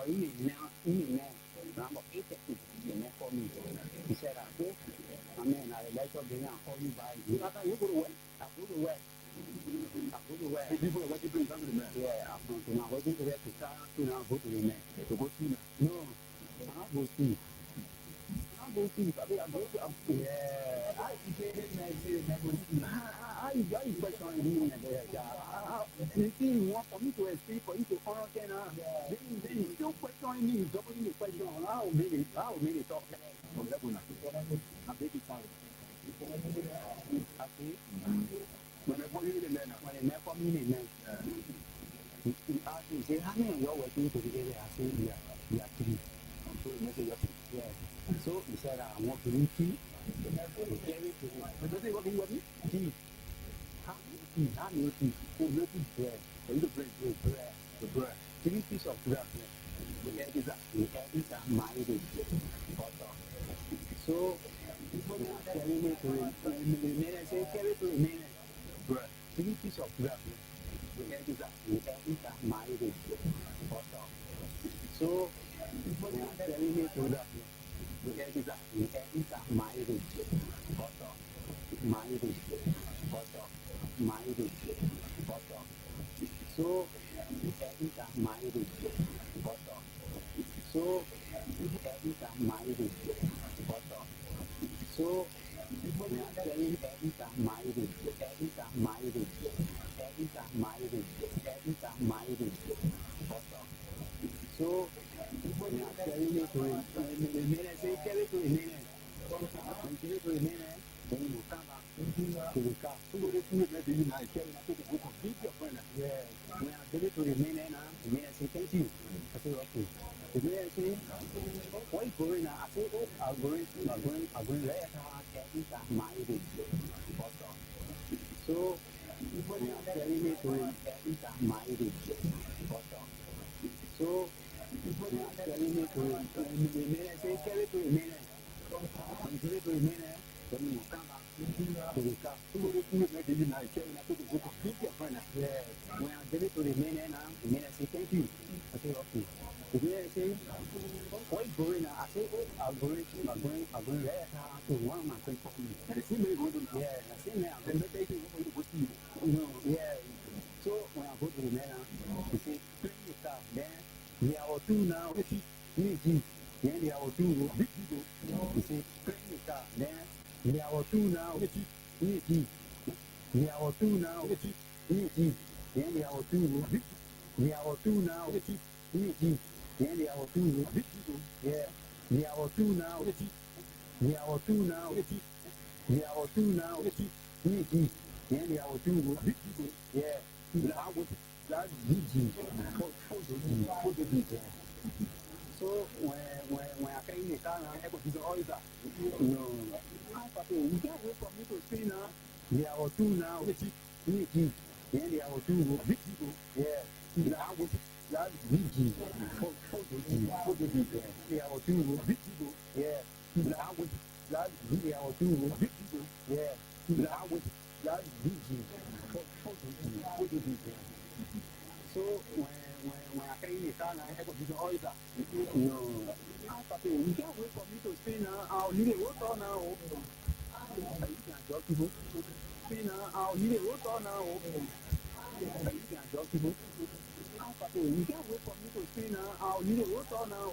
Number 8 for me. He said, okay, I mean, I like to bring call you by. You got you go to work. I go to work. I go to work. People what you bring something man. Yeah, I'm going to now working to work to start to now go to the man. To go see me. No, I go see. I go see. I go to yeah. I say I question you the thing you want for me to explain for you to understand then you still questioning me, doubling the question. How will it talk? I beg you sorry. I see. When I put you in there, when I never mean it, he asked me, say, how many of you are working together? I say, we are three. So he said, yes. So he said, I want to meet you. We carry to him. But does he work in what? Tea. How many tea? Oh, no tea. Yeah. For you to bread. The bread. 3 pieces of bread. We carry that married. So, carry me to the say, carry to the bread. 3 pieces of bread. We carry that married. So, carry me to that. We carry that married. Married. So, married. So, married. So, married. So, carry me to the minute, say, carry to the minute. And carry to the minute, then you come back to the car. So, what is it? I carry my people to beat your friend. Yeah. When I carry to the minute, the minute say, thank you. I say, okay. The minute say, why you going now? I say, oh, I'm going there. My day. So, when you carry me to my day. So, when you carry me to the minute, say, carry to the minute. And carry to the minute, then you come back to the car. So, what is it? I carry my people to beat your friend. Yeah. When I carry to the minute, the minute say, thank you. I say, okay. The minute say, why you going now? I say, oh, I'm going there to one of my friends for me. Yeah, I say, man, I'm going to take you over to go see you. No, yeah. So, when I go to the man, he say, bring your car. Then, we are two now. Then they are two. He say, bring your car. Then, we are two now. We are two now. Then they are two. We are two now. Then they are two. Yeah. We are two now. We are two now. We are two now. Then they are two. Yeah. That's DG. So when I came in the car, I had to do all that. No. You can't wait for me to say now. We are two now. Then they are two. Yeah. That's DG. They are two. Yeah. That's they are two. Yeah. That's DG. So when I came in the car, I had to do all that. No. You can't wait for me to say now. I'll need a water now. You can judge people. Say now. I'll need a water now. You can judge people. You can't wait for me to say now. I'll need a water now.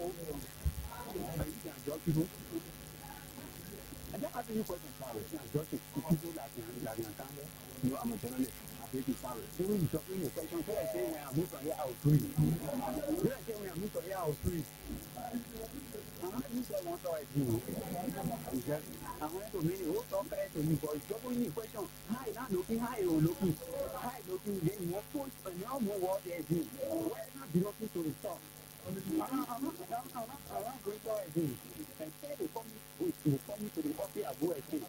You can judge people. And that asking you questions, sorry. You can judge people that you know, I'm a journalist. I think it's sorry. So when you talk in the question, so I say when I move from here, I'll free. So I say when I move from here, I'll free. You said one thought I do. I went to many who talk to you, but it's trouble in the question. Hi, not looking, hi, or looking. Hi, looking, then you want to and now more what they do. Why not belonging to the store? I'm not going to do. And say they come to the office, I go and say, I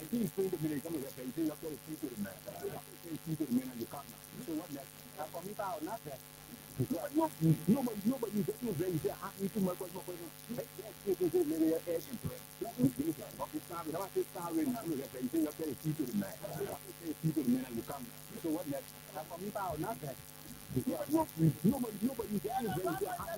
think it's going to be come here, and say, you're going to speak to the man. Speak to the man and you can't. So what next? I for me, I'll not that. Nobody gets no very say, I need to my question. Let's get to the maybe a air and pray. But it's not without this star in the and say, you're going to speak to the man. Speak to the man and you can't. So what next? I for me, I'll not that. Nobody gets no very say, I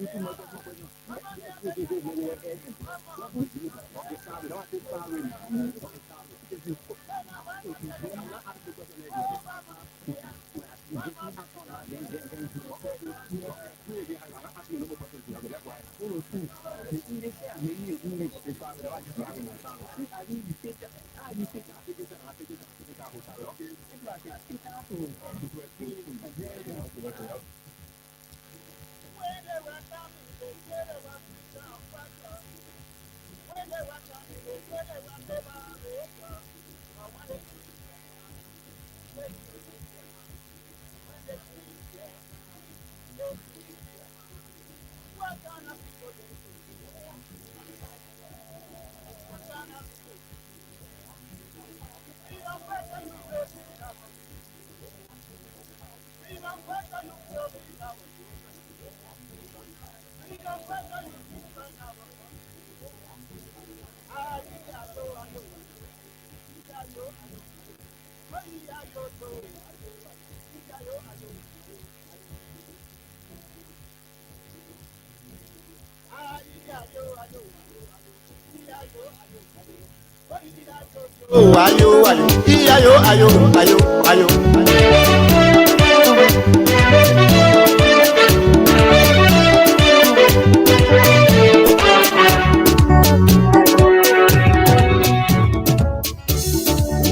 Oh, ayo, ayo, ayo, ayo, ayo, ayo.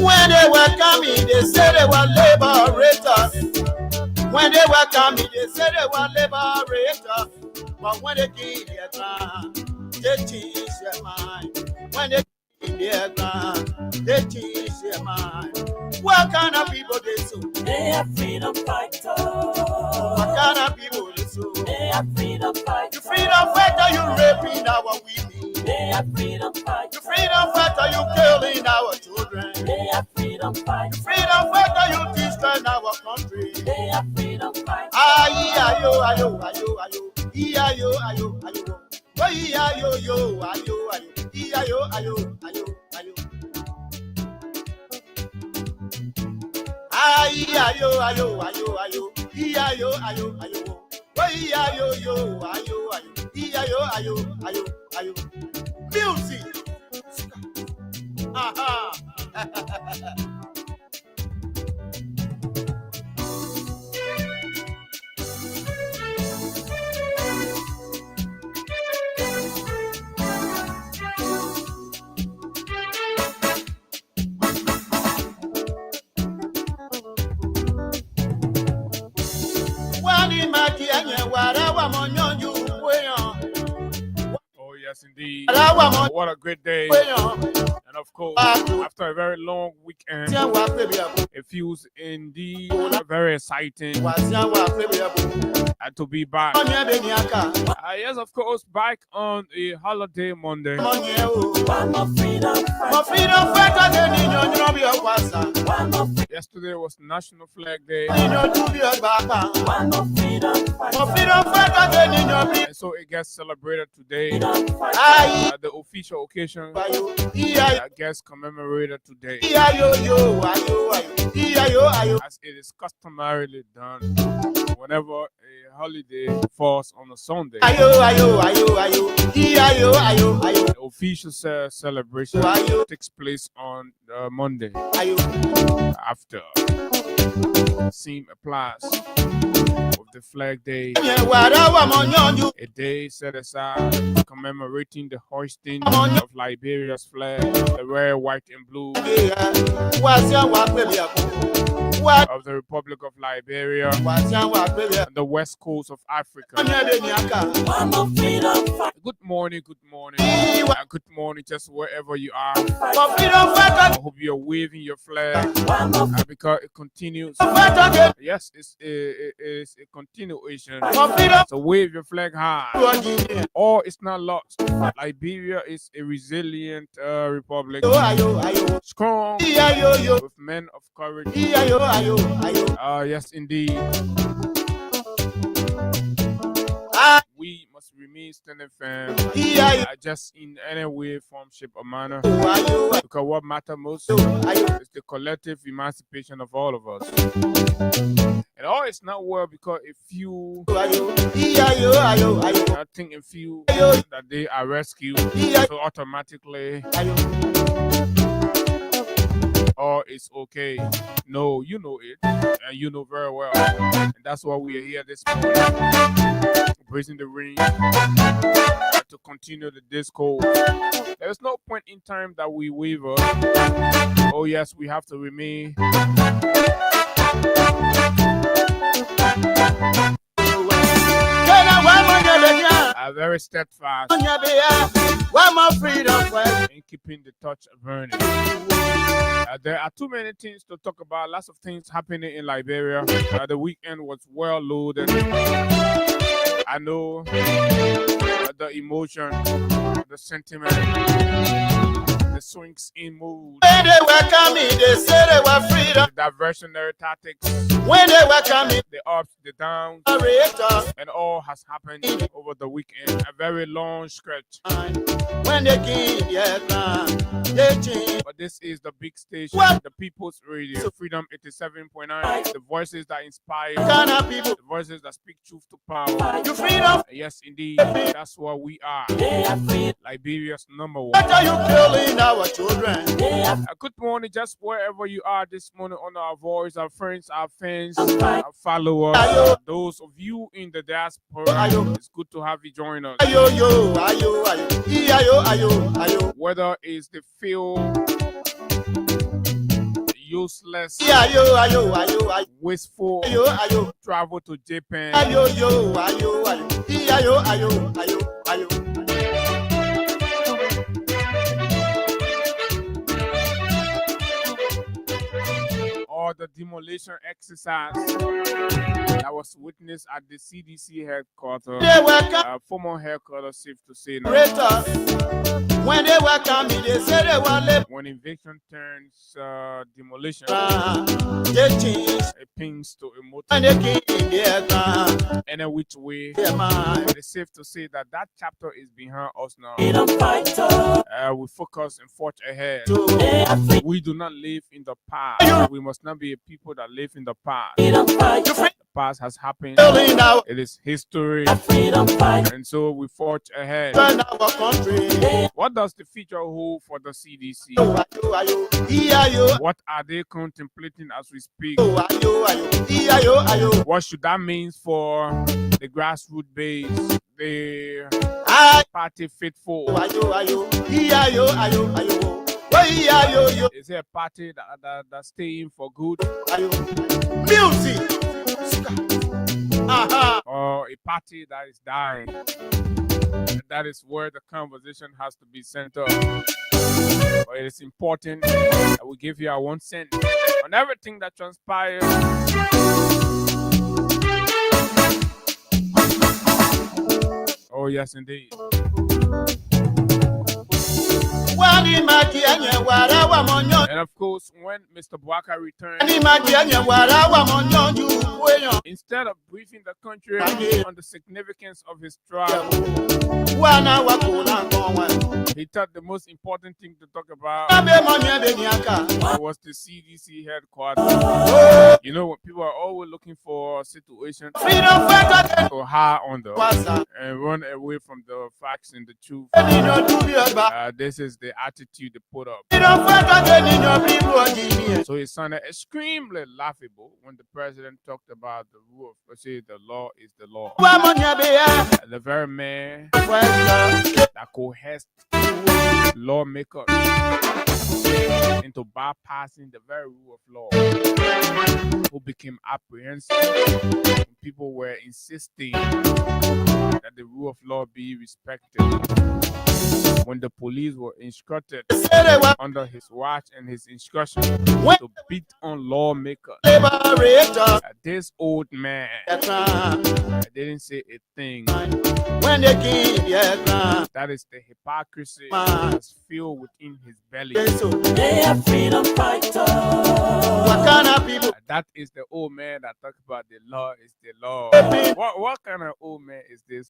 When they welcome me, they say they were liberators. When they welcome me, they say they were liberators. But when they kill their ground, they change their mind. When they kill their ground, they change their mind. What kind of people they so? They are freedom fighters. What kind of people they so? They are freedom fighters. You freedom fighter, you raping our women. They are freedom fighters. You freedom fighter, you killing our children. They are freedom fighters. Freedom fighter, you destroying our country. They are freedom fighters. Ayo, ayo, ayo, ayo, ayo, ayo, ayo. Oh, ayo, yo, ayo, ayo, ayo, ayo, ayo, ayo. Ayo, ayo, ayo, ayo, ayo, ayo, ayo. Oh, ayo, yo, ayo, ayo, ayo, ayo. Music. Aha. Oh, yes, indeed. What a great day. And of course, after a very long weekend, it feels indeed very exciting and to be back. Yes, of course, back on a holiday Monday. Yesterday was National Flag Day. And so it gets celebrated today. The official occasion gets commemorated today. As it is customarily done whenever a holiday falls on a Sunday. The official celebration takes place on Monday after same applies with the Flag Day, a day set aside commemorating the hoisting of Liberia's flag, the red, white, and blue of the Republic of Liberia and the west coast of Africa. Good morning, good morning, just wherever you are. I hope you're waving your flag because it continues. Yes, it's a continuation. So wave your flag high. Or it's not lost. Liberia is a resilient republic, strong with men of courage. Yes, indeed. We must remain standing firm, just in any way, form, shape, or manner. Because what matters most is the collective emancipation of all of us. And all is not well because a few think and feel that they are rescued, so automatically, oh, it's okay. No, you know it, and you know very well. And that's why we are here this morning, praising the ring to continue the discourse. There's no point in time that we waver. Oh, yes, we have to remain very steadfast in keeping the torch burning. There are too many things to talk about. Lots of things happening in Liberia. The weekend was well loaded. I know the emotion, the sentiment, the swings in mood, When they were coming, they said they were freedom. the diversionary tactics, When they were coming, the ups, the downs, narrator. and all has happened over the weekend. A very long stretch. When they came, yeah, they changed. But this is the big station, the People's Radio, Freedom 87.9, the voices that inspire, Ghana people, the voices that speak truth to power. you freedom. Yes, indeed, that's what we are. Liberia's number one. What are you killing our children? Good morning, just wherever you are this morning on our voice, our friends, our fans, our followers, those of you in the diaspora. It's good to have you join us. Ayo, yo, ayo, ayo, ayo, ayo, ayo. Whether it's the feel useless, Ayo, ayo, ayo, ayo, wasteful ayo, ayo, travel to Japan, ayo, yo, ayo, ayo, ayo, ayo, ayo, ayo. or the demolition exercise that was witnessed at the CDC headquarters, They were coming, former headquarters, safe to say now. when they were coming, they said they were left. When invasion turns demolition, They changed. it pings to a When motive they came, yeah, any which way. yeah, man. But it's safe to say that that chapter is behind us now. We focus and forge ahead. We do not live in the past. We must not be a people that live in the past. The past has happened. Killing our It is history. And so we forge ahead. country. What does the future hold for the CDC? Ayo, ayo, ayo, What are they contemplating as we speak? ayo, ayo, ayo. What should that mean for the grassroots base, the Ayo, party faithful? ayo, ayo, ayo, ayo, ayo. Ayo, yo, Is it a party that's staying for good, ayo. Music. Aha. or a party that is dying? And that is where the conversation has to be centered. But it is important that we give you our 1 cent on everything that transpires. Oh, yes, indeed. And of course, when Mr. Bwaka returned, instead of briefing the country on the significance of his travel, he thought the most important thing to talk about was the CDC headquarters. You know, when people are always looking for situations to hide under and run away from the facts and the truth, this is the attitude they put up. So it sounded extremely laughable when the president talked about the rule of, say, the law is the law. The very man that coerced lawmakers into bypassing the very rule of law, who became apprehensive when people were insisting that the rule of law be respected. When the police were instructed under his watch and his instruction to beat on lawmakers, this old man didn't say a thing. That is the hypocrisy that's filled within his belly. That is the old man that talks about the law is the law. What kind of old man is this?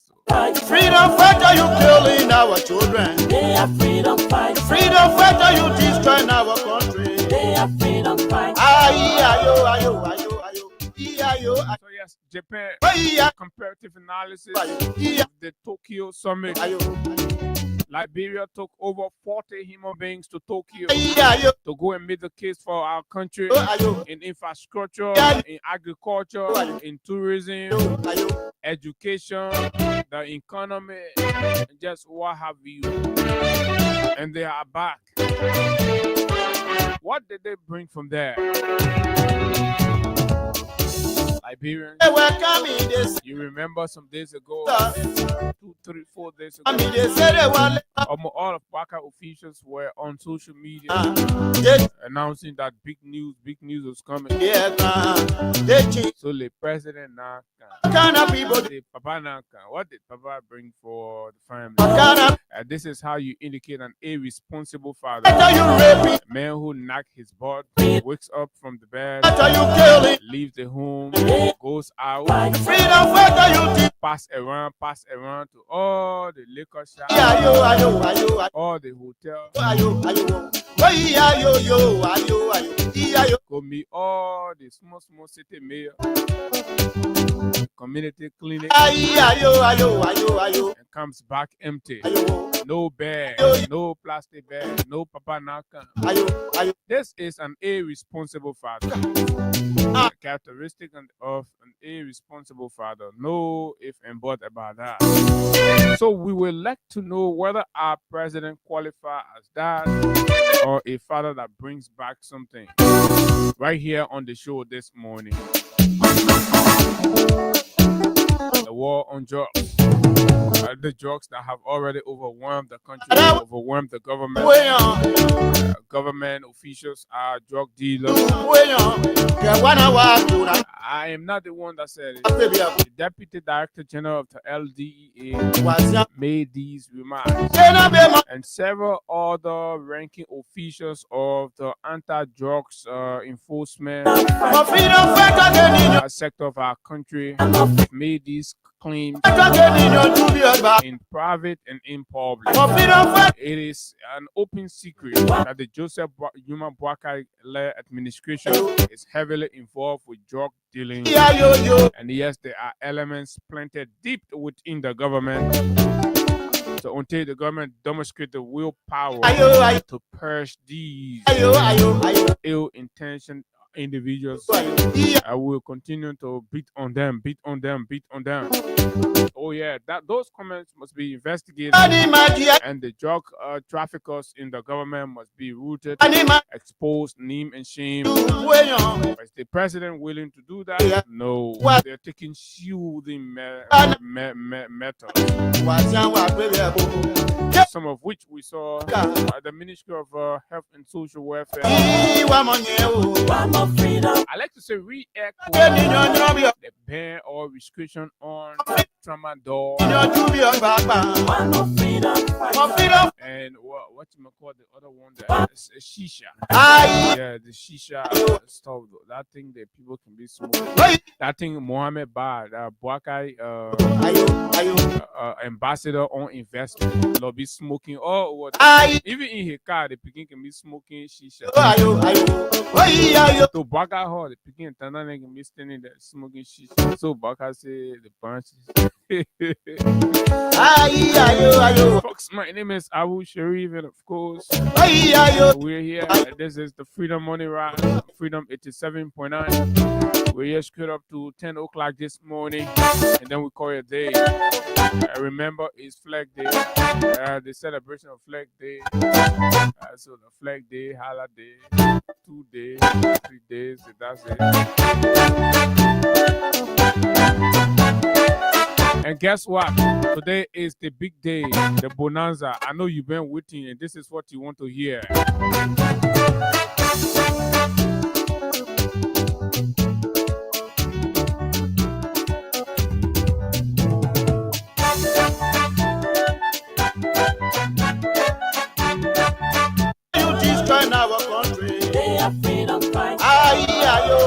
Freedom fighter, you killing our children. They are freedom fighters. Freedom fighter, you destroying our country. They are freedom fighters. Ayo, ayo, ayo, ayo. So yes, Japan. Ayo, Comparative analysis yeah. of the Tokyo summit. Ayo, Liberia took over 40 human beings to Tokyo ayo, to go and make the case for our country ayo, in infrastructure, Yeah. in agriculture, in tourism, ayo. education, the economy, and just what have you. And they are back. What did they bring from there? Liberians, They welcome me, this. you remember some days ago, 2, 3, 4 days I mean, ago, they say they want almost all of Waka officials were on social media they announcing that big news was coming. yeah, they change So the president now kind of people. the Papa now what did Papa bring for the family? Kind of This is how you indicate an irresponsible father. better you raping, A man who knacks his butt, wakes up from the bed, better you killing. leaves the home, goes out, Freedom fighter you think. pass around to all the liquor shops, Ayo, all the hotels, ayo. Oh, yeah, ayo. go meet all the small city mayor, community clinic, Ayo. and comes back empty. Ayo. No bag, no plastic bag, no Papa Naka. Ayo. This is an irresponsible father. A characteristic of an irresponsible father. No if and but about that. So we would like to know whether our president qualifies as that or a father that brings back something. Right here on the show this morning. The war on drugs. The drugs that have already overwhelmed the country, overwhelmed the government. Government officials are drug dealers. I am not the one that said it. The Deputy Director General of the LDEA made these remarks. And several other ranking officials of the anti-drugs enforcement sector of our country made these claims in private and in public. It is an open secret that the Joseph Yuma Boakai-led administration is heavily involved with drug dealing. And yes, there are elements planted deep within the government. So until the government demonstrates the willpower to purge these ill-intentioned individuals, I will continue to beat on them. Oh yeah, those comments must be investigated, and the drug traffickers in the government must be rooted, exposed, name and shame. Is the president willing to do that? No, they're taking soothing methods, some of which we saw at the Ministry of Health and Social Welfare. I like to say re-echo the ban or restriction on tramadol and what you call the other one, that is Shisha. Yeah, the Shisha stuff. That thing that people can be smoking. That thing Mohammed Bad, Boakai ambassador on investment, lobby smoking all over. Even in his car, the picking can be smoking Shisha. So Boakai hall, the picking Tanana can be standing there smoking Shisha. So Boakai say the branches. Folks, my name is Abu Sharif, and of course, we're here. This is the Freedom Money Ride, Freedom 87.9. We're here straight up to 10 o'clock this morning, and then we call it a day. Remember, it's Flag Day, the celebration of Flag Day. So the Flag Day, holiday, 2 days, 3 days, that's it. And guess what? Today is the big day, the Bonanza. I know you've been waiting, and this is what you want to hear. You destroy our country. They are freedom fighters. Ayo.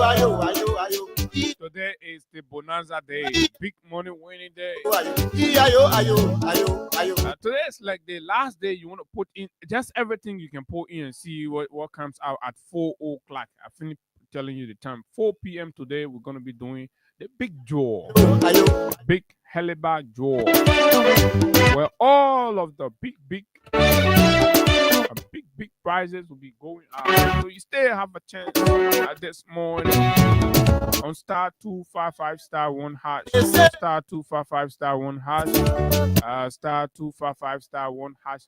Today is the Bonanza Day, big money winning day. Today is like the last day you want to put in just everything you can put in and see what comes out at 4 o'clock. I finished telling you the time. 4 p.m. today, we're going to be doing the big draw, big helibag draw, where all of the big prizes will be going out. So you still have a chance this morning on star 255 star 1 hash, star 255 star 1 hash, star 255 star 1 hash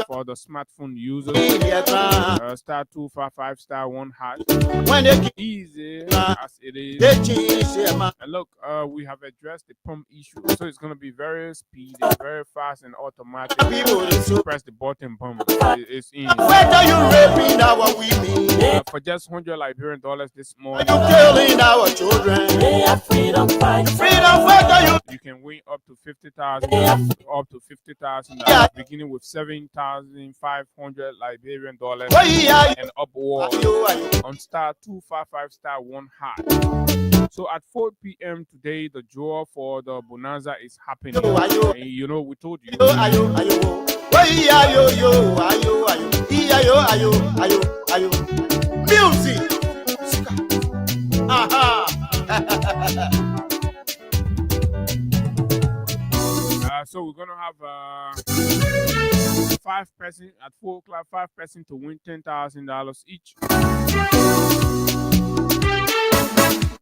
for the smartphone users, star 255 star 1 hash. Easy as it is. And look, we have addressed the pump issue, so it's gonna be very speedy, very fast, and automatic. Press the button, pump. It's in. For just $100 Liberian this morning, you can win up to 50,000, beginning with 7,500 Liberian dollars and upward on star 255 star 1 hash. So at 4 p.m. today, the draw for the Bonanza is happening. And you know, we told you. Music. So we're gonna have 5 person at 4 o'clock, 5 person to win $10,000 each.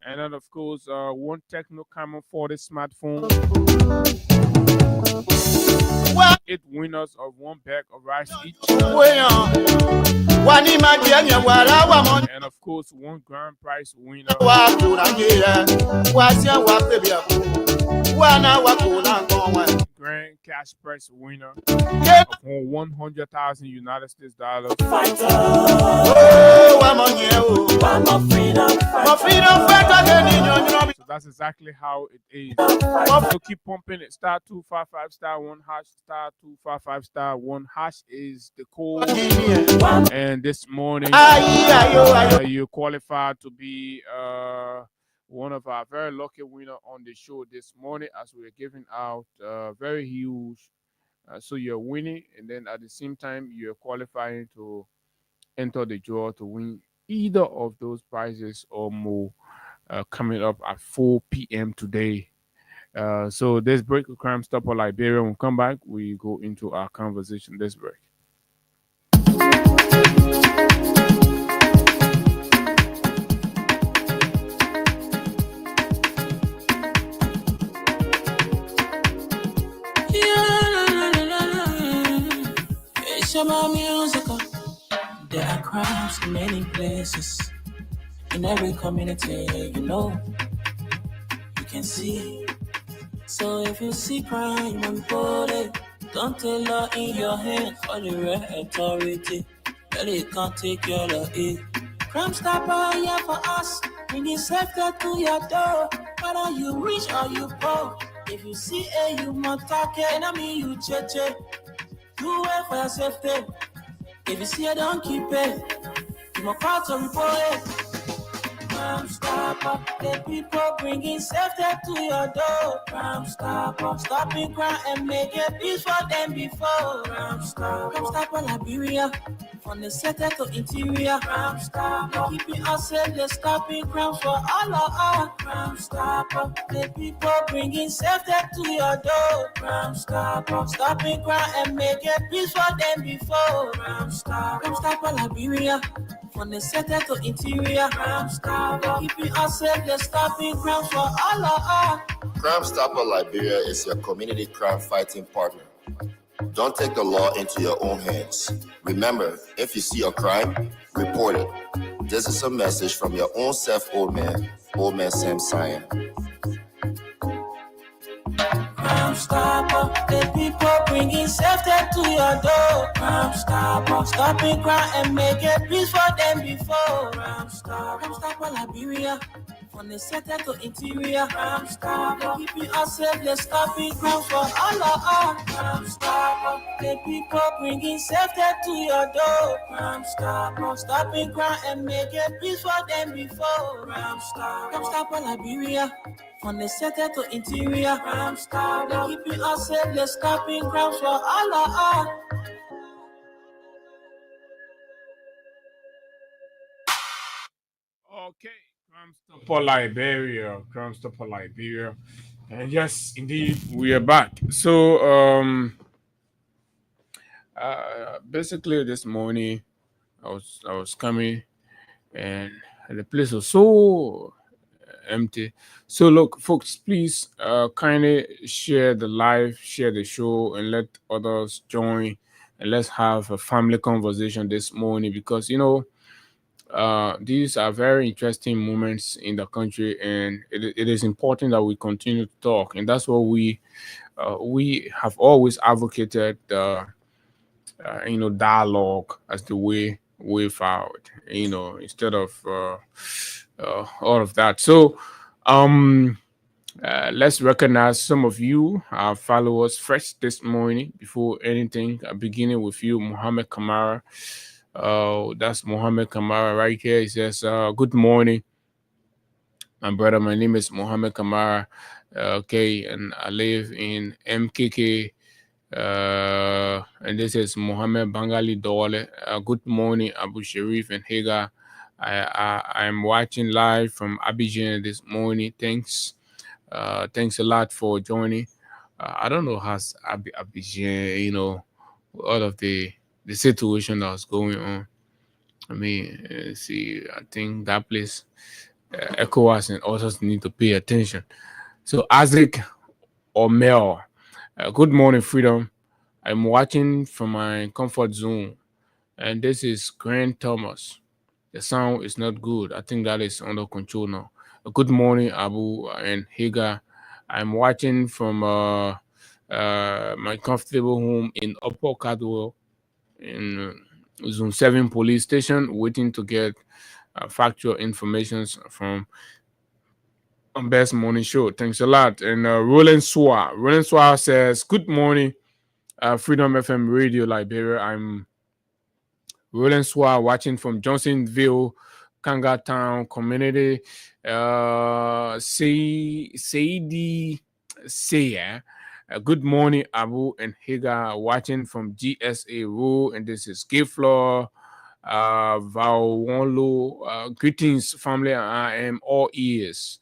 And then, of course, one Techno Camera 40 smartphone. 8 winners of 1 bag of rice each. And of course, 1 grand prize winner. Grand cash prize winner of 100,000 United States dollars. So that's exactly how it is. So keep pumping it. Star 255 star 1 hash, star 255 star 1 hash is the code. And this morning, you qualified to be one of our very lucky winner on the show this morning, as we're giving out very huge. So you're winning, and then at the same time, you're qualifying to enter the draw to win either of those prizes or more, coming up at 4 p.m. today. So this break of Crime Stopper Liberia. When we come back, we go into our conversation. This break. There are crimes in many places, in every community, you know, you can see. So if you see crime reported, don't take law in your hands for the real authority. Really can't take your law in. Crime Stopper here for us, bringing safety to your door. Whether you rich or you poor, if you see a human target, enemy you cheche. Do it for your safety. If you see it, don't keep it. You must call to report it. Crime Stopper, the people bringing safety to your door. Crime Stopper, stopping crime and making peace for them before. Crime Stopper, Liberia, from the center to interior. Crime Stopper, keeping us safe, they're stopping crime for all of us. Crime Stopper, the people bringing safety to your door. Crime Stopper, stopping crime and making peace for them before. Crime Stopper, Liberia, from the center to interior. Crime Stopper, keeping us safe, they're stopping crime for all of us. Crime Stopper Liberia is your community crime fighting partner. Don't take the law into your own hands. Remember, if you see a crime, report it. This is a message from your own self, old man Sam Cyan. Crime Stopper, the people bringing safety to your door. Crime Stopper, stopping crime and making peace for them before. Crime Stopper, Liberia, from the center to interior. Crime Stopper, keeping us safe, they're stopping crime for all of us. Crime Stopper, the people bringing safety to your door. Crime Stopper, stopping crime and making peace for them before. Crime Stopper, Liberia, from the center to interior. Crime Stopper, keeping us safe, they're stopping crime for all of us. Okay, For Liberia, Crumbs for Liberia. And yes, indeed, we are back. So, basically, this morning I was coming, and the place was so empty. So, look, folks, please, kindly share the live, share the show, and let others join, and let's have a family conversation this morning because these are very interesting moments in the country, and it is important that we continue to talk, and that's what we have always advocated. Dialogue as the way forward. Instead of all of that. So, um, let's recognize some of you, our followers, fresh this morning. Before anything, beginning with you, Muhammad Kamara. That's Muhammad Kamara right here. He says, "Good morning, my brother. My name is Muhammad Kamara. Okay, and I live in MKK. And this is Mohammed Bangali Dole. Good morning, Abu Sharif and Hagar. I'm watching live from Abidjan this morning. Thanks. Thanks a lot for joining. I don't know how Abidjan, all of the situation that was going on. I mean, see, I think that place, ECOWAS and others need to pay attention. So, Isaac Omel, good morning, Freedom. I'm watching from my comfort zone, and this is Grant Thomas. The sound is not good. I think that is under control now. Good morning, Abu and Higa. I'm watching from my comfortable home in Upper Cadwell in Zone 7 police station, waiting to get factual information from Best Morning Show. Thanks a lot. And Roland Swar says, good morning, Freedom FM Radio Liberia. I'm Roland Swar watching from Johnsonville, Kanga Town community. Saidi Seya. Good morning, Abu and Higa watching from GSA Rule, and this is Giflor. Vawonlo. Greetings, family. I am all ears.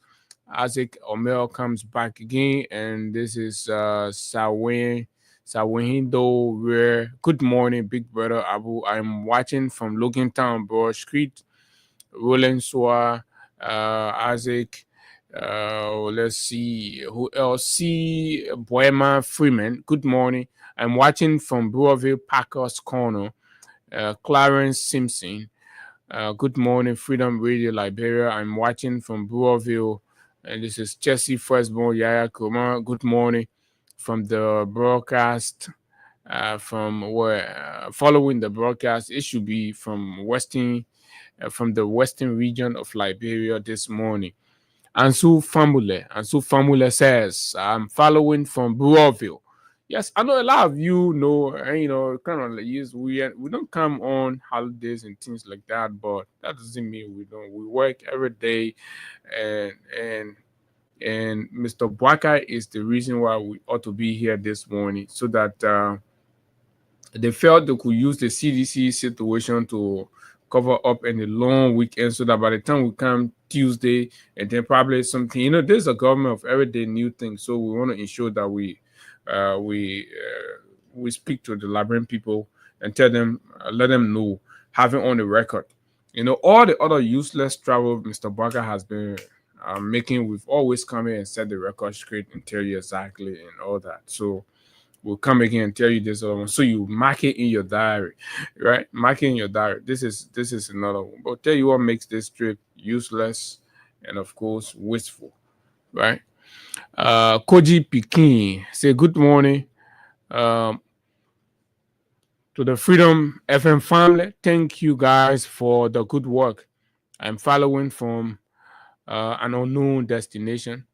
Isaac Omel comes back again, and this is Sawindo where good morning, big brother Abu. I'm watching from Logan Town, Broad Street. Roland Swa, Isaac. Let's see who else. See Boema Freeman. Good morning. I'm watching from Brewerville Packers Corner. Clarence Simpson. Good morning, Freedom Radio Liberia. I'm watching from Brewerville, and this is Jesse Firstborn Yaya Kuma. Good morning from the broadcast. From where following the broadcast, it should be from from the western region of Liberia this morning. Ansu Famule says, I'm following from Brewerville. Yes, I know a lot of you know, kind of like use we don't come on holidays and things like that, but that doesn't mean we don't. We work every day, and Mr. Bwaka is the reason why we ought to be here this morning, so that they felt they could use the CDC situation to cover up in the long weekend, so that by the time we come Tuesday, and then probably something, there's a government of everyday new things, so we want to ensure that we speak to the Liberian people and tell them, let them know, having on the record, all the other useless travel Mr. Barker has been making. We've always come here and set the record straight and tell you exactly and all that. So we'll come again and tell you this other one. So you mark it in your diary, right? Mark it in your diary. This is another one. But tell you what makes this trip useless and of course wasteful, right? Koji Pikin say good morning to the Freedom FM family. Thank you guys for the good work. I'm following from an unknown destination.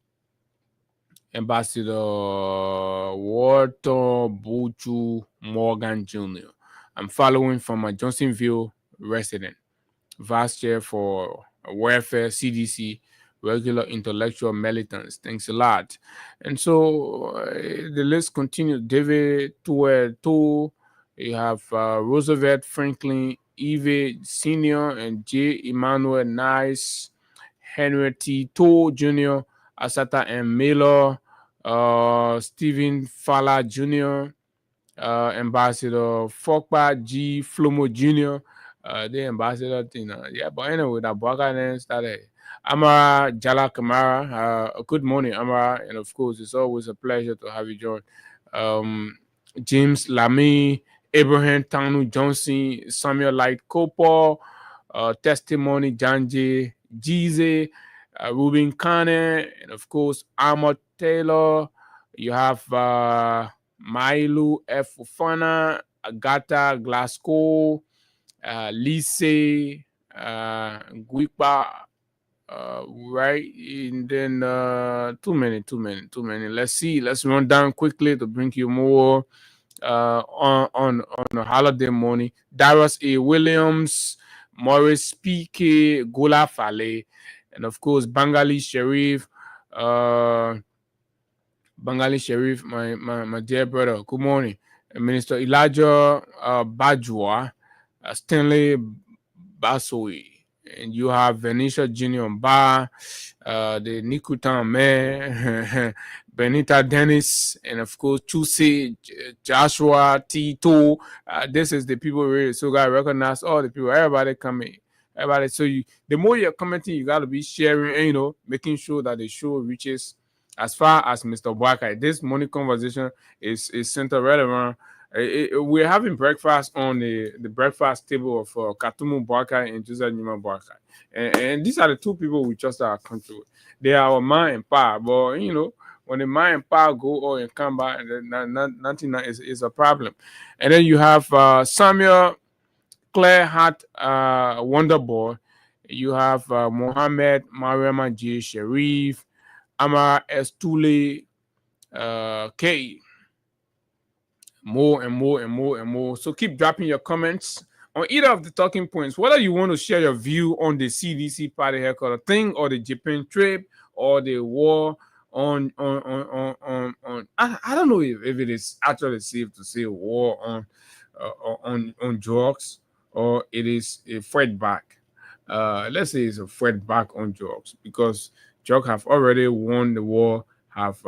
Ambassador Walter Buchu Morgan Jr. I'm following from a Johnsonville resident, vice chair for welfare, CDC, regular intellectual militants. Thanks a lot. And so the list continues. David Tueto, you have Roosevelt Franklin, Eve Sr., and J. Emmanuel Nice, Henry T. Toe Jr., Asata M. Miller, Stephen Fowler Jr., Ambassador Fokpa G. Flomo Jr., the ambassador thing. Yeah, but anyway, that Bwaga then started. Amara Jala Kamara, good morning, Amara. And of course, it's always a pleasure to have you join. James Lamy, Abraham Tanu Johnson, Samuel Light Cooper, Testimony Janje, Jize, Ruben Kane, and of course, Ahmad Taylor. You have Mailu F. Fofana, Agatha Glasgow, Lise, Guipa, right? And then too many. Let's run down quickly to bring you more on a holiday morning. Darius A. Williams, Morris P.K. Gola Fale, and of course Bengali Sharif, my dear brother. Good morning. Minister Elijah Bajwa, Stanley Basoi, and you have Venetia Junior Ba, the Nikutan man, Benita Dennis, and of course Chuse, Joshua Tito. This is the people really so God recognize all the people. Everybody coming. Everybody. So the more you're commenting, you got to be sharing, and making sure that the show reaches as far as Mr. Bwaka. This morning conversation is centered right around. We're having breakfast on the breakfast table of Katumu Bwaka and Joseph Nima Bwaka. And these are the two people we trust our country with. They are our man and power. But, when the man and power go and come back, nothing is a problem. And then you have Samuel Claire Hart Wonderboy. You have Mohammed Mariama J. Sharif, Amar Estule, K. More and more. So keep dropping your comments on either of the talking points. Whether you want to share your view on the CDC party headquarters thing, or the Japan trip, or the war on I don't know if it is actually safe to say war on drugs, or it is a fight back. Let's say it's a fight back on drugs, because drugs have already won the war, have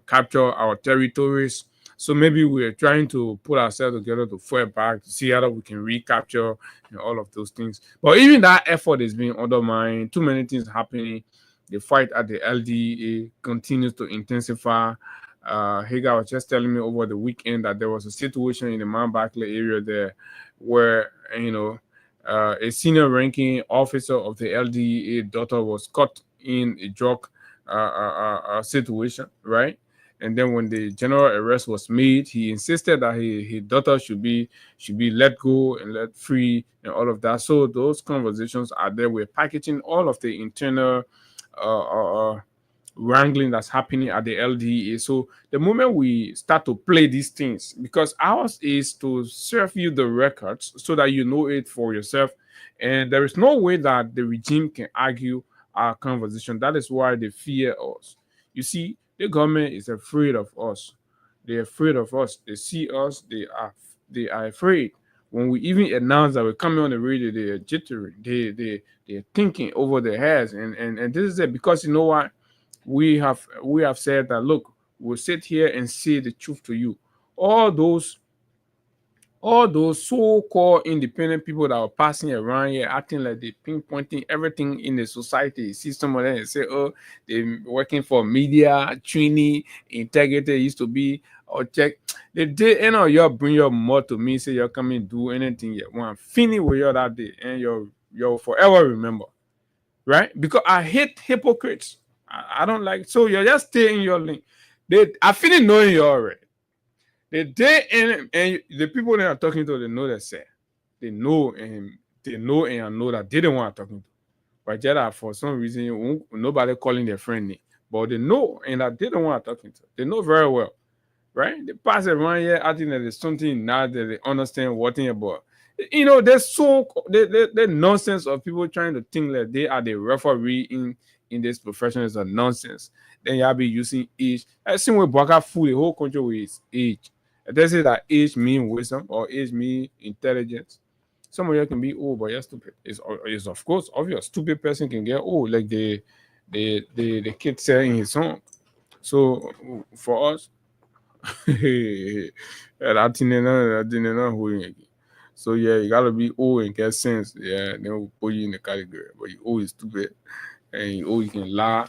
captured our territories. So maybe we're trying to put ourselves together to fight back, to see how we can recapture all of those things. But even that effort is being undermined. Too many things happening. The fight at the LDA continues to intensify. Hagar was just telling me over the weekend that there was a situation in the Mount Barclay area there where, a senior ranking officer of the LDA daughter was caught in a drug situation, right? And then when the general arrest was made, he insisted that his daughter should be let go and let free and all of that. So those conversations are there. We're packaging all of the internal wrangling that's happening at the LDA. So the moment we start to play these things, because ours is to serve you the records so that you know it for yourself, and there is no way that the regime can argue our conversation. That is why they fear us. You see, the government is afraid of us. They're afraid of us. They see us. They are afraid. When we even announce that we're coming on the radio, they're jittery. They're thinking over their heads. And this is it, because you know what? We have said that, look, we'll sit here and say the truth to you. All those so-called independent people that are passing around here acting like they pinpointing everything in the society. You see some of them and say, oh, they're working for media, training, integrity used to be, or check. The day, you bring your mouth to me, say you're coming do anything you want. Finish with you that day, and you'll forever remember. Right? Because I hate hypocrites. I don't like, so you're just staying in your lane. I finish knowing you already. The day and the people that are talking to, they know that say they know and I know that they don't want to talk to. But that for some reason nobody calling their friend name. But they know and that they don't want to talk to. They know very well. Right? They pass around here acting that there's something now that they understand what thing about. There's the nonsense of people trying to think that they are the referee in this profession is a nonsense. Then you'll be using age. I seen with Baka fool the whole country with age. They say that age mean wisdom or age mean intelligence. Some of you can be old, but you're stupid. It's of course obvious. Stupid person can get old, like the the kid said in his song. So for us, that thing not holding again. So yeah, you gotta be old and get sense. Yeah, then we'll put you in the category. But you always stupid, and you always can lie,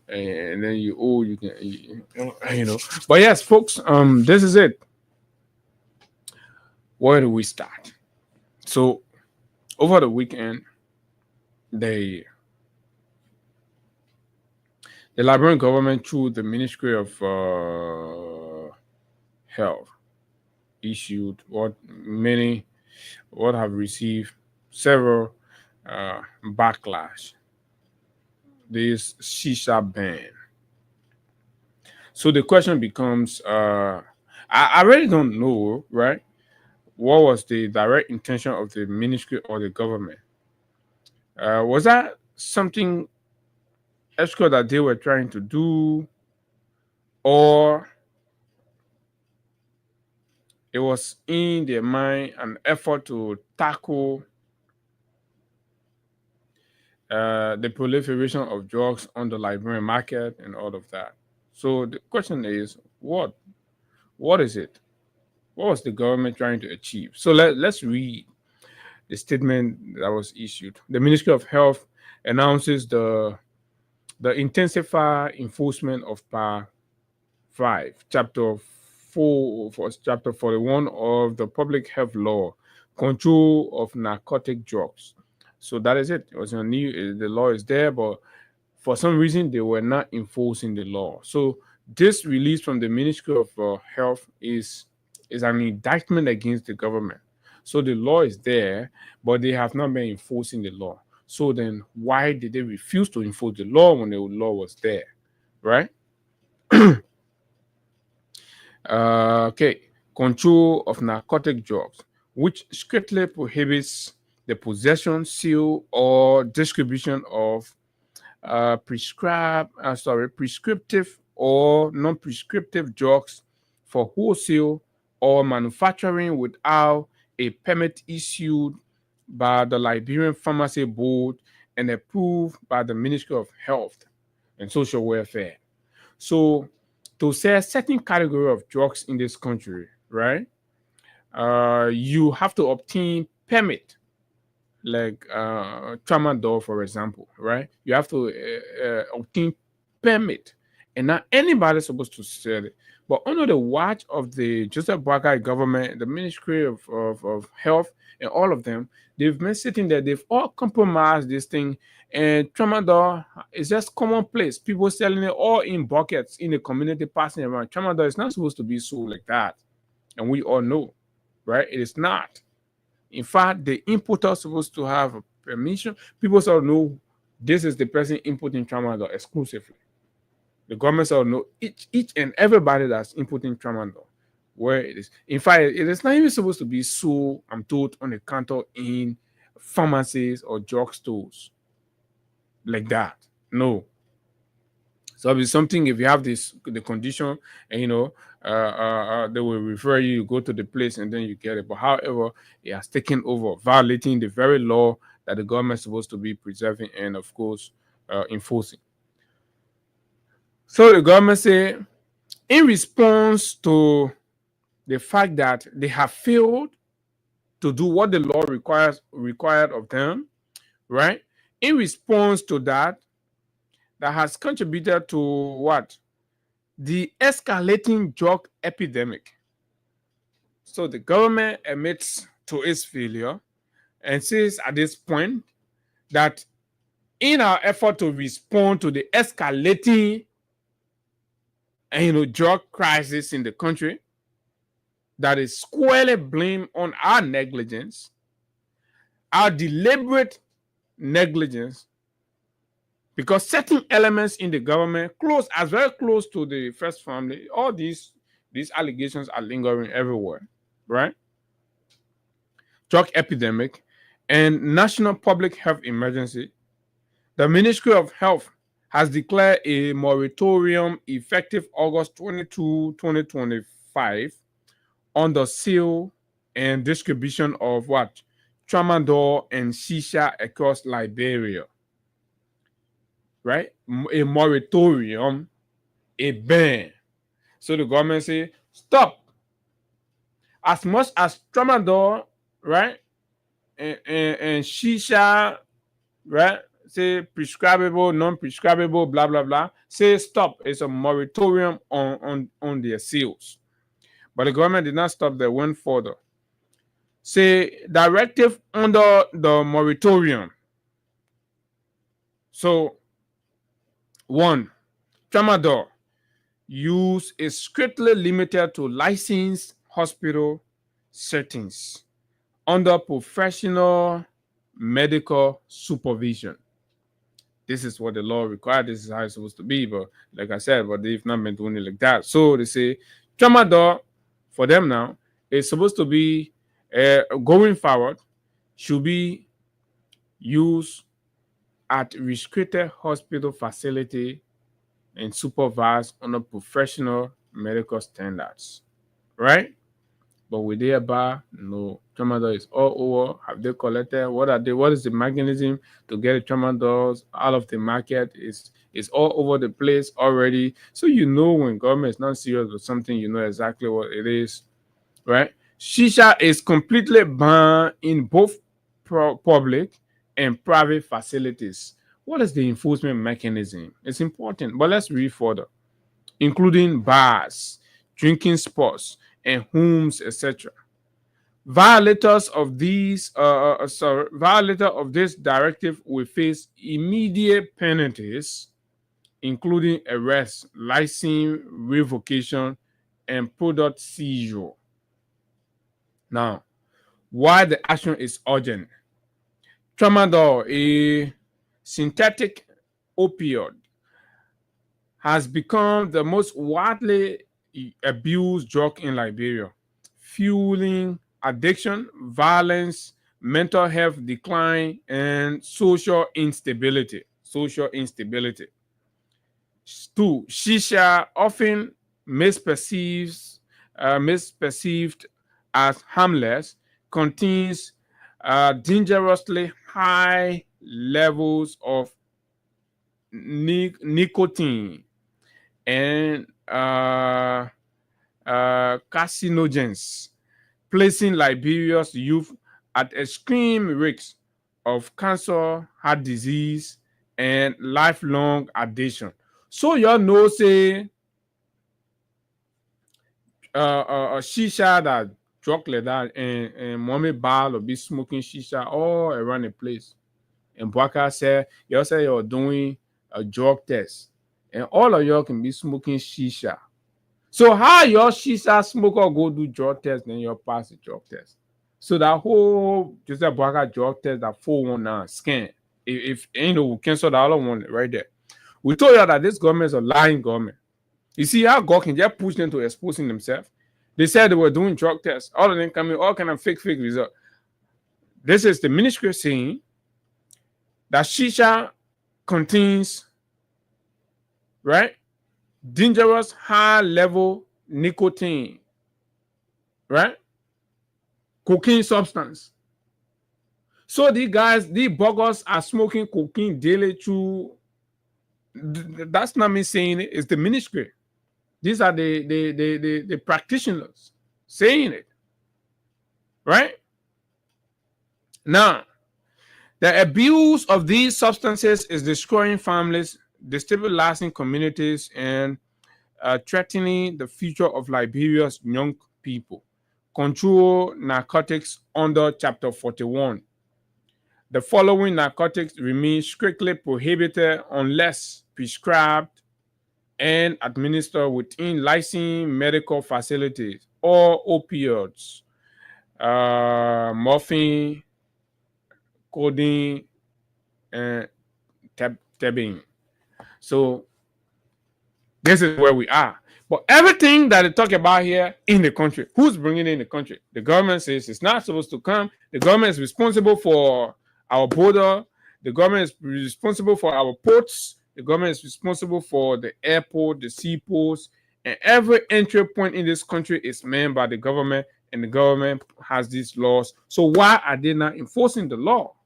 and then you old you can you know. But yes, folks, this is it. Where do we start? So over the weekend, they the Liberian government, through the Ministry of Health, issued what have received several backlash. This Shisha ban. So the question becomes, I really don't know, right? What was the direct intention of the ministry or the government? Was that something extra that they were trying to do, or it was in their mind an effort to tackle the proliferation of drugs on the Liberian market and all of that? So the question is, what is it? What was the government trying to achieve? So let's read the statement that was issued. The Ministry of Health announces the intensified enforcement of Part 5, Chapter 4, Chapter 41 of the Public Health Law, Control of Narcotic Drugs. So that is it. It was a new. The law is there, but for some reason they were not enforcing the law. So this release from the Ministry of Health is an indictment against the government. So the law is there, but they have not been enforcing the law. So then why did they refuse to enforce the law when the law was there, right? Okay, control of narcotic drugs, which strictly prohibits the possession, sale, or distribution of prescriptive or non-prescriptive drugs for wholesale or manufacturing without a permit issued by the Liberian Pharmacy Board and approved by the Ministry of Health and Social Welfare. So to sell certain category of drugs in this country, right, you have to obtain permit, like tramadol, for example, right? You have to obtain permit, and not anybody's supposed to sell it. But under the watch of the Joseph Boakai government, the Ministry of Health, and all of them, they've been sitting there. They've all compromised this thing, and tramadol is just commonplace. People selling it all in buckets in the community, passing around. Tramadol is not supposed to be sold like that, and we all know, right? It is not. In fact, the importer is supposed to have a permission. People sort of know this is the person inputting tramadol exclusively. The government sort of know each and everybody that's inputting tramadol, where it is. In fact, it is not even supposed to be sold, I'm told, on the counter in pharmacies or drugstores like that. No. So it'll be something, if you have the condition, and they will refer you, you go to the place and then you get it. But however, it has taken over, violating the very law that the government is supposed to be preserving and, of course, enforcing. So the government say, in response to the fact that they have failed to do what the law required of them, right? In response to that has contributed to what? The escalating drug epidemic. So the government admits to its failure and says at this point that in our effort to respond to the escalating drug crisis in the country, that is squarely blamed on our negligence, our deliberate negligence, because certain elements in the government, very close to the first family, all these allegations are lingering everywhere, right? Drug epidemic and national public health emergency. The Ministry of Health has declared a moratorium effective August 22, 2025 on the sale and distribution of what? Tramadol and Shisha across Liberia. right? A moratorium, a ban. So the government say, stop. As much as tramadol, right, and shisha, right, say prescribable, non-prescribable, blah blah blah, say stop. It's a moratorium on their sales. But the government did not stop there, went further. Say directive under the moratorium. So one, tramadol use is strictly limited to licensed hospital settings under professional medical supervision. This is what the law requires. This is how it's supposed to be. But like I said, but they've not been doing it like that. So they say tramadol for them now is supposed to be going forward should be used at restricted hospital facility and supervised under professional medical standards, right? But with their bar, no, tramadol is all over. Have they collected? What are they? What is the mechanism to get the tramadol out of the market? Is all over the place already. So you know when government is not serious with something, you know exactly what it is, right? Shisha is completely banned in both public and private facilities. What is the enforcement mechanism? It's important, but let's read further. Including bars, drinking spots, and homes, etc. Violators of this directive will face immediate penalties, including arrest, license revocation, and product seizure. Now, why the action is urgent? Tramadol, a synthetic opioid, has become the most widely abused drug in Liberia, fueling addiction, violence, mental health decline, and social instability. Two, shisha, often misperceived as harmless, contains dangerously high levels of nicotine and carcinogens, placing Liberia's youth at extreme risk of cancer, heart disease, and lifelong addiction. So y'all know, say, shisha that drug like that and mommy bar will be smoking shisha all around the place. And Bwaka said, y'all say you're doing a drug test, and all of y'all can be smoking shisha. So how your shisha smoker go do drug test, then you pass the drug test? So that whole Joseph Bwaka drug test, that 419 scan, if you know, we cancel the other one right there. We told you that this government is a lying government. You see how God can just push them to exposing themselves. They said they were doing drug tests. All of them coming, all kind of fake result. This is the ministry saying that shisha contains, right, dangerous high-level nicotine, right, cocaine substance. So these guys, these buggers are smoking cocaine daily through. That's not me saying it. It's the ministry. These are the practitioners saying it, right? Now, the abuse of these substances is destroying families, destabilizing communities, and threatening the future of Liberia's young people. Control narcotics under Chapter 41. The following narcotics remain strictly prohibited unless prescribed and administered within licensed medical facilities. All opioids, morphine, codeine, and tabine. So this is where we are. But everything that they talk about here in the country, who's bringing it in the country? The government says it's not supposed to come. The government is responsible for our border. The government is responsible for our ports. The government is responsible for the airport, the seaports, and every entry point in this country is manned by the government, and the government has these laws. So why are they not enforcing the law?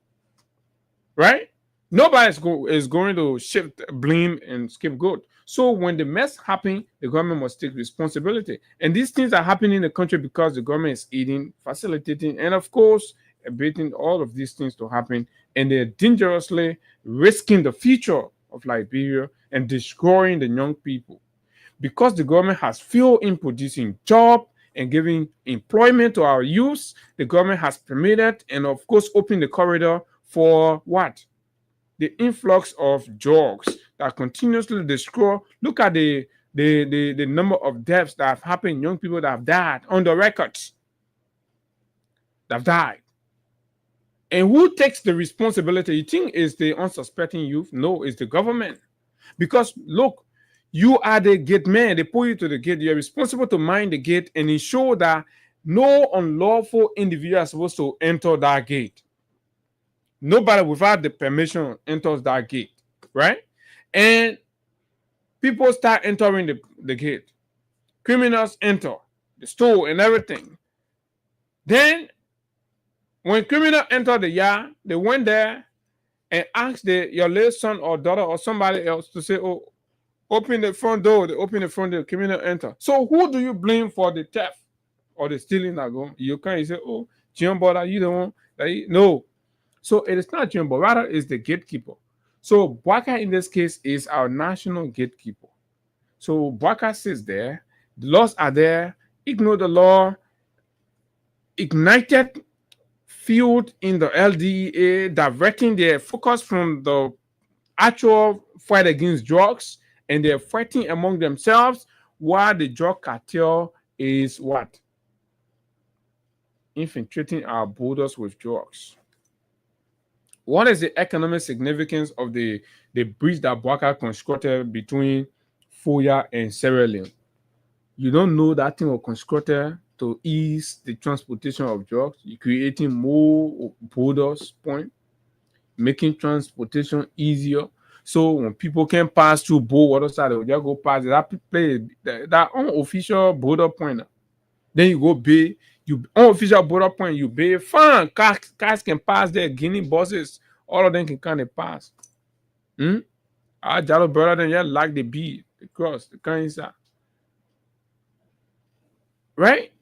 Right? Nobody is going to shift blame and scapegoat. So when the mess happen, the government must take responsibility. And these things are happening in the country because the government is aiding, facilitating, and of course, abating all of these things to happen. And they're dangerously risking the future of Liberia and destroying the young people. Because the government has failed in producing jobs and giving employment to our youth, the government has permitted and of course opened the corridor for what? The influx of drugs that continuously destroy. Look at the number of deaths that have happened, young people that have died on the records that have died. And who takes the responsibility? You think it's the unsuspecting youth? No, it's the government. Because look, you are the gate man. They pull you to the gate. You're responsible to mind the gate and ensure that no unlawful individual is supposed to enter that gate. Nobody without the permission enters that gate, right? And people start entering the gate. Criminals enter the store and everything. Then, when criminals enter the yard, they went there and asked your little son or daughter or somebody else to say, "Oh, open the front door." They open the front door, the criminal enter. So who do you blame for the theft or the stealing that go? You can't say, "Oh, Jim, brother, you the one." No. So it is not Jim, but rather is the gatekeeper. So Bwaka in this case is our national gatekeeper. So Bwaka sits there, the laws are there, ignore the law, ignited field in the LDEA, diverting their focus from the actual fight against drugs, and they're fighting among themselves while the drug cartel is what? Infiltrating our borders with drugs. What is the economic significance of the bridge that Bwaka constructed between Foya and Sierra Leone? You don't know that thing was constructed to ease the transportation of drugs. You're creating more borders point, making transportation easier. So when people can pass through both water side, they'll just go past that unofficial border point. Then you go bay, you unofficial border point, you bay, fine. Cars can pass there, Guinea buses, all of them can kind of pass. Our Jalo brother then just like the beat, the cross, the kind inside. Right?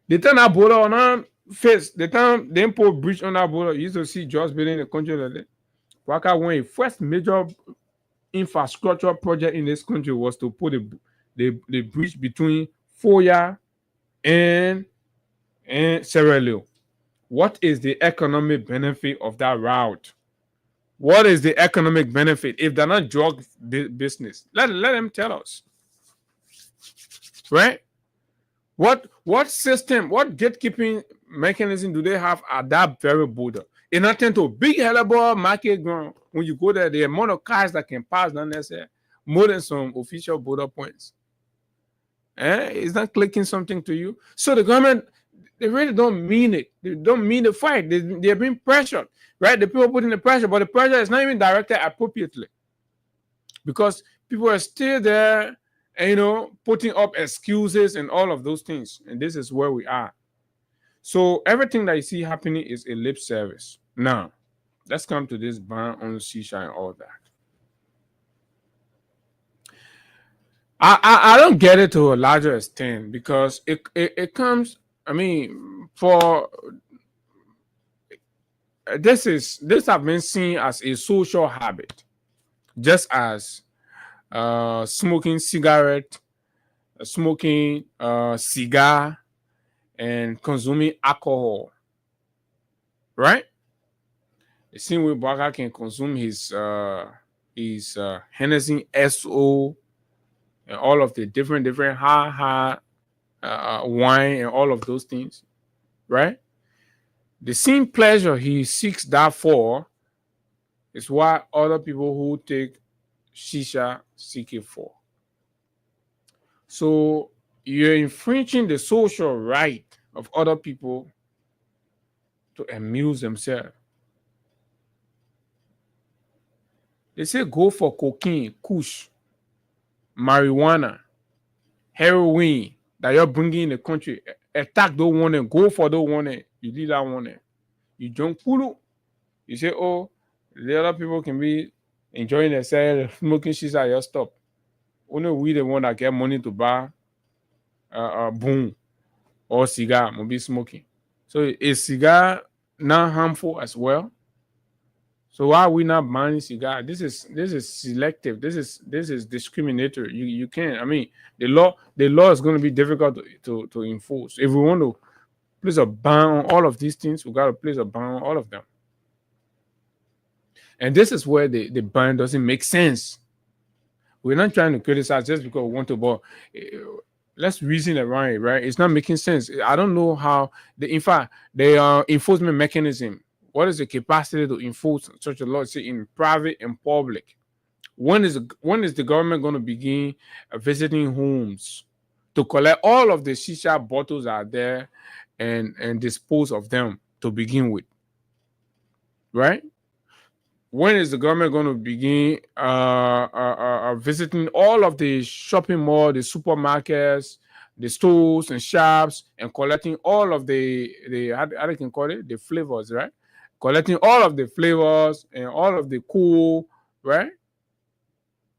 The time that border on our face, the time they put bridge on that border, you used to see just building the country like that. Waka when first major infrastructure project in this country was to put the bridge between Foya and Sierra Leone. What is the economic benefit of that route? What is the economic benefit if they're not drug business? Let them tell us. Right? What system, what gatekeeping mechanism do they have at that very border? In nothing to big hellable market ground. When you go there, the amount of cars that can pass down there, more than some official border points. It's not clicking something to you. So the government, they really don't mean it. They don't mean the fight. They're being pressured, right? The people putting the pressure, but the pressure is not even directed appropriately because people are still there, and, putting up excuses and all of those things. And this is where we are. So everything that you see happening is a lip service. Now, let's come to this ban on Shisha and all that. I don't get it to a larger extent because it comes. I mean, for this have been seen as a social habit, just as smoking cigarette, smoking cigar, and consuming alcohol. Right? The same way Bwaka can consume his Hennessy SO and all of the different high wine and all of those things, right? The same pleasure he seeks that for is what other people who take Shisha seek it for. So you're infringing the social right of other people to amuse themselves. They say go for cocaine, kush, marijuana, heroin that you're bringing in the country. Attack those one, go for those one, you leave that one. You jump pulu. You say, oh, The other people can be enjoying themselves, smoking shisha at your stop. Only we the one that get money to buy boom or cigar will be smoking. So is cigar not harmful as well? So why are we not banning cigar? This is selective. This is discriminatory. You can't. I mean, the law is going to be difficult to enforce. If we want to place a ban on all of these things, we got to place a ban on all of them. And this is where the ban doesn't make sense. We're not trying to criticize just because we want to, but let's reason around it, right? It's not making sense. I don't know how in fact the enforcement mechanism. What is the capacity to enforce such a law? Say in private and public. When is the government going to begin visiting homes to collect all of the shisha bottles out there and dispose of them to begin with, right? When is the government going to begin visiting all of the shopping mall, the supermarkets, the stores and shops, and collecting all of the how they can call it, the flavors, right? Collecting all of the flavors and all of the cool, right?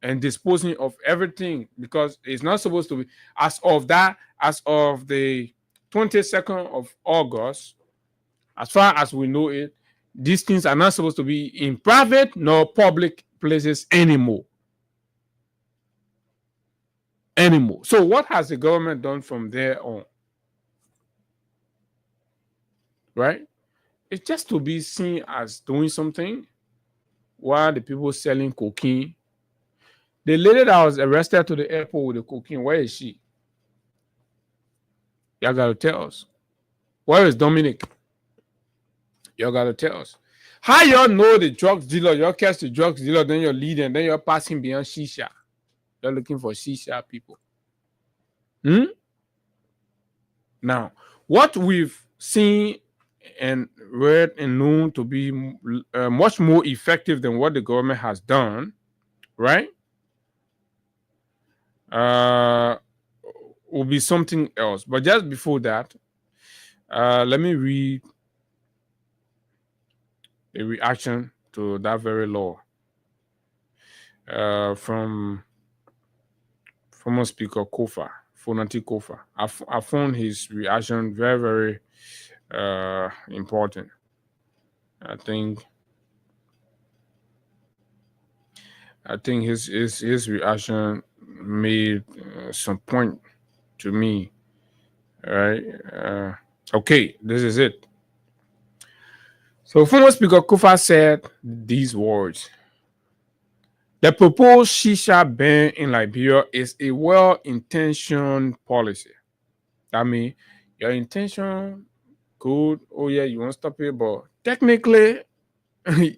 And disposing of everything, because it's not supposed to be as of the 22nd of August, as far as we know it, these things are not supposed to be in private nor public places anymore. So what has the government done from there on? Right? It's just to be seen as doing something while the people selling cocaine. The lady that was arrested to the airport with the cocaine, where is she? Y'all gotta tell us. Where is Dominic? Y'all gotta tell us. How y'all know the drugs dealer? Y'all catch the drugs dealer, then you're leading, then you're passing beyond Shisha. You're looking for Shisha people. Now, what we've seen and read and known to be much more effective than what the government has done, right? Will be something else. But just before that, let me read a reaction to that very law from former Speaker Kofa, Fonati Kofa. I found his reaction very, very important. I think his reaction made some point to me. All right. Okay, this is it. So former Speaker Kofa said these words: "The proposed Shisha ban in Liberia is a well-intentioned policy." I mean, your intention good. Oh yeah, you want to stop it, but technically,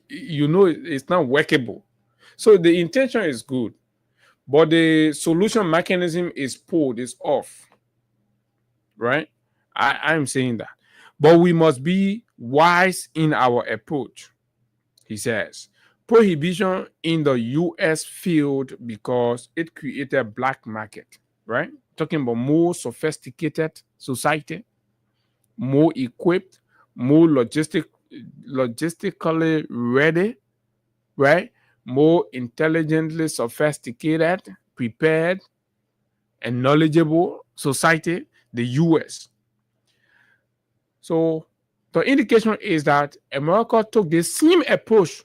you know it's not workable. So the intention is good, but the solution mechanism is pulled, is off. Right? I'm saying that. But we must be wise in our approach, he says. Prohibition in the US failed because it created black market, right? Talking about more sophisticated society, more equipped, more logistically ready, right? More intelligently sophisticated, prepared, and knowledgeable society, the US. So the indication is that America took the same approach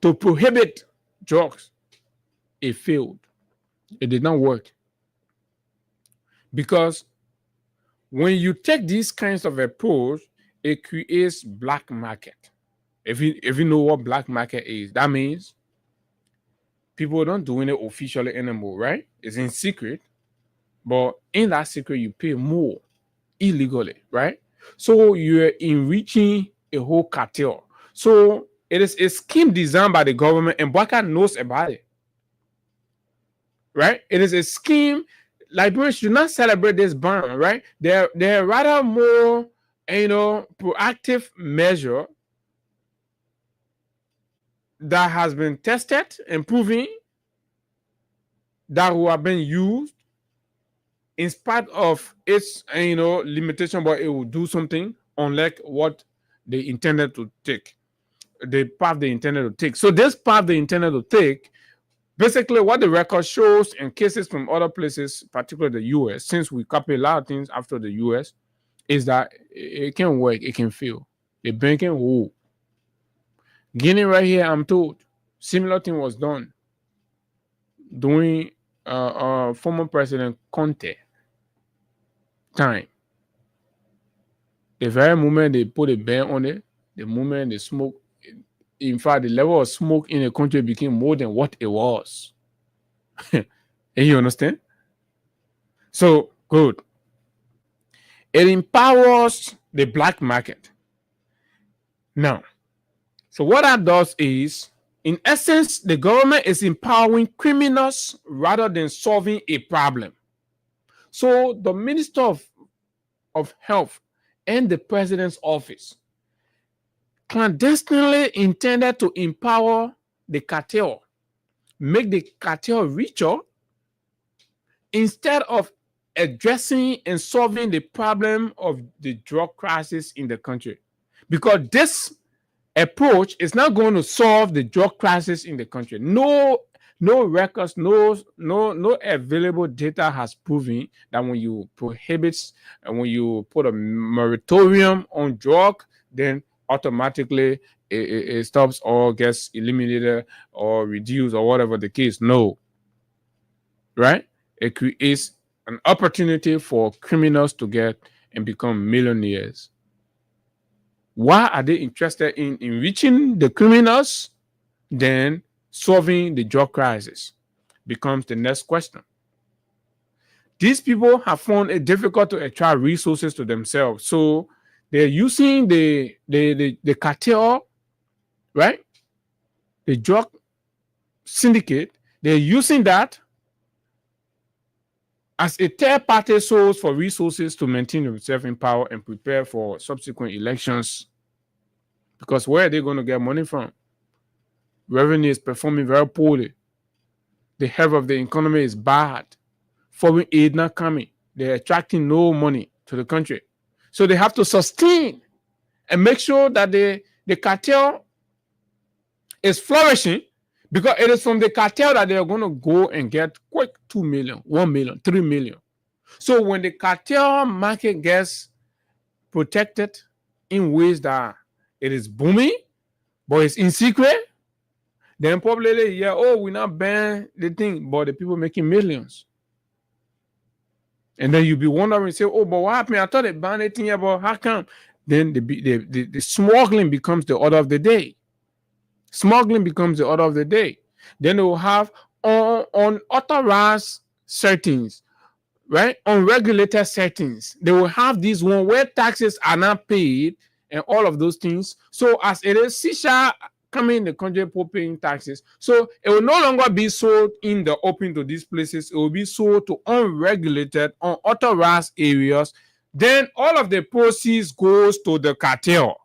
to prohibit drugs. It failed. It did not work. Because when you take these kinds of approach, it creates black market. If you know what black market is, that means people don't doing it officially anymore, right? It's in secret, but in that secret you pay more illegally, right? So you're enriching a whole cartel. So it is a scheme designed by the government, and Baka knows about it, right? It is a scheme. Liberians should not celebrate this ban, right? They're rather more, proactive measure that has been tested and proven that will have been used in spite of its limitation, but it will do something, unlike what they intended to take. The path they intended to take. So this path they intended to take, basically what the record shows in cases from other places, particularly the US, since we copy a lot of things after the US, is that it can work, it can fail. The banking who Guinea right here, I'm told, similar thing was done during former President Conte time. The very moment they put a ban on it, the moment they smoke, in fact, the level of smoke in the country became more than what it was. And you understand? So, good. It empowers the black market. Now, so what that does is, in essence, the government is empowering criminals rather than solving a problem. So the Minister of Health and the President's office clandestinely intended to empower the cartel, make the cartel richer, instead of addressing and solving the problem of the drug crisis in the country. Because this approach is not going to solve the drug crisis in the country. No records, no available data has proven that when you prohibit and when you put a moratorium on drug, then automatically it stops or gets eliminated or reduced or whatever the case. No. Right? It creates an opportunity for criminals to get and become millionaires. Why are they interested in enriching the criminals than solving the drug crisis? Becomes the next question. These people have found it difficult to attract resources to themselves. So they're using the cartel, right? The drug syndicate, they're using that as a third-party source for resources to maintain themselves in power and prepare for subsequent elections. Because where are they going to get money from? Revenue is performing very poorly. The health of the economy is bad. Foreign aid not coming. They're attracting no money to the country. So they have to sustain and make sure that the cartel is flourishing, because it is from the cartel that they are going to go and get quick 2 million, 1 million, 3 million. So when the cartel market gets protected in ways that it is booming, but it's in secret, then probably, we not ban the thing, but the people making millions. And then you'll be wondering, say, but what happened? I thought they banned the thing, but how come? Then the smuggling becomes the order of the day. Smuggling becomes the order of the day. Then they will have unauthorized settings, right? Unregulated settings. They will have these one where taxes are not paid and all of those things. So as it is, Shisha coming in the country for paying taxes. So it will no longer be sold in the open to these places. It will be sold to unregulated, unauthorized areas. Then all of the proceeds goes to the cartel.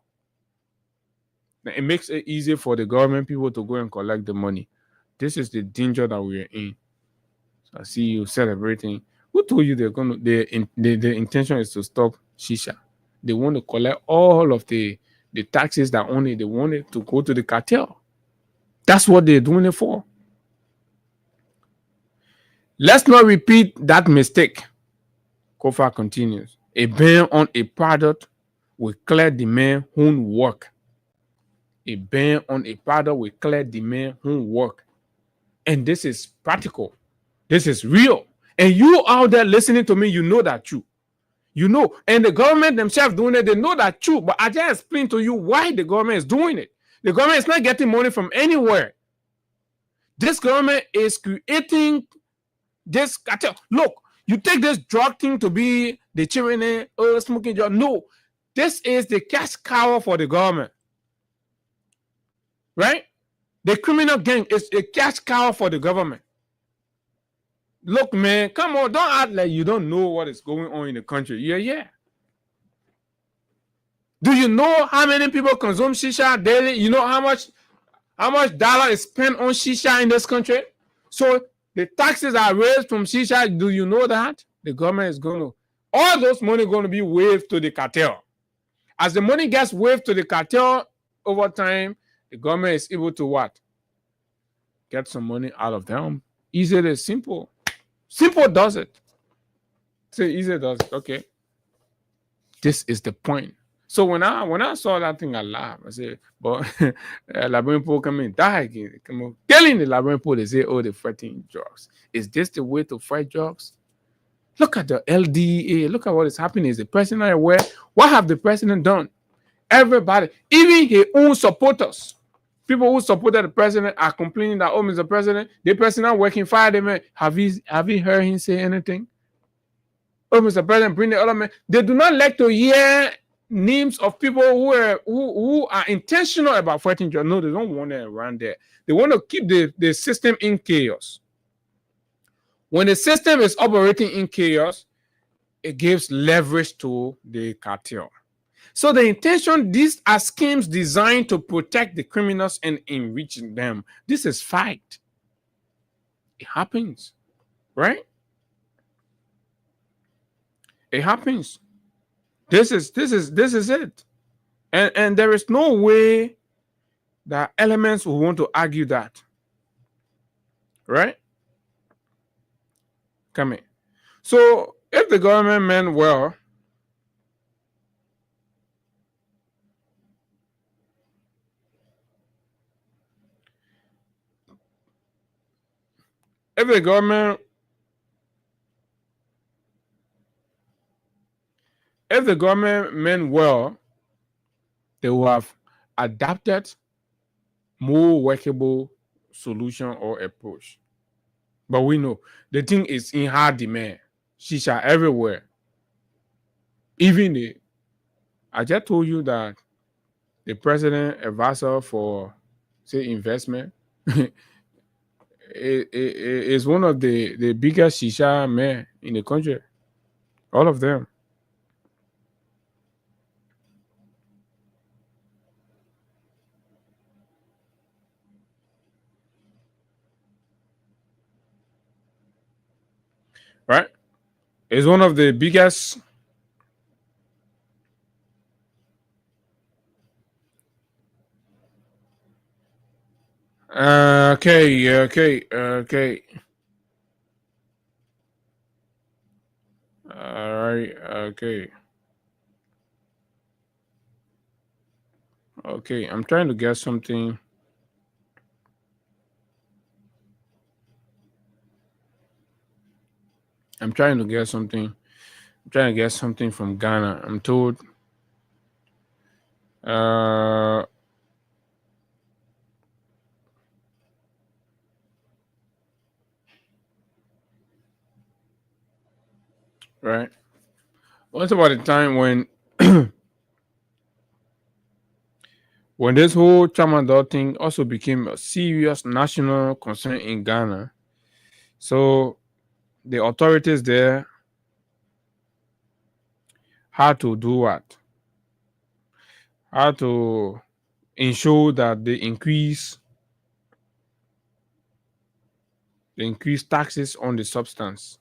It makes it easier for the government people to go and collect the money. This is the danger that we are in. So I see you celebrating. Who told you they're going to? The intention is to stop Shisha. They want to collect all of the taxes that only they want it to go to the cartel. That's what they're doing it for. Let's not repeat that mistake. Kofa continues. A ban on a product will clear demand won't work. A ban on a product will clear demand won't work. And this is practical. This is real. And you out there listening to me, you know that true. You know, and the government themselves doing it, they know that true. But I just explained to you why the government is doing it. The government is not getting money from anywhere. This government is creating this cartel. Look, you take this drug thing to be the children smoking drug. No, this is the cash cow for the government. Right? The criminal gang is a cash cow for the government. Look, man, come on, don't act like you don't know what is going on in the country. Yeah. Do you know how many people consume shisha daily? You know how much dollar is spent on shisha in this country? So the taxes are raised from shisha. Do you know that? The government is going to, all those money going to be waived to the cartel. As the money gets waved to the cartel over time, the government is able to what? Get some money out of them. Easily, simple. Simple does it. Say easy does it. Okay. This is the point. So when I saw that thing, I laughed. I said, but Liberian people come in, die again. Come on. Telling the Liberian people, they say, oh, they're fighting drugs. Is this the way to fight drugs? Look at the LDA. Look at what is happening. Is the president aware? What have the president done? Everybody, even his own supporters, people who supported the president are complaining that, oh, Mr. President, the president working fire them. Have you heard him say anything? Oh, Mr. President, bring the other men. They do not like to hear names of people who are intentional about fighting drugs. No, they don't want it around there. They want to keep the system in chaos. When the system is operating in chaos, it gives leverage to the cartel. So the intention, these are schemes designed to protect the criminals and enrich them. This is fight. It happens, right? It happens. This is it. And there is no way that elements will want to argue that. Right? Come in. So if the government meant well, if the government meant well, they will have adapted more workable solution or approach. But we know the thing is in high demand. Shisha everywhere. Even I just told you that the president advisor for, say, investment is one of the biggest Shisha men in the country. All of them. Right? It's one of the biggest okay. All right, okay. Okay, I'm trying to get something. I'm trying to get something from Ghana. I'm told right. Once about the time when when this whole tramadol thing also became a serious national concern in Ghana. So the authorities there had to do what? How to ensure that they increase taxes on the substance,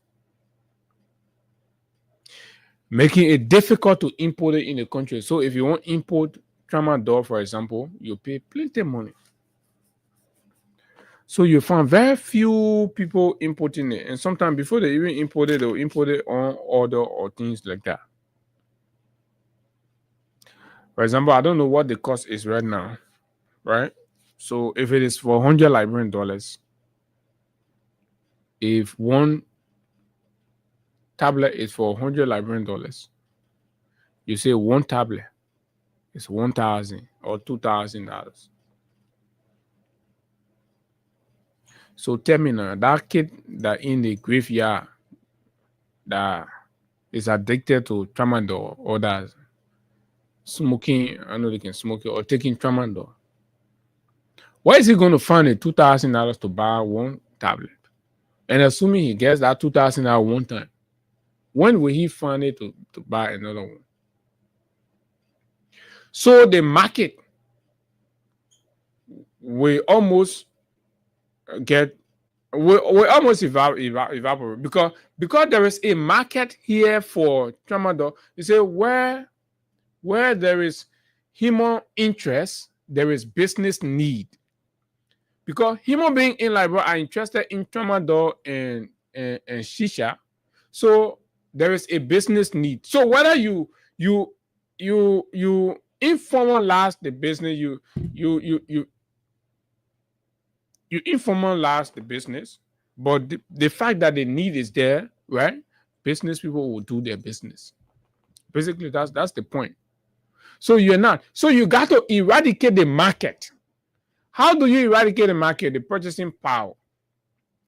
making it difficult to import it in the country. So if you want to import tramadol, for example, you pay plenty of money. So you find very few people importing it. And sometimes before they even import it, they'll import it on order or things like that. For example, I don't know what the cost is right now, right? So if it is for 100 Liberian dollars, if one tablet is for 100 Liberian dollars, you say one tablet is $1,000 or $2,000. So tell me now, that kid that in the graveyard that is addicted to tramadol or that smoking, I know they can smoke it, or taking tramadol, where is he going to find $2,000 to buy one tablet? And assuming he gets that $2,000 one time, when will he find it to buy another one? So the market will almost evaporate because there is a market here for tramadol. You say where Where there is human interest, there is business need. Because human beings in Liberia are interested in tramadol and shisha, so there is a business need. So whether you informalize the business, you informalize the business, but the fact that the need is there, right? Business people will do their business. Basically, that's the point. So you're not. So you got to eradicate the market. How do you eradicate the market? The purchasing power,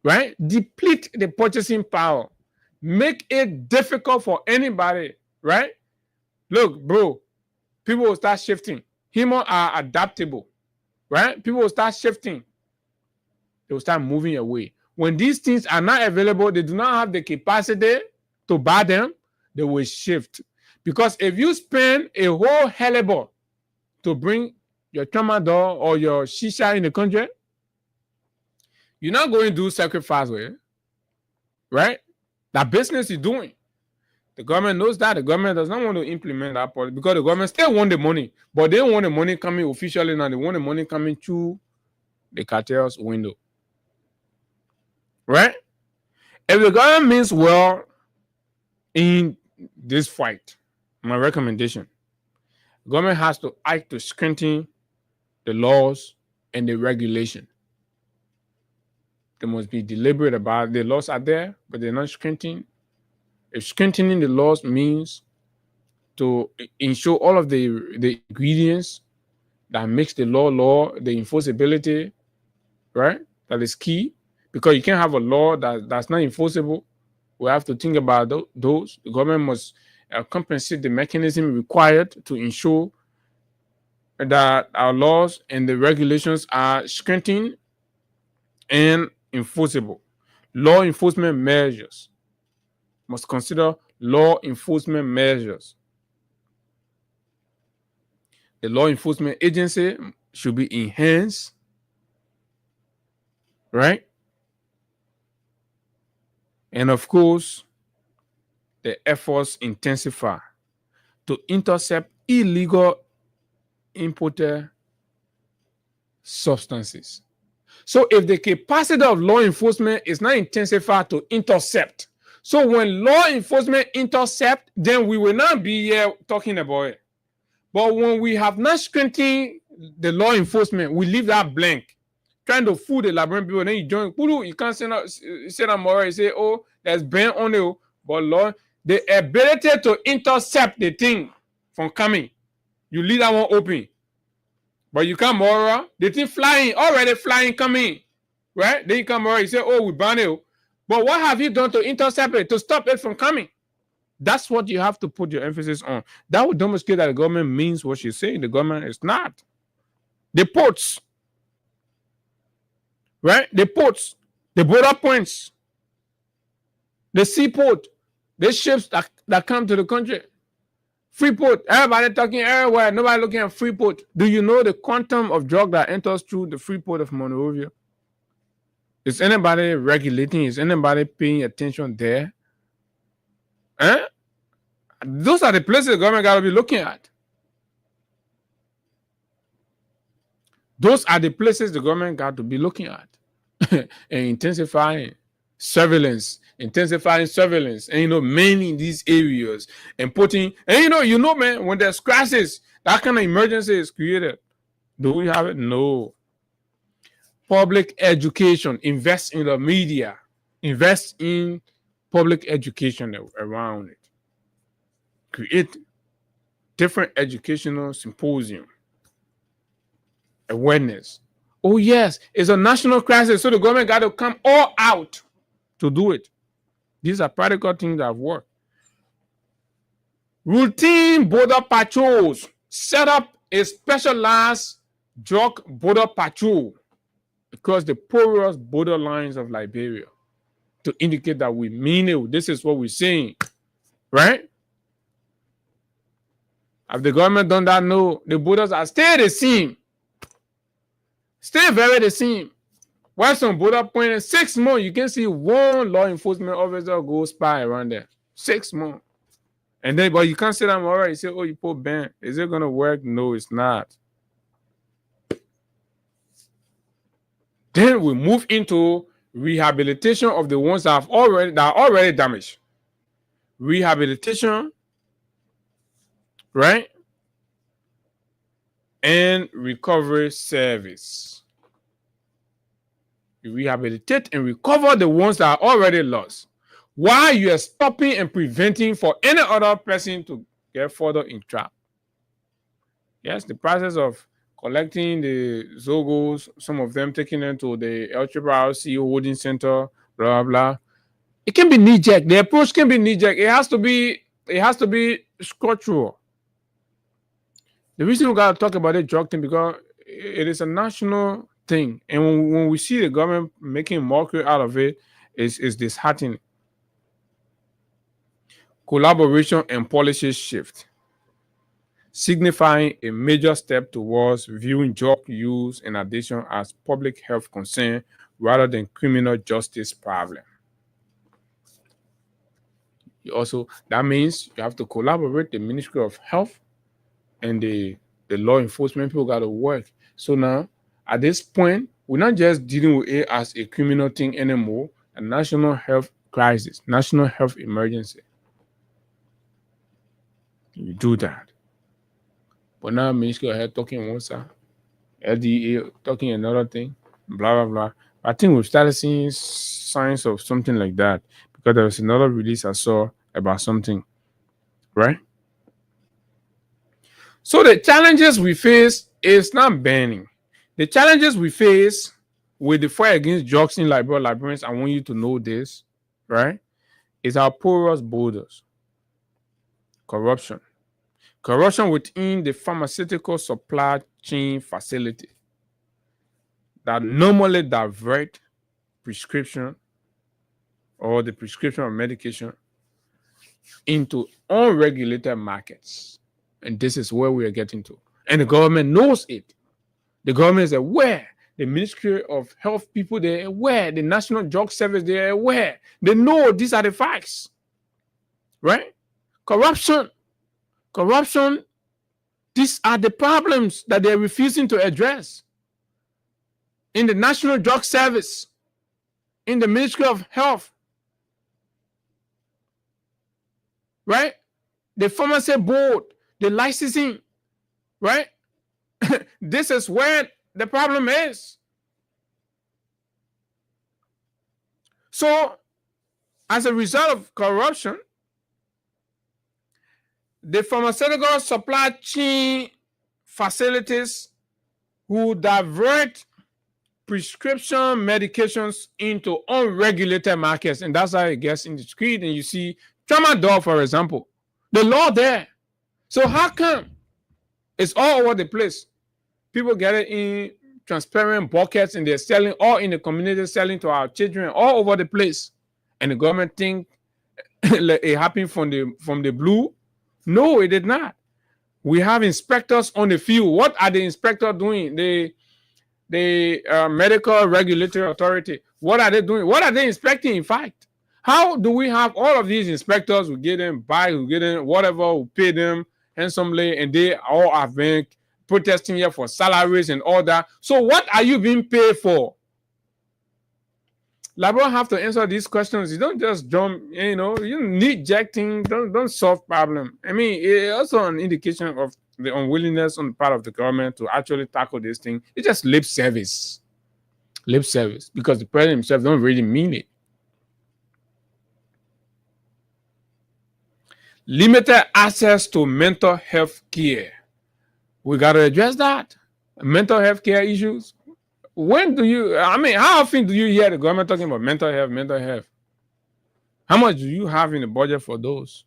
right? Deplete the purchasing power. Make it difficult for anybody, right? Look, bro, people will start shifting. Humans are adaptable, right? People will start shifting. They will start moving away. When these things are not available, they do not have the capacity to buy them, they will shift. Because if you spend a whole hellebore to bring your tramadol or your shisha in the country, you're not going to do sacrifice with it, right? That business is doing. The government knows that. The government does not want to implement that policy because the government still want the money, but they don't want the money coming officially now. They want the money coming through the cartel's window, right? If the government means well in this fight, my recommendation, the government has to act to strengthen the laws and the regulation. They must be deliberate about it. The laws are there, but they're not strengthening. If strengthening the laws means to ensure all of the ingredients that makes the law, the enforceability, right? That is key, because you can't have a law that's not enforceable. We have to think about those. The government must compensate the mechanism required to ensure that our laws and the regulations are strengthened and enforceable. Law enforcement measures must consider law enforcement measures. The law enforcement agency should be enhanced, right? And of course, the efforts intensify to intercept illegal imported substances. So if the capacity of law enforcement is not intensified to intercept, so when law enforcement intercept, then we will not be here talking about it. But when we have not strengthened the law enforcement, we leave that blank, trying to fool the Liberian people. Then you join, you can't say that more. You say, oh, there's ban on it, but law, the ability to intercept the thing from coming, you leave that one open. But you come over, the thing already flying, coming, right? Then you come over, you say, oh, we ban it. But what have you done to intercept it, to stop it from coming? That's what you have to put your emphasis on. That would demonstrate that the government means what she's saying. The government is not. The ports, right? The ports, the border points, the seaport, the ships that come to the country. Freeport, everybody talking everywhere, nobody looking at Freeport. Do you know the quantum of drug that enters through the Freeport of Monrovia? Is anybody regulating? Is anybody paying attention there? Those are the places the government got to be looking at. Those are the places the government got to be looking at and intensifying surveillance, and mainly in these areas, and putting, and man, when there's crisis, that kind of emergency is created. Do we have it? No. Public education, invest in the media, invest in public education around it. Create different educational symposium, awareness. Oh yes, it's a national crisis, so the government got to come all out to do it. These are practical things that work. Routine border patrols. Set up a specialized drug border patrol across the porous border lines of Liberia to indicate that we mean it. This is what we're saying, right? Have the government done that? No. The borders are still the same. Still very the same. While some border point in 6 months, you can see one law enforcement officer go spy around there. 6 months. And then, but you can't say I'm all right. You say, oh, you put ban. Is it going to work? No, it's not. Then we move into rehabilitation of the ones that are already damaged. Rehabilitation, right? And recovery service. You rehabilitate and recover the ones that are already lost, while you are stopping and preventing for any other person to get further entrapped. Yes, the process of collecting the Zogos, some of them taking them to the LRRC holding center, blah, blah. It can be knee-jerk. The approach can be knee-jerk. It has to be structural. The reason we got to talk about the drug thing, because it is a national thing. And when we see the government making mockery out of it, is disheartening. Collaboration and policy shift, signifying a major step towards viewing drug use and addiction as public health concern rather than criminal justice problem. That means you have to collaborate the Ministry of Health and the law enforcement people got to work. So now, at this point, we're not just dealing with it as a criminal thing anymore, a national health crisis, national health emergency. You do that. But now Ministry of Health talking one side, LDA talking another thing, blah, blah, blah. I think we've started seeing signs of something like that, because there was another release I saw about something, right? So the challenges we face is not banning. The challenges we face with the fight against drugs in librarians, I want you to know this, right, is our porous borders. Corruption within the pharmaceutical supply chain facility that normally divert prescription or the prescription of medication into unregulated markets. And this is where we are getting to. And the government knows it. The government is aware. The Ministry of Health people, they're aware. The National Drug Service, they're aware. They know these are the facts. Right? Corruption. These are the problems that they're refusing to address. In the National Drug Service, in the Ministry of Health, right? The pharmacy board, the licensing, right? This is where the problem is. So, as a result of corruption, the pharmaceutical supply chain facilities who divert prescription medications into unregulated markets, and that's how it gets in the street. And you see tramadol, for example, the law there. So how come it's all over the place? People get it in transparent buckets and they're selling all in the community, selling to our children all over the place. And the government think it happened from the blue. No, it did not. We have inspectors on the field. What are the inspectors doing? The medical regulatory authority. What are they doing? What are they inspecting, in fact? How do we have all of these inspectors who get them by, who get them whatever, who pay them handsomely, and they all have been protesting here for salaries and all that? So what are you being paid for? Labor have to answer these questions. You don't just jump, you need jacking, don't solve problem. I mean, it's also an indication of the unwillingness on the part of the government to actually tackle this thing. It's just lip service, because the president himself don't really mean it. Limited access to mental health care. We got to address that. Mental health care issues. How often do you hear the government talking about mental health? How much do you have in the budget for those?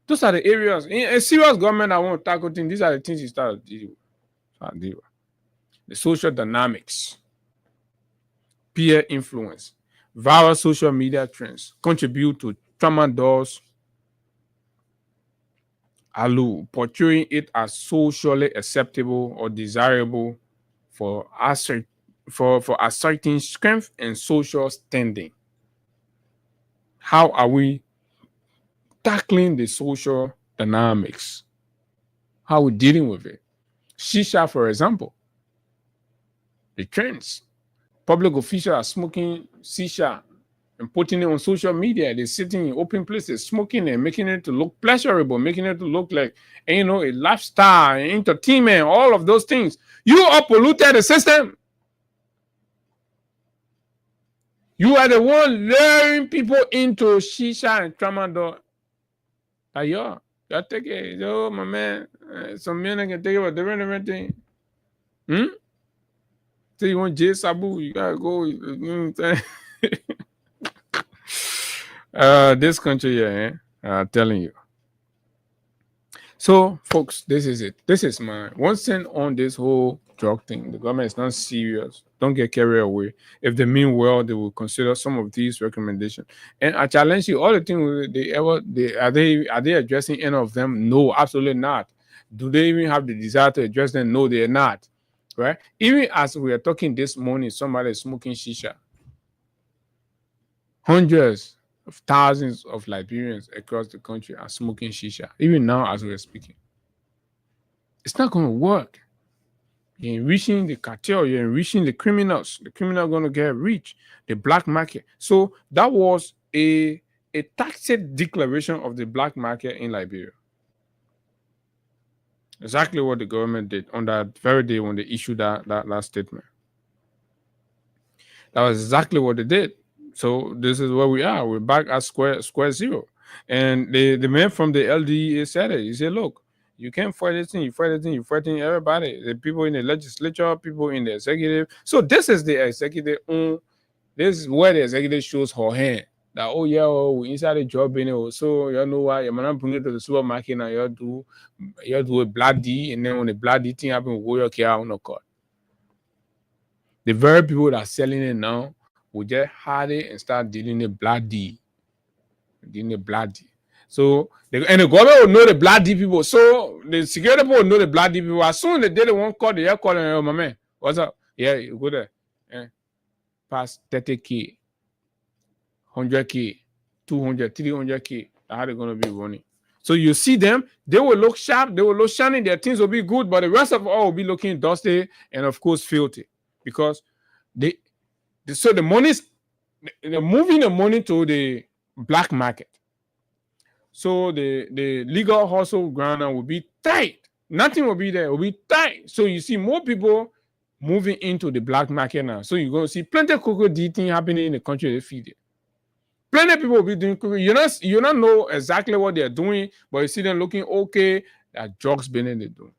Those are the areas. In a serious government I want to tackle things, these are the things you start to deal with. The social dynamics, peer influence, viral social media trends contribute to tramadol's allure, portraying it as socially acceptable or desirable for asserting strength and social standing. How are we tackling the social dynamics, how we're dealing with it. Shisha, for example, the trends. Public officials are smoking shisha and putting it on social media. They're sitting in open places, smoking and making it to look pleasurable, making it to look like, a lifestyle, entertainment, all of those things. You are polluted the system. You are the one luring people into shisha and tramadol. You're take it. Yo, my man, some men can take it about different thing. So you want J Sabu, you gotta go. You know what I'm saying? This country, I'm telling you. So, folks, this is it. This is my 1 cent on this whole drug thing. The government is not serious. Don't get carried away. If they mean well, they will consider some of these recommendations. And I challenge you, all the things are they addressing any of them? No, absolutely not. Do they even have the desire to address them? No, they are not. Right? Even as we are talking this morning, somebody is smoking shisha. Hundreds of thousands of Liberians across the country are smoking shisha, even now as we're speaking. It's not going to work. You're enriching the cartel, you're enriching the criminals. The criminal are going to get rich, the black market. So that was a tacit declaration of the black market in Liberia. Exactly what the government did on that very day when they issued that statement. That was exactly what they did. So this is where we are. We're back at square zero. And the man from the LDA said it. He said, look, you can't fight this thing, you're fighting everybody. The people in the legislature, people in the executive. So this is the executive. This is where the executive shows her hand. That, oh yeah, we inside the job in it. So you know why you're not bring it to the supermarket and you do a bloody, and then when the bloody thing happens, we go your care on the court. The very people that are selling it now will just hide it and start dealing it bloody. So the government will know the bloody people. So the security people will know the bloody people. As soon as they won't call, they're calling, oh, my man, what's up? Yeah, you go there. Yeah. Pass 30K, 100K, 200, 300K. How they're going to be running. So you see them, they will look sharp, they will look shiny, their things will be good, but the rest of all will be looking dusty and, of course, filthy. Because so the money's, they're moving the money to the black market. So the legal hustle ground will be tight. Nothing will be there. It will be tight. So you see more people moving into the black market now. So you're going to see plenty of cocoa thing happening in the country they feed it. Plenty of people will be doing cocoa. You don't know exactly what they're doing, but you see them looking okay. That drugs been in they do.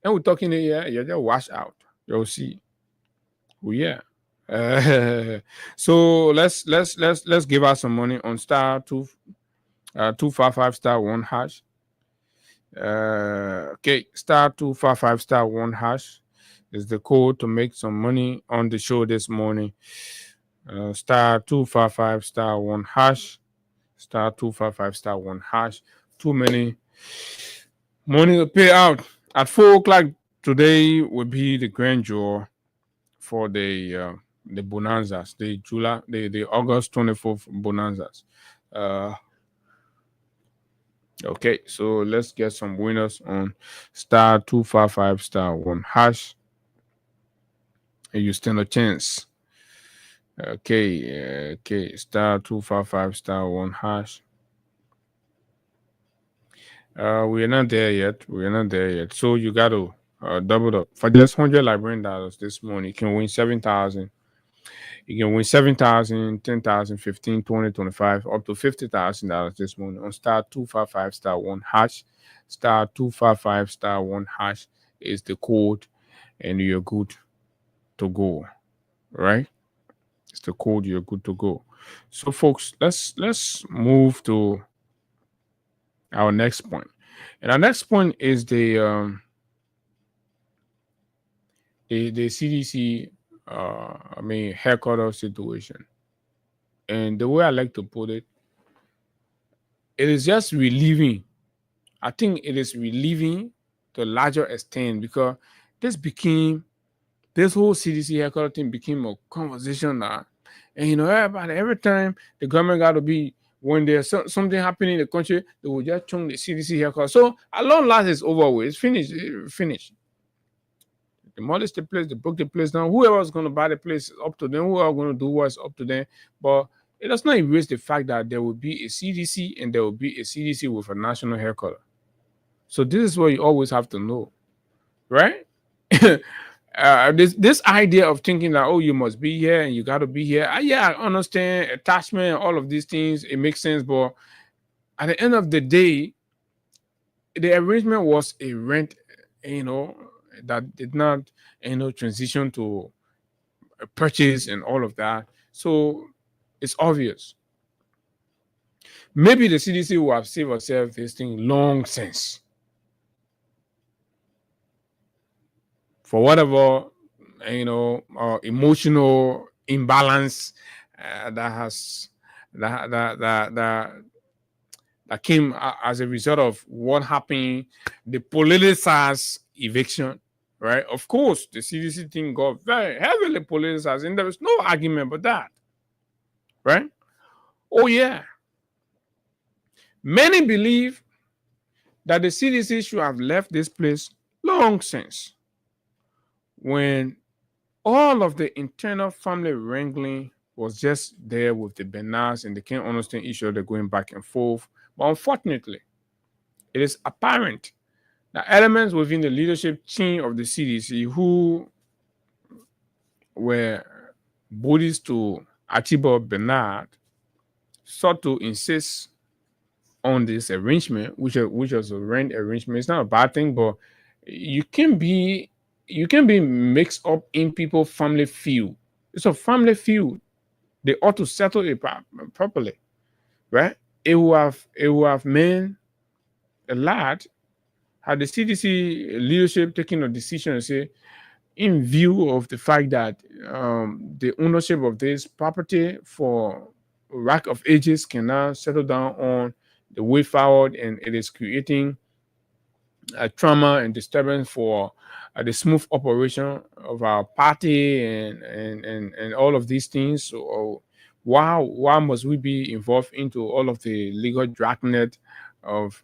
And we're talking here, you just wash out. You'll see. Oh yeah. So let's give us some money on star 255 star 1 hash. Okay, star 255 star 1 hash is the code to make some money on the show this morning. Star 255 star 1 hash. Star 255 star 1 hash. Too many money to pay out. At 4:00 today will be the grand draw for the Bonanzas, the August 24th Bonanzas. Okay, so let's get some winners on star 255 star 1 hash. And you stand a chance. Okay, star 255 star 1 hash. We're not there yet. So you got to double up. For just $100 Liberian dollars this morning, you can win 7,000. You can win 7,000, 10,000, 15, 20, 25, up to $50,000 this morning on star 255 star 1 hash. Star 255 star 1 hash is the code, and you're good to go. Right? It's the code, you're good to go. So, folks, let's move to our next point. And our next point is the CDC headquarters situation. And the way I like to put it, it is just relieving. I think it is relieving to a larger extent because this whole CDC headquarters thing became a conversation now. And everybody, every time the government got to be when there's something happening in the country, they will just chung the CDC haircut. So at long last, it's over with. It's finished. Finished. They demolish the place, they broke the place down. Whoever's going to buy the place is up to them. Whoever's going to do what's up to them. But it does not erase the fact that there will be a CDC and there will be a CDC with a national haircut. So this is what you always have to know, right? This idea of thinking that, oh, you must be here and you got to be here. Yeah, I understand attachment, all of these things. It makes sense. But at the end of the day, the arrangement was a rent, that did not, transition to a purchase and all of that. So it's obvious. Maybe the CDC will have saved ourselves this thing long since. For whatever, emotional imbalance that came as a result of what happened, the politicized eviction, right? Of course, the CDC thing got very heavily politicized, and there was no argument about that, right? Oh, yeah. Many believe that the CDC should have left this place long since, when all of the internal family wrangling was just there with the Bernards, and they can't understand each other going back and forth. But unfortunately, it is apparent that elements within the leadership chain of the CDC who were buddies to Archibald Bernard sought to insist on this arrangement, which was a rent arrangement. It's not a bad thing, but you can be mixed up in people's family feud. It's a family feud. They ought to settle it properly, right? It will have meant a lot had the CDC leadership taken a decision to say, in view of the fact that the ownership of this property for a rack of ages can now settle down on the way forward, and it is creating a trauma and disturbance for the smooth operation of our party and all of these things. So why must we be involved into all of the legal dragnet of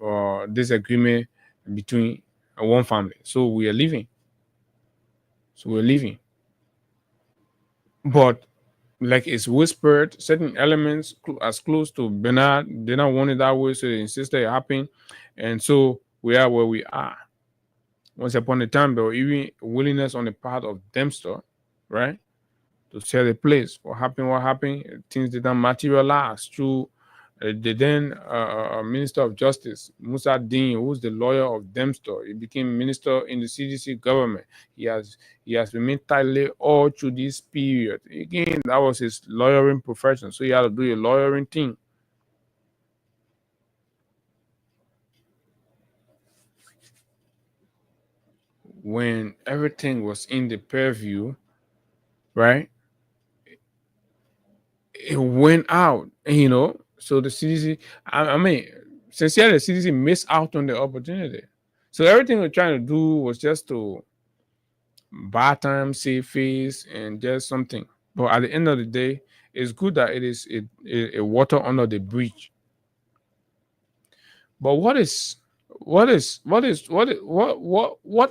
disagreement between one family? So we're leaving. But like it's whispered, certain elements as close to Bernard, they don't want it that way, so they insist it happen. And so we are where we are. Once upon a time, there was even willingness on the part of Dempster, right, to sell the place. What happened? Things didn't materialize through the then Minister of Justice, Musa Dean, who's the lawyer of Dempster. He became minister in the CDC government. He has remained tightly all through this period. Again, that was his lawyering profession, so he had to do a lawyering thing. When everything was in the purview, right, it went out, so the CDC, I mean, sincerely, the CDC missed out on the opportunity. So everything we're trying to do was just to buy time, save face, and just something. But at the end of the day, it's good that it is a water under the bridge. But what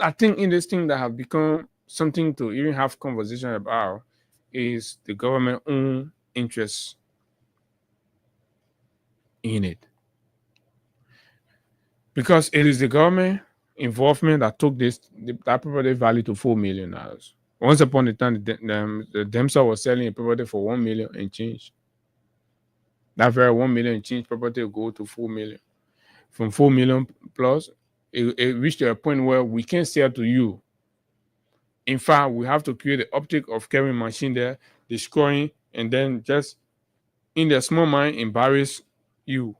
I think in this thing that have become something to even have conversation about is the government own interests in it. Because it is the government involvement that took that property value to $4 million. Once upon a time, the Dempster was selling a property for $1 million and change. That very $1 million and change property will go to $4 million. From $4 million plus, it reached a point where we can't sell to you. In fact, we have to create the optic of carrying machine there, destroying, and then just in their small mind embarrass you.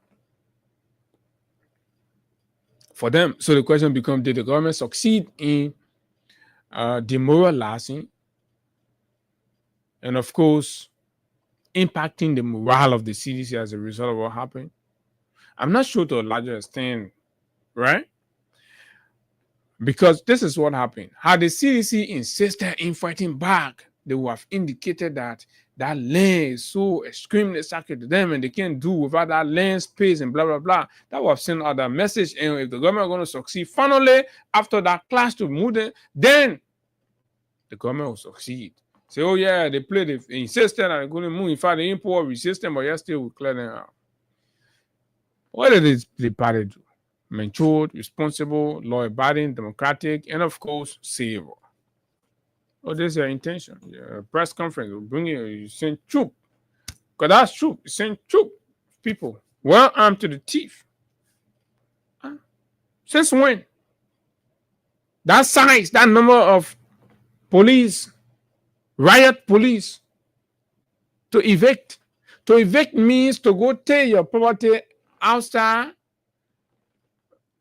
For them, so the question becomes: did the government succeed in demoralizing and, of course, impacting the morale of the CDC as a result of what happened? I'm not sure to a larger extent, right? Because this is what happened. Had the CDC insisted in fighting back, they would have indicated that that land is so extremely sacred to them and they can't do without that land space and blah, blah, blah. That was sent out that message. And if the government is going to succeed, finally, after that clash to move them, then the government will succeed. Say, oh yeah, they played it, insisted and they're going to move. In fact, the import resistant, but yet still will clear them out. What did the party do? Matured, responsible, law-abiding, democratic, and of course, civil. Oh, this is your intention. Your press conference will bring you send troop. Because that's true. You send troop people well armed to the teeth. Since when? That size, that number of police, riot police to evict. To evict means to go take your property outside,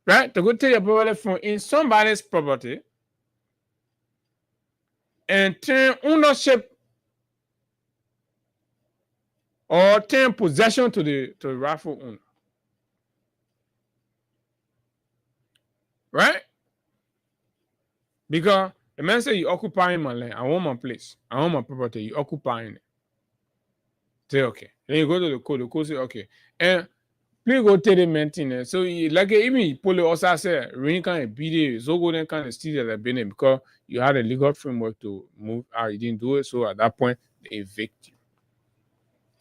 right? To go take your property from in somebody's property and turn ownership or turn possession to the rightful owner. Right? Because the man say you occupying my land, I want my place, I want my property, you occupying it. Say okay. Then you go to the code say okay. And please go take the maintenance. So like even police also say rain can't be there, so go then kind of steal that business because you had a legal framework to move out. You didn't do it, so at that point they evict you.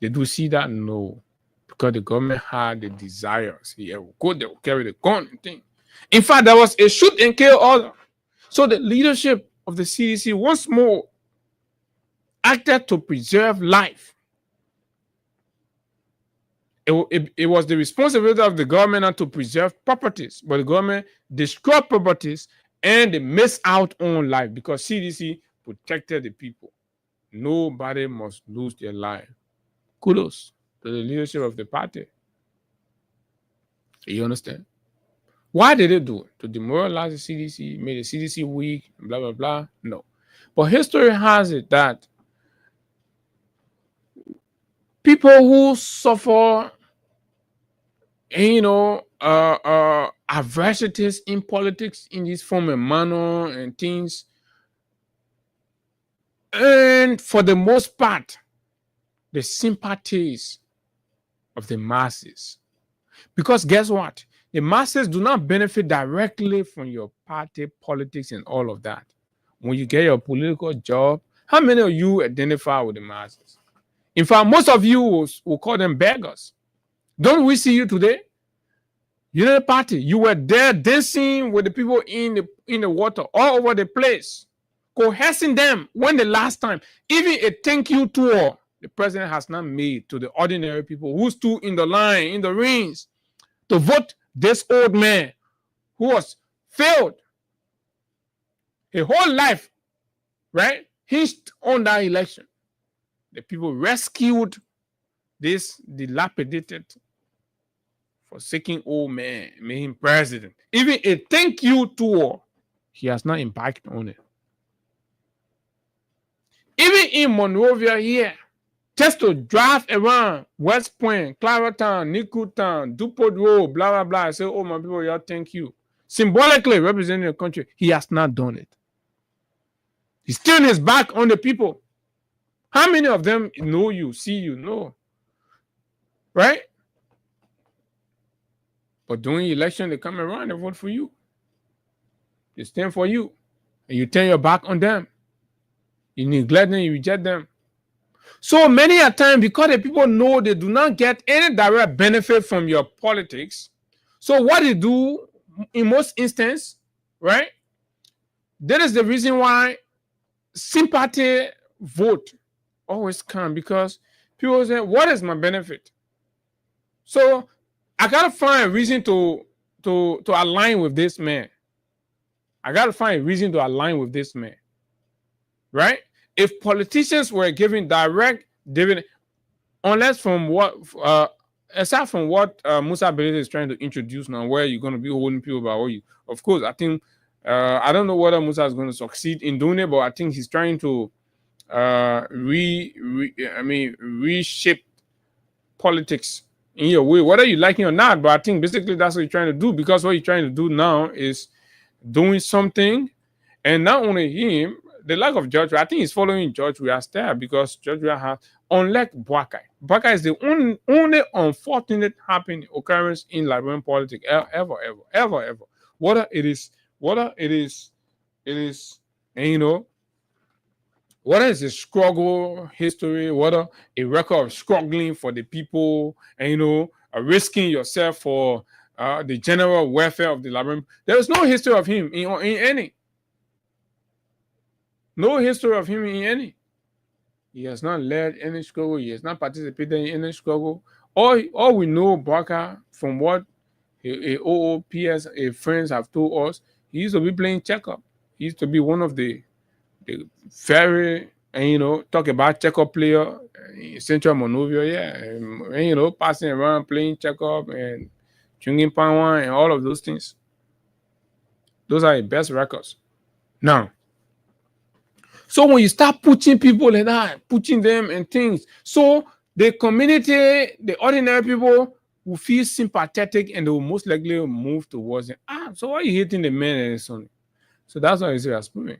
They do see that? No. Because the government had the desires. Yeah, will go there, will carry the gun and thing. In fact, there was a shoot and kill order. So the leadership of the CDC once more acted to preserve life. It was the responsibility of the government not to preserve properties, but the government destroyed properties and they missed out on life because CDC protected the people. Nobody must lose their life. Kudos to the leadership of the party. You understand? Why did they do it? To demoralize the CDC, make the CDC weak, blah, blah, blah? No. But history has it that people who suffer, adversities in politics in this form and manner and things, and for the most part, the sympathies of the masses. Because guess what? The masses do not benefit directly from your party politics and all of that. When you get your political job, how many of you identify with the masses? In fact, most of you will call them beggars. Don't we see you today? You're in the party. You were there dancing with the people in the water all over the place, coercing them. When the last time, even a thank you tour, the president has not made to the ordinary people who stood in the line, in the rings, to vote this old man who was failed a whole life, right? Hinged on that election. The people rescued this dilapidated, forsaken old man, made him president. Even a thank you tour, he has not embarked on it. Even in Monrovia here, just to drive around West Point, Claratown, Nickeltown, Dupont Road, blah, blah, blah, say, oh, my people, y'all thank you. Symbolically representing the country, he has not done it. He's turned his back on the people. How many of them know you, see you? No. Right? But during the election, they come around and vote for you. They stand for you. And you turn your back on them. You neglect them, you reject them. So many a time, because the people know they do not get any direct benefit from your politics, so what they do in most instances, right? That is the reason why sympathy vote always come, because people say, what is my benefit? So I gotta find a reason to align with this man. I gotta find a reason to align with this man, right? If politicians were giving direct dividend, unless from what, aside from what Musa Belete is trying to introduce now, where you're going to be holding people about what you, of course, I think, I don't know whether Musa is going to succeed in doing it, but I think he's trying to reshape politics in your way, whether you like it or not. But I think basically that's what you're trying to do, because what you're trying to do now is doing something, and not only him, the lack of George, I think he's following George Weah's style because George Weah has, unlike Buakai. Buakai is the only unfortunate happening occurrence in Liberian politics ever. Whether it is, and you know, whether it's a struggle history, whether a record of struggling for the people, and you know, risking yourself for the general welfare of the Liberian. There is no history of him in any. No history of him in any. He has not led any struggle. He has not participated in any struggle. All we know, Baka, from what a OOPS friends have told us, he used to be playing checkup. He used to be one of the very, and you know, talk about checkup player in Central Monrovia, yeah, and you know, passing around playing checkup and chunging power and all of those things. Those are the best records. Now, so when you start pushing people like that, pushing them and things, so the community, the ordinary people will feel sympathetic and they will most likely move towards it. So why are you hating the men and the son? So that's why Israel is moving.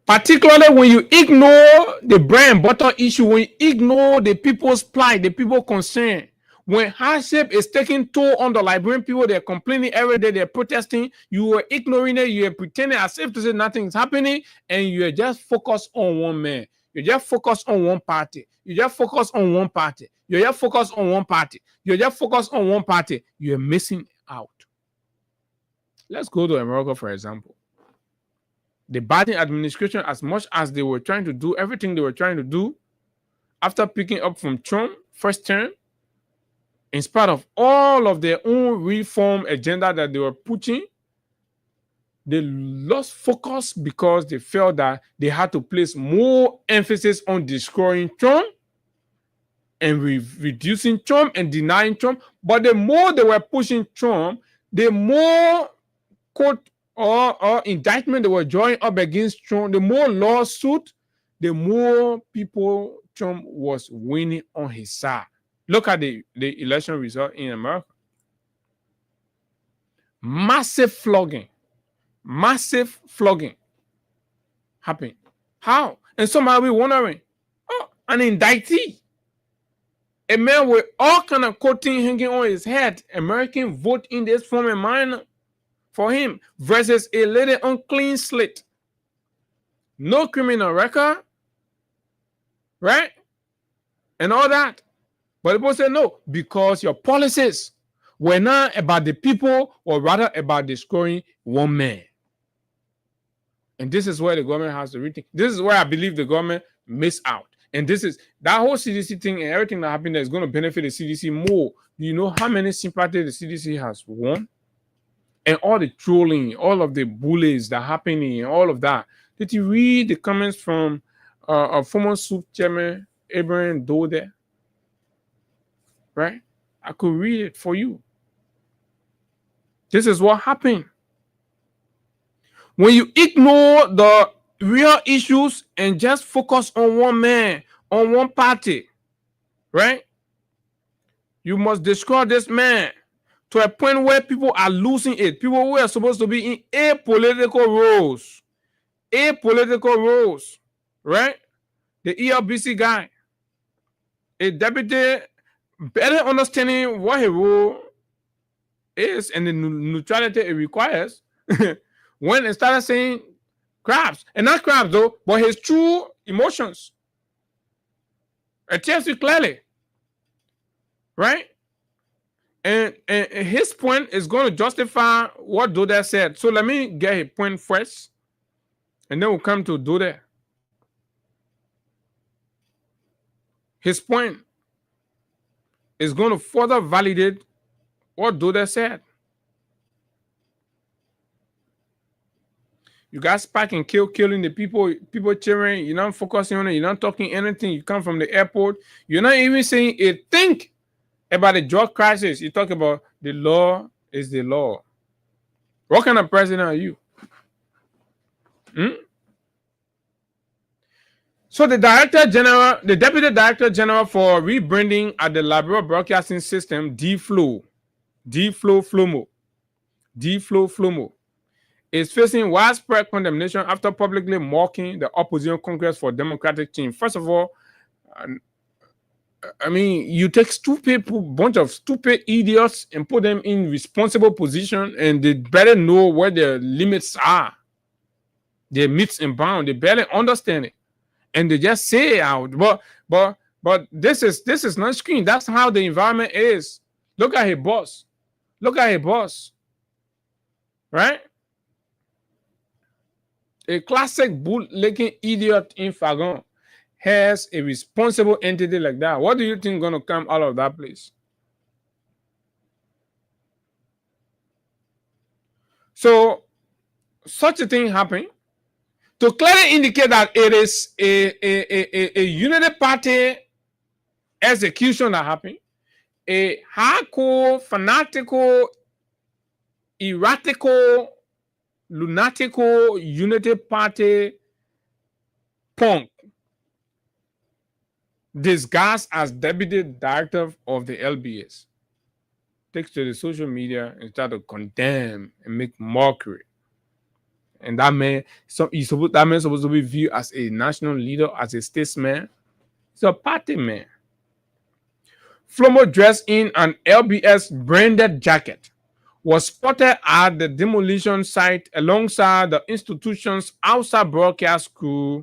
Particularly when you ignore the bread and butter issue, when you ignore the people's plight, the people concerned, when hardship is taking toll on the Liberian people, they're complaining every day, they're protesting, you are ignoring it, you are pretending as if to say nothing is happening, and you are just focused on one man. You're just focused on one party. You just focus on one party. You're just focused on one party. You're just focused on one party. You're missing out. Let's go to America, for example. The Biden administration, as much as they were trying to do everything they were trying to do, after picking up from Trump first term, in spite of all of their own reform agenda that they were pushing, they lost focus because they felt that they had to place more emphasis on destroying Trump and reducing Trump and denying Trump. But the more they were pushing Trump, the more quote or indictment they were drawing up against Trump, the more lawsuit, the more people Trump was winning on his side. Look at the election result in America. Massive flogging happened. How? And some might be wondering, an indictee, a man with all kind of coating hanging on his head, American vote in this form and manner for him versus a lady on clean slate, no criminal record, right? And all that. But people say no, because your policies were not about the people, or rather about destroying one man. And this is where the government has to rethink. This is where I believe the government missed out. And this is that whole CDC thing and everything that happened that is going to benefit the CDC more. Do you know how many sympathy the CDC has won? And all the trolling, all of the bullies that are happening, and all of that. Did you read the comments from a former SUP chairman, Abraham Dode? Right? I could read it for you. This is what happened. When you ignore the real issues and just focus on one man, on one party, right? You must destroy this man to a point where people are losing it. People who are supposed to be in apolitical roles, right? The ELBC guy, a deputy, better understanding what his role is and the neutrality it requires, when it started saying crabs, and not crabs though, but his true emotions. It tells you clearly, right? And his point is going to justify what Dode said. So let me get his point first, and then we'll come to Dode. His point is going to further validate what Dode said. You guys pack and killing the people cheering. You're not focusing on it. You're not talking anything. You come from the airport. You're not even saying a thing about the drug crisis. You talk about the law is the law. What kind of president are you? So the deputy director general for rebranding at the Liberal Broadcasting System, D-Flow Flomo, is facing widespread condemnation after publicly mocking the opposition Congress for democratic change. First of all, I mean, you take bunch of stupid idiots and put them in responsible position, and they better know where their limits are. Their meets and bounds. They barely understand it, and they just say it out. But this is not screen. That's how the environment is. Look at his boss. Look at his boss. Right? A classic bootlicking idiot in Fagon has a responsible entity like that. What do you think is going to come out of that place? So, such a thing happened to clearly indicate that it is a unity party execution that happened, a hardcore, fanatical, erratical, lunatical unity party punk disguised as deputy director of the LBS takes to the social media and start to condemn and make mockery. And that man, that man is supposed to be viewed as a national leader, as a statesman. He's a party man. Flomo, dressed in an LBS branded jacket, was spotted at the demolition site alongside the institution's outside broadcast crew.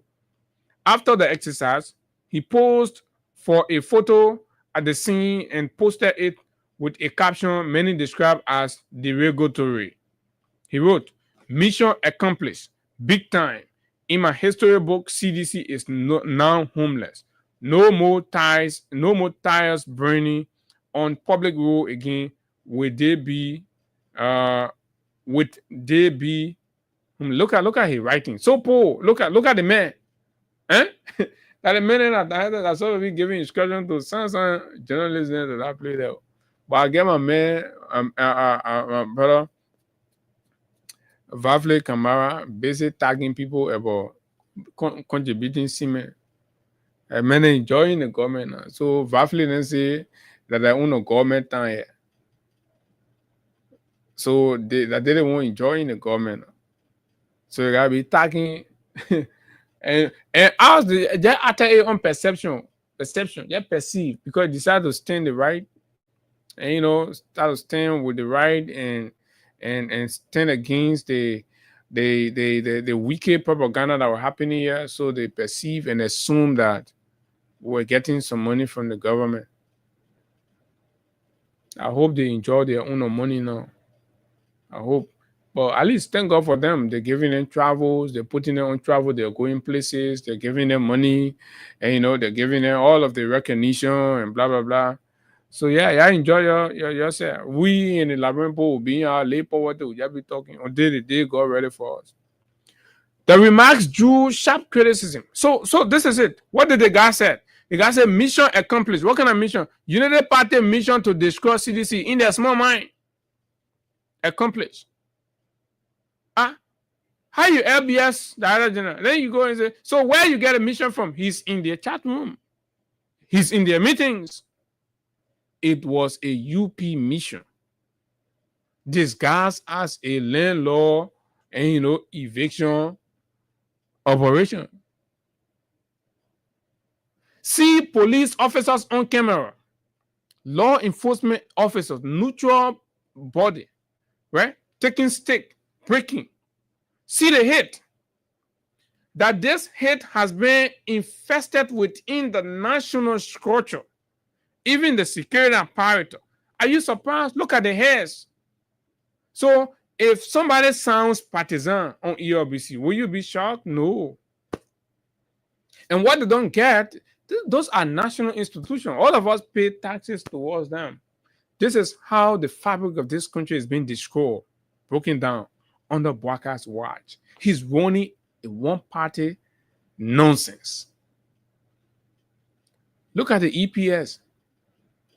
After the exercise, he posed for a photo at the scene and posted it with a caption many describe as derogatory. He wrote, "Mission accomplished, big time. In my history book, CDC is now homeless. No more tires burning on public road again. Would they be? Look at his writing. So poor. Look at the man. Eh? That the man that's sort of be giving instruction to some journalists that play there. But I get my man, brother Vafle Kamara, busy tagging people about contributing semen. Men enjoying the government now. So Vafle then say that they own a government time here. So they didn't want enjoying the government. So you gotta be tagging and ours just after it on perception, they perceive because they decide to stand the right, and start to stand with the right and stand against the wicked propaganda that were happening here. So they perceive and assume that we're getting some money from the government. I hope they enjoy their own money now. I hope. But at least thank God for them. They're giving them travels. They're putting them on travel. They're going places. They're giving them money. And, they're giving them all of the recognition and blah, blah, blah. So, yeah, enjoy yourself. We in the Labyrinth will be in our late poverty. We'll just be talking until the day God ready for us. The remarks drew sharp criticism. So this is it. What did the guy say? The guy said, mission accomplished. What kind of mission? Unity Party mission to destroy CDC in their small mind. Accomplished. How you LBS Director General? Then you go and say, so where you get a mission from? He's in their chat room. He's in their meetings. It was a UP mission disguised as a landlord and eviction operation. See police officers on camera, law enforcement officers, neutral body, right? Taking stick, breaking. See the hate. That this hate has been infested within the national structure, even the security apparatus. Are you surprised? Look at the hairs. So if somebody sounds partisan on ERBC, will you be shocked? No. And what they don't get, those are national institutions. All of us pay taxes towards them. This is how the fabric of this country is being destroyed, broken down under Bwaka's watch. He's running a one-party nonsense. Look at the EPS.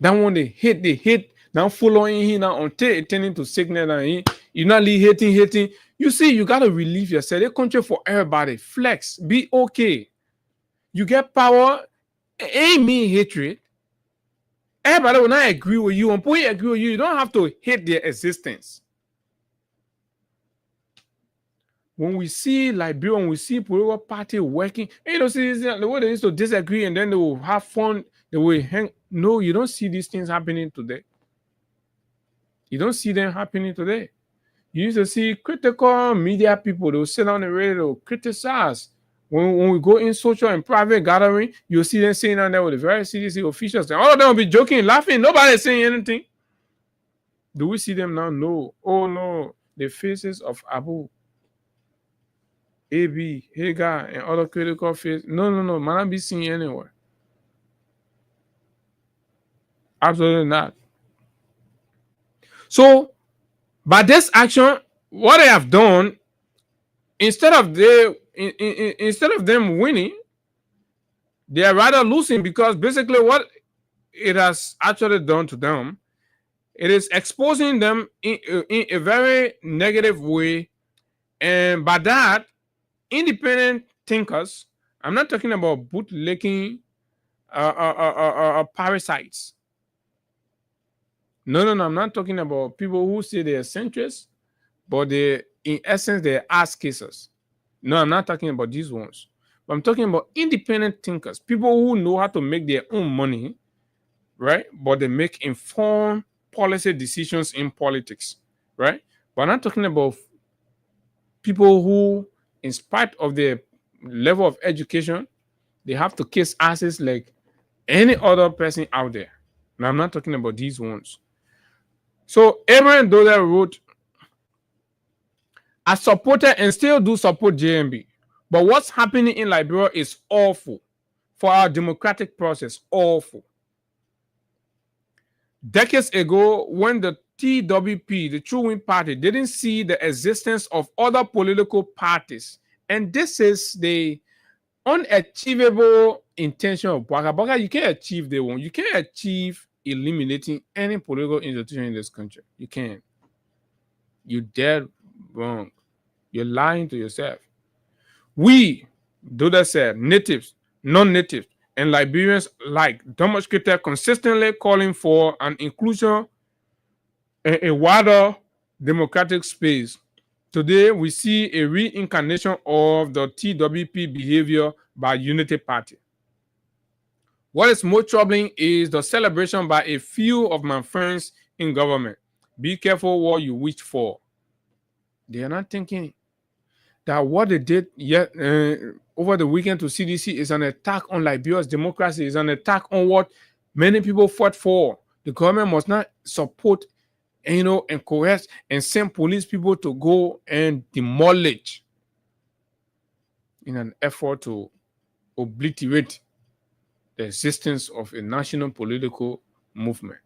That one they hit, now following him now until it turns into sickness and you're not hating. You see, you gotta relieve yourself. The country for everybody. Flex, be okay. You get power, it ain't mean hatred. Everybody will not agree with you. When you agree with you, you don't have to hate their existence. when we see Liberia, when we see political party working, see the way they used to disagree and then they will have fun, they will hang. No, you don't see these things happening today. You don't see them happening today. You used to see critical media people, they will sit on the radio, criticize. When we go in social and private gathering, you'll see them sitting down there with the very CDC officials. And all of them will be joking, laughing. Nobody's saying anything. Do we see them now? No. Oh, no. The faces of Abu, AB, Hagar, and other critical faces. No. Might not be seen anywhere. Absolutely not. So, by this action, what they have done, instead of them winning, they are rather losing, because basically what it has actually done to them, it is exposing them in a very negative way. And by that, independent thinkers, I'm not talking about bootlicking parasites. No, I'm not talking about people who say they are centrists, but they, in essence, they are ass kissers. No, I'm not talking about these ones. But I'm talking about independent thinkers, people who know how to make their own money, right? But they make informed policy decisions in politics, right? But I'm not talking about people who, in spite of their level of education, they have to kiss asses like any other person out there. Now, I'm not talking about these ones. So Abraham Dozer wrote, I supported and still do support JMB. But what's happening in Liberia is awful for our democratic process. Awful. Decades ago, when the TWP, the True Wind Party, didn't see the existence of other political parties, and this is the unachievable intention of Baka Baka, you can't achieve the one. You can't achieve eliminating any political institution in this country. You can't. You're dead wrong. You're lying to yourself. We, Doda said, natives, non-natives, and Liberians like demonstrated consistently calling for an inclusion in a wider democratic space. Today, we see a reincarnation of the TWP behavior by Unity Party. What is more troubling is the celebration by a few of my friends in government. Be careful what you wish for. They are not thinking that what they did over the weekend to CDC is an attack on Liberia's democracy, is an attack on what many people fought for. The government must not support, and coerce and send police people to go and demolish in an effort to obliterate the existence of a national political movement.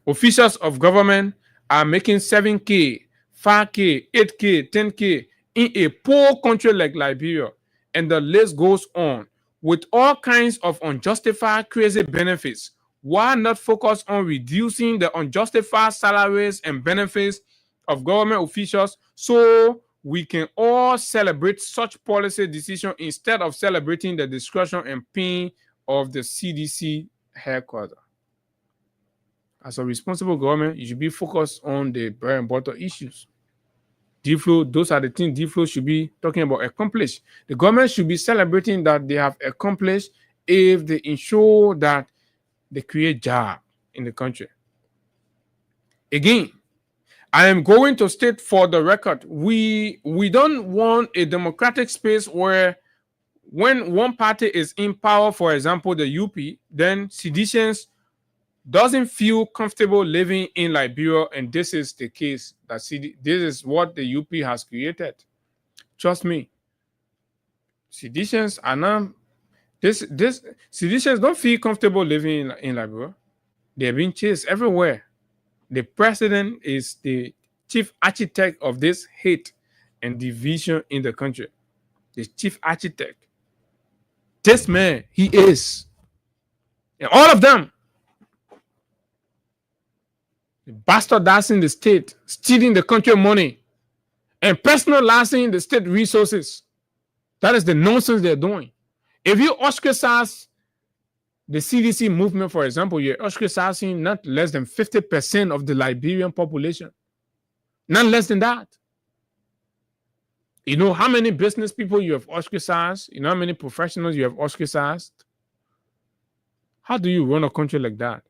Officials of government are making 7K, 5K, 8K, 10K in a poor country like Liberia, and the list goes on, with all kinds of unjustified crazy benefits. Why not focus on reducing the unjustified salaries and benefits of government officials so we can all celebrate such policy decisions instead of celebrating the discretion and pain of the CDC headquarters? As a responsible government, you should be focused on the bread and butter issues. Those are the things DFLO should be talking about accomplished. The government should be celebrating that they have accomplished if they ensure that they create jobs in the country. Again, I am going to state for the record, we don't want a democratic space where when one party is in power, for example, the UP, then seditions doesn't feel comfortable living in Liberia, and this is the case. This is what the UP has created. Trust me. Seditions are not. Seditions don't feel comfortable living in Liberia. They're being chased everywhere. The president is the chief architect of this hate and division in the country. The chief architect. This man, he is. And all of them. The bastardizing the state, stealing the country money, and personalizing the state resources. That is the nonsense they're doing. If you ostracize the CDC movement, for example, you're ostracizing not less than 50% of the Liberian population. Not less than that. You know how many business people you have ostracized? You know how many professionals you have ostracized? How do you run a country like that?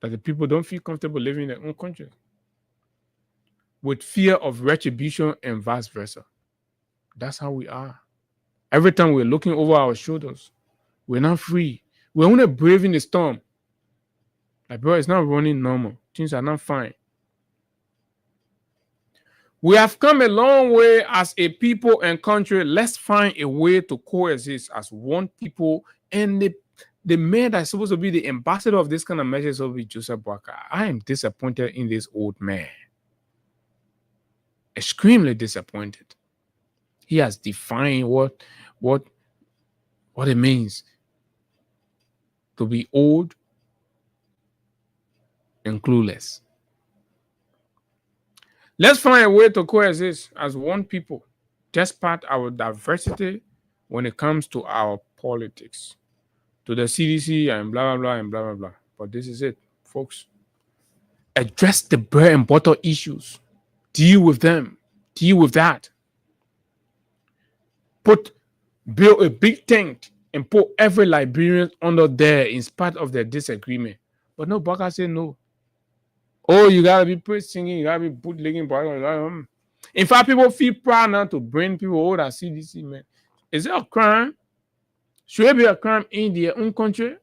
That the people don't feel comfortable living in their own country with fear of retribution and vice versa. That's how we are. Every time we're looking over our shoulders, we're not free. We're only braving the storm. Like, bro, it's not running normal. Things are not fine. We have come a long way as a people and country. Let's find a way to coexist as one people. And the man that's supposed to be the ambassador of this kind of message will be Joseph Boakai. I am disappointed in this old man. Extremely disappointed. He has defined what it means to be old and clueless. Let's find a way to coexist as one people, despite our diversity when it comes to our politics, to the CDC and blah, blah, blah, and blah, blah, blah. But this is it, folks. Address the bread and butter issues. Deal with them. Deal with that. Build a big tent and put every Liberian under there in spite of their disagreement. But no, Baka said no. Oh, you gotta be praise singing, you gotta be bootlegging. In fact, people feel proud now to bring people over that CDC, man. Is it a crime? Should it be a crime in their own country?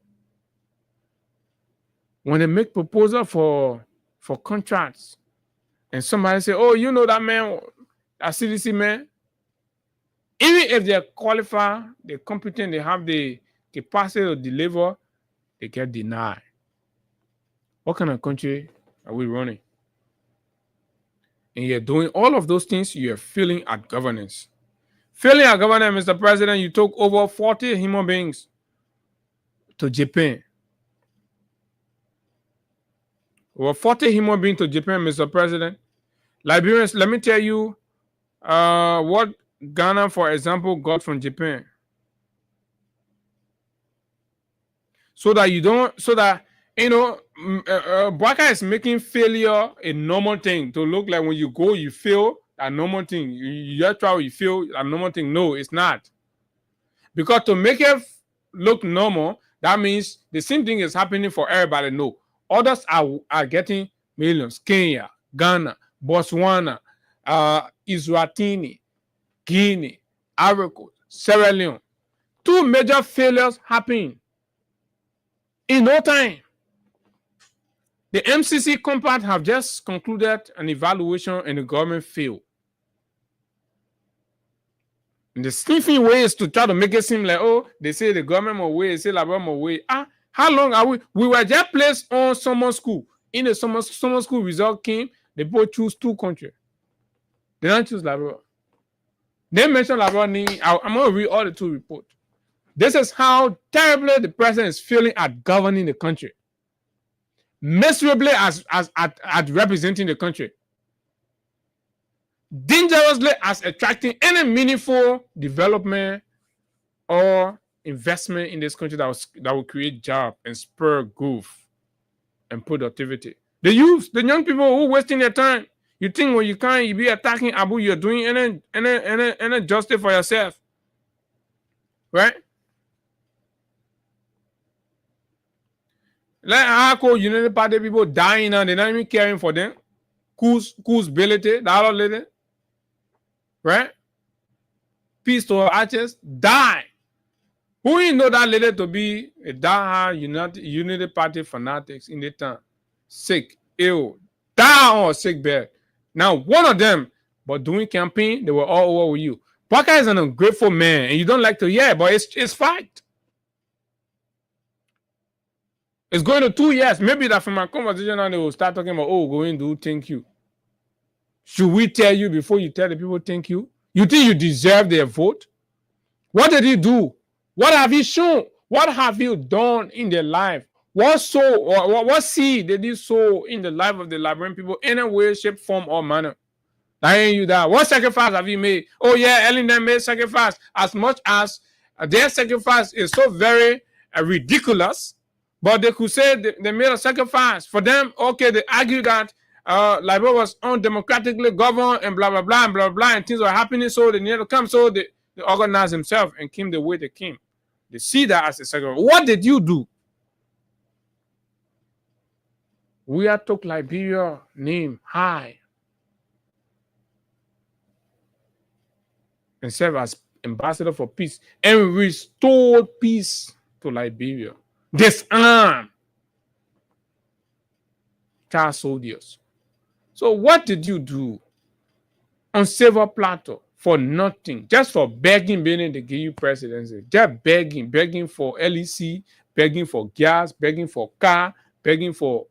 When they make proposal for contracts, and somebody say, oh, you know that man, that CDC man, even if they're qualified, they're competent, they have the capacity to deliver, they get denied. What kind of country are we running? And you're doing all of those things, you're failing at governance. Failing at governance, Mr. President, you took over 40 human beings to Japan. Over 40 human beings to Japan, Mr. President. Liberians, let me tell you what Ghana, for example, got from Japan. Baka is making failure a normal thing to look like when you go, you fail, a normal thing. You just try, you fail, a normal thing. No, it's not. Because to make it look normal, that means the same thing is happening for everybody. No, others are getting millions. Kenya, Ghana, Botswana, Eswatini, Guinea, Ivory Coast, Sierra Leone. 2 major failures happened in no time. The MCC Compact have just concluded an evaluation and the government failed. And the sniffing way is to try to make it seem like, oh, they say the government will wait, they say the government will wait. How long are we? We were just placed on summer school. In the summer school result came, they both choose 2 countries. They don't choose Liberia. They mentioned Liberia. I'm going to read all the 2 reports. This is how terribly the president is feeling at governing the country. Miserably at representing the country. Dangerously as attracting any meaningful development or investment in this country that will create jobs and spur growth and productivity. The youth, the young people who are wasting their time. You think when you can't, you be attacking Abu, you're doing any justice for yourself. Right? Like how United Party people dying and they're not even caring for them. Whose ability, the other lady. Right? Peace to her archers, die. Who you know that lady to be a diehard United Party fanatics in the town? Sick, ill, die on a sick bed. Now, one of them, but doing campaign, they were all over with you. Baka is an ungrateful man, and you don't like to hear, but it's fact. It's going to 2 years. Maybe that from my conversation now they will start talking about, oh, go and do thank you. Should we tell you before you tell the people thank you? You think you deserve their vote? What did he do? What have he shown? What have you done in their life? What seed did he sow in the life of the Liberian people in a way, shape, form, or manner? What sacrifice have you made? Oh yeah, Ellen them made sacrifice as much as their sacrifice is so very ridiculous. But they could say they made a sacrifice. For them, okay, they argue that Liberia was undemocratically governed and blah, blah, blah, and blah, blah, and things were happening, so they needed to come. So they organized themselves and came the way they came. They see that as a sacrifice. What did you do? We are took Liberia name high and serve as ambassador for peace and restored peace to Liberia. Disarm child soldiers. So what did you do on silver platter for nothing? Just for begging Benin to give you presidency. Just begging for LEC, begging for gas, begging for car, begging for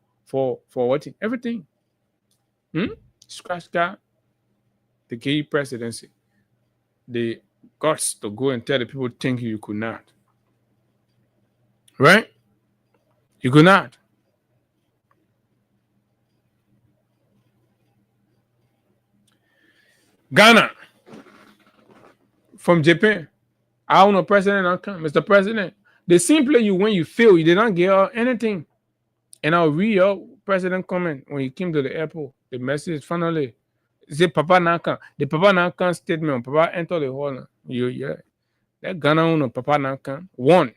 what? Everything. Scratch car, they gave you presidency. The guts to go and tell the people think you could not. Right? You could not. Ghana. From Japan. I own a president, Mr. President. They simply you when you fail, you did not get anything. And I'll read your president comment when he came to the airport. The message finally. Say Papa Nankan. The Papa Nankan statement. Papa enter the hall. Yeah. That Ghana own Papa Nankan. 1.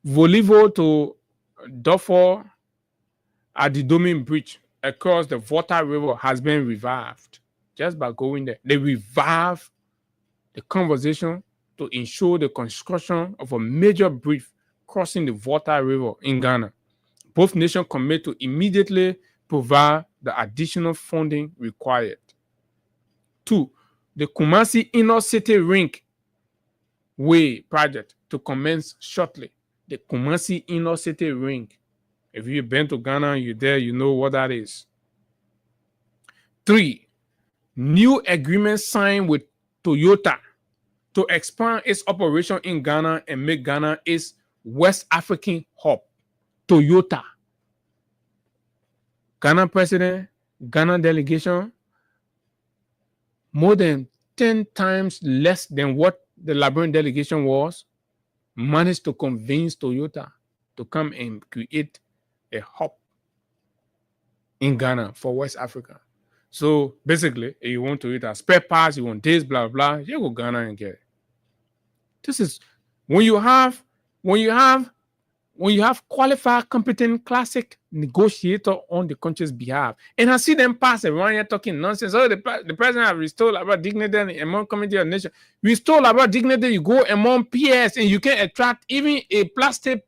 Volivo to Duffer at the Domain Bridge across the Volta River has been revived. Just by going there. They revive the conversation to ensure the construction of a major bridge crossing the Volta River in Ghana. Both nations commit to immediately provide the additional funding required. 2. The Kumasi Inner City Ring Way project to commence shortly. The Kumasi Inner City Ring. If you've been to Ghana, you're there, you know what that is. 3. New agreement signed with Toyota to expand its operation in Ghana and make Ghana its West African hub. Toyota. Ghana president, Ghana delegation, more than 10 times less than what the Liberian delegation was, managed to convince Toyota to come and create a hub in Ghana for West Africa. So basically, if you want Toyota spare parts, you want this, blah, blah, you go Ghana and get it. This is when you have qualified, competent, classic negotiator on the country's behalf. And I see them pass around here talking nonsense. Oh, the president have restored about dignity among community of nation. Restore about dignity, you go among PS and you can attract even a plastic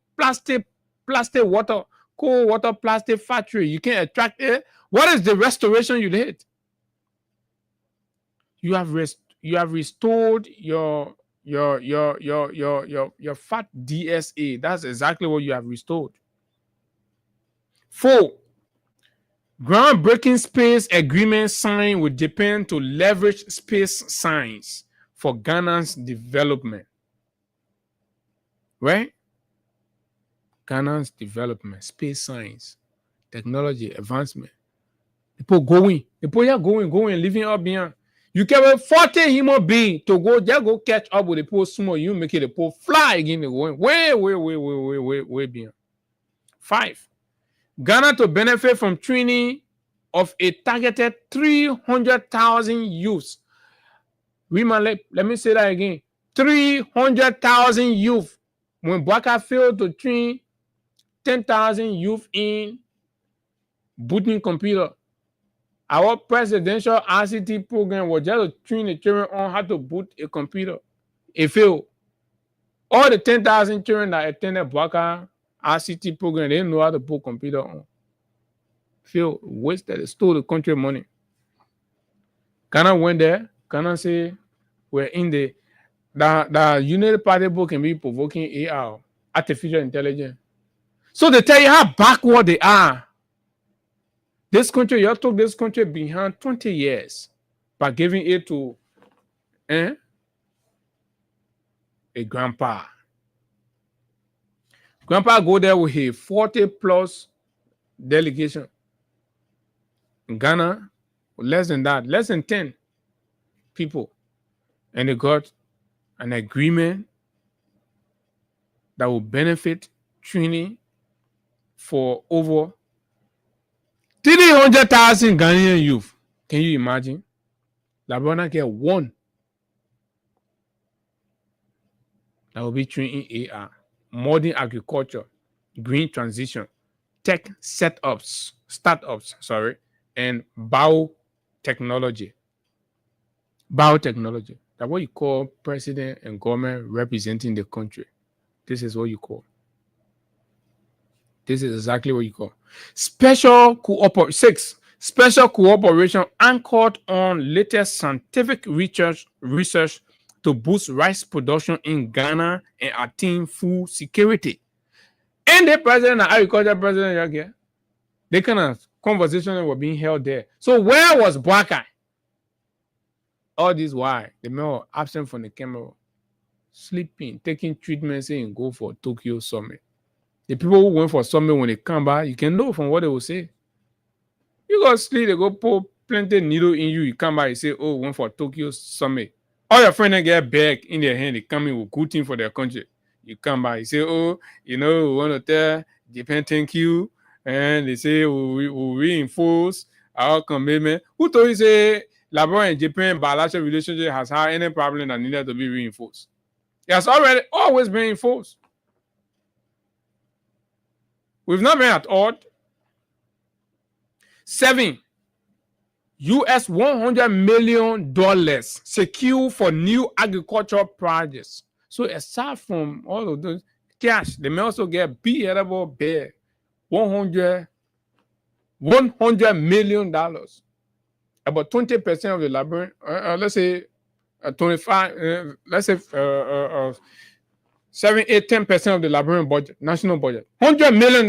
water, cold water plastic factory. You can attract it. What is the restoration you did? You have restored your fat DSA. That's exactly what you have restored. 4. Groundbreaking space agreement signed with Japan to leverage space science for Ghana's development. Right? Ghana's development, space science, technology, advancement. People going, living up beyond. You can have 40 human beings to go, just go catch up with the poor small, you make it a poor fly again, going way beyond. 5. Ghana to benefit from training of a targeted 300,000 youths. Let me say that again. 300,000 youth. When Bwaka failed to train 10,000 youth in booting computer, our presidential ICT program was just to train the children on how to boot a computer. It failed. All the 10,000 children that attended Bwaka ICT program, they didn't know how to boot computer on. Failed, wasted, stole the country money. Ghana went there. Ghana say, we're in the United Party book can be provoking AR, artificial intelligence. So they tell you how backward they are. This country, you took this country behind 20 years by giving it to a grandpa. Grandpa go there with a 40+ delegation. In Ghana, less than that, less than 10 people. And they got an agreement that will benefit training for over 300,000 Ghanaian youth. Can you imagine? Liberia get one that will be trained in AR, modern agriculture, green transition, tech startups, and biotechnology. Biotechnology. That's what you call president and government representing the country. This is what you call. This is exactly what you call. Special cooperation anchored on latest scientific research to boost rice production in Ghana and attain food security. And the president and agriculture president again, they kind of conversations were being held there. So where was Bwaka? All this why the men were absent from the camera, sleeping, taking treatment, saying go for Tokyo summit. The people who went for summit, when they come back, you can know from what they will say. You go sleep, they go put plenty needle in you. You come back, you say, oh, went for Tokyo summit. All your friends get back in their hand, they come in with good thing for their country. You come back, you say, oh, we want to tell Japan thank you. And they say, we reinforce our commitment. Who told you say Liberia and Japan bilateral relationship has had any problem that needed to be reinforced? It has always been enforced. We've not been at odds. 7, US $100 million secured for new agricultural projects. So aside from all of those cash, they may also get bearable bear $100 million. About 20% of the Liberian, let's say 25, let's say 7, 8, 10% of the Liberian budget, national budget, $100 million.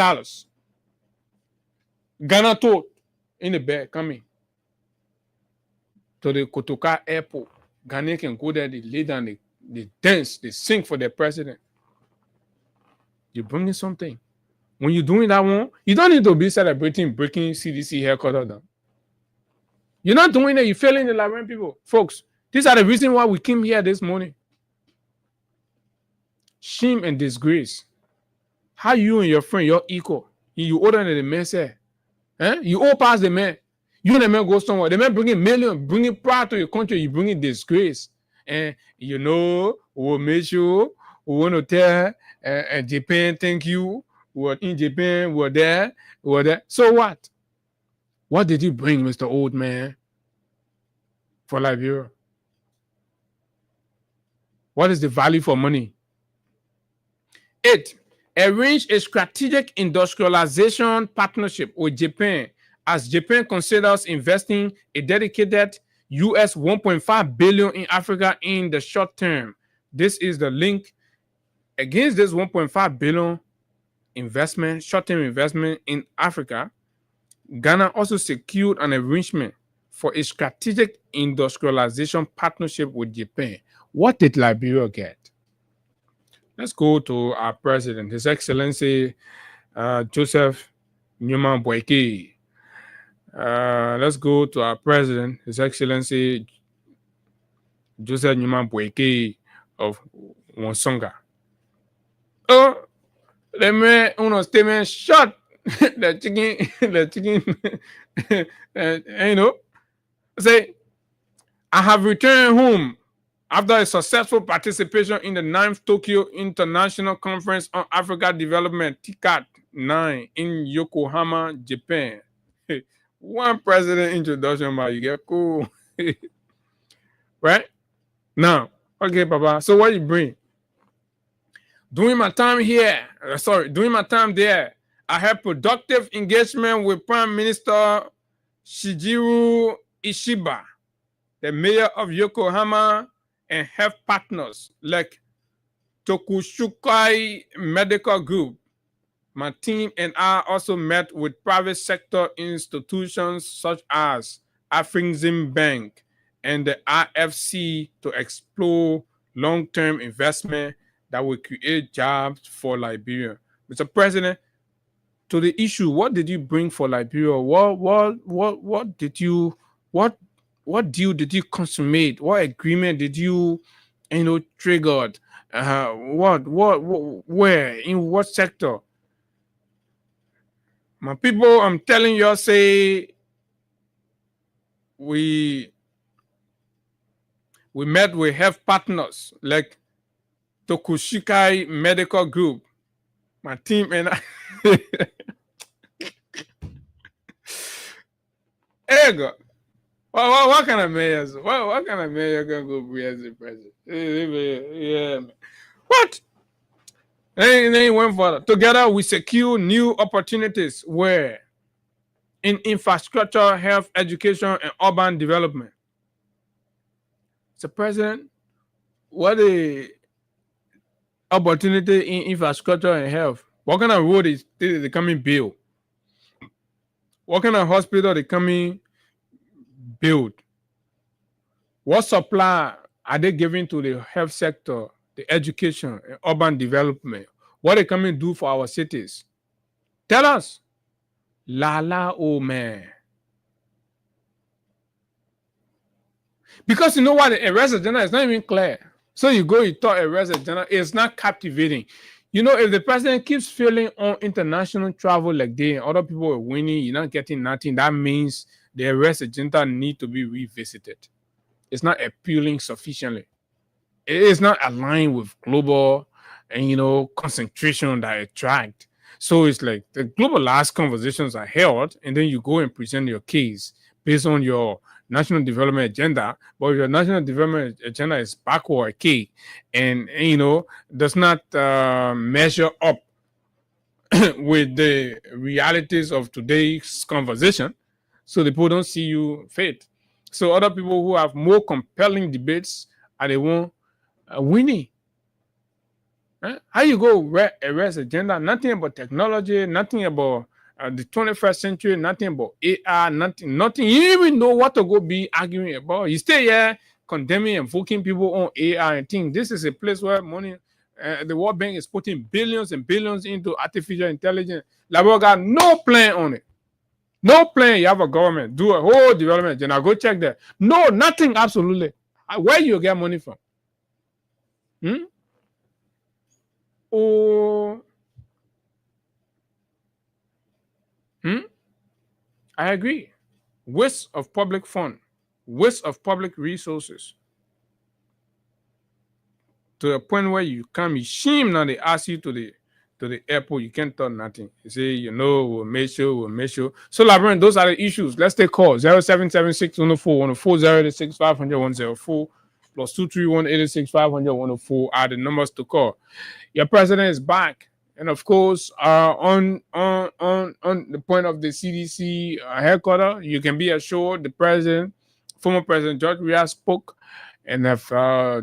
Ghana told in the bed coming to the Kotoka airport. Ghana can go there, they lay down, they dance, they sing for their president. You're bringing something. When you're doing that one, you don't need to be celebrating breaking CDC headquarters down. You're not doing it, you're failing the Liberian people. Folks, these are the reasons why we came here this morning. Shame and disgrace. How you and your friend, you're equal. You older than the man say. You all pass the man. You and the man go somewhere. The man bringing million, bringing pride to your country. You bringing disgrace. And we'll make sure we want to tell Japan thank you. We're in Japan. We're there. So what? What did you bring, Mr. Old Man, for Liberia? What is the value for money? 8, arrange a strategic industrialization partnership with Japan as Japan considers investing a dedicated US $1.5 billion in Africa in the short term. This is the link. Against this $1.5 billion investment, short-term investment in Africa, Ghana also secured an arrangement for a strategic industrialization partnership with Japan. What did Liberia get? Let's go to our president, His Excellency Joseph Newman Boyke. Let's go to our president, His Excellency Joseph Newman Boyke of Wonsonga. Oh, let me statement shot the chicken, say, I have returned home after a successful participation in the 9th Tokyo International Conference on Africa Development, TICAD 9, in Yokohama, Japan. One president introduction, but you get cool. Right? Now, okay, Papa. So what you bring? During my time there, I had productive engagement with Prime Minister Shigeru Ishiba, the mayor of Yokohama, and health partners like Tokushukai Medical Group. My team and I also met with private sector institutions such as Afrexim Bank and the IFC to explore long-term investment that will create jobs for Liberia. Mr. President, to the issue, what did you bring for Liberia? What deal did you consummate? What agreement did you triggered? Where, in what sector? My people, I'm telling you, say we met with health partners like Tokushikai Medical Group. My team and I. Hey, God. What kind of mayors? What kind of mayor can go be as the president? Yeah, man. What? They went further. Together, we secure new opportunities where in infrastructure, health, education, and urban development. So, President, what a opportunity in infrastructure and health? What kind of road is they coming build? What kind of hospital they coming build? What supply are they giving to the health sector, the education, and urban development? What they coming do for our cities? Tell us. La, oh man. Because you know what? A resident is not even clear. So you go, you talk a resident, it's not captivating. You know, if the president keeps failing on international travel like they and other people are winning, you're not getting nothing, that means the arrest agenda need to be revisited. It's not appealing sufficiently. It is not aligned with global and concentration that attract. So it's like the globalized conversations are held, and then you go and present your case based on your national development agenda. But your national development agenda is backward, and does not measure up with the realities of today's conversation. So the people don't see you fit. So other people who have more compelling debates are the one winning. How you go arrest agenda? Nothing about technology, nothing about the 21st century, nothing about AI, nothing. You even know what to go be arguing about. You stay here condemning and invoking people on AI and things. This is a place where money, the World Bank is putting billions and billions into artificial intelligence. Labo got no plan on it. No plan. You have a government, do a whole development agenda. Go check that. No, nothing, absolutely. Where you get money from? Oh, I agree. Waste of public fund, waste of public resources. To a point where you can't be shame now they ask you to the airport, you can't tell nothing. You say, we'll make sure. So, Labyrinth, those are the issues. Let's take calls. 0776 104 104 086 500 104 plus 231 86 500 104 are the numbers to call. Your president is back. And of course, on the point of the CDC headquarters, you can be assured the president, former President George Weah, spoke and have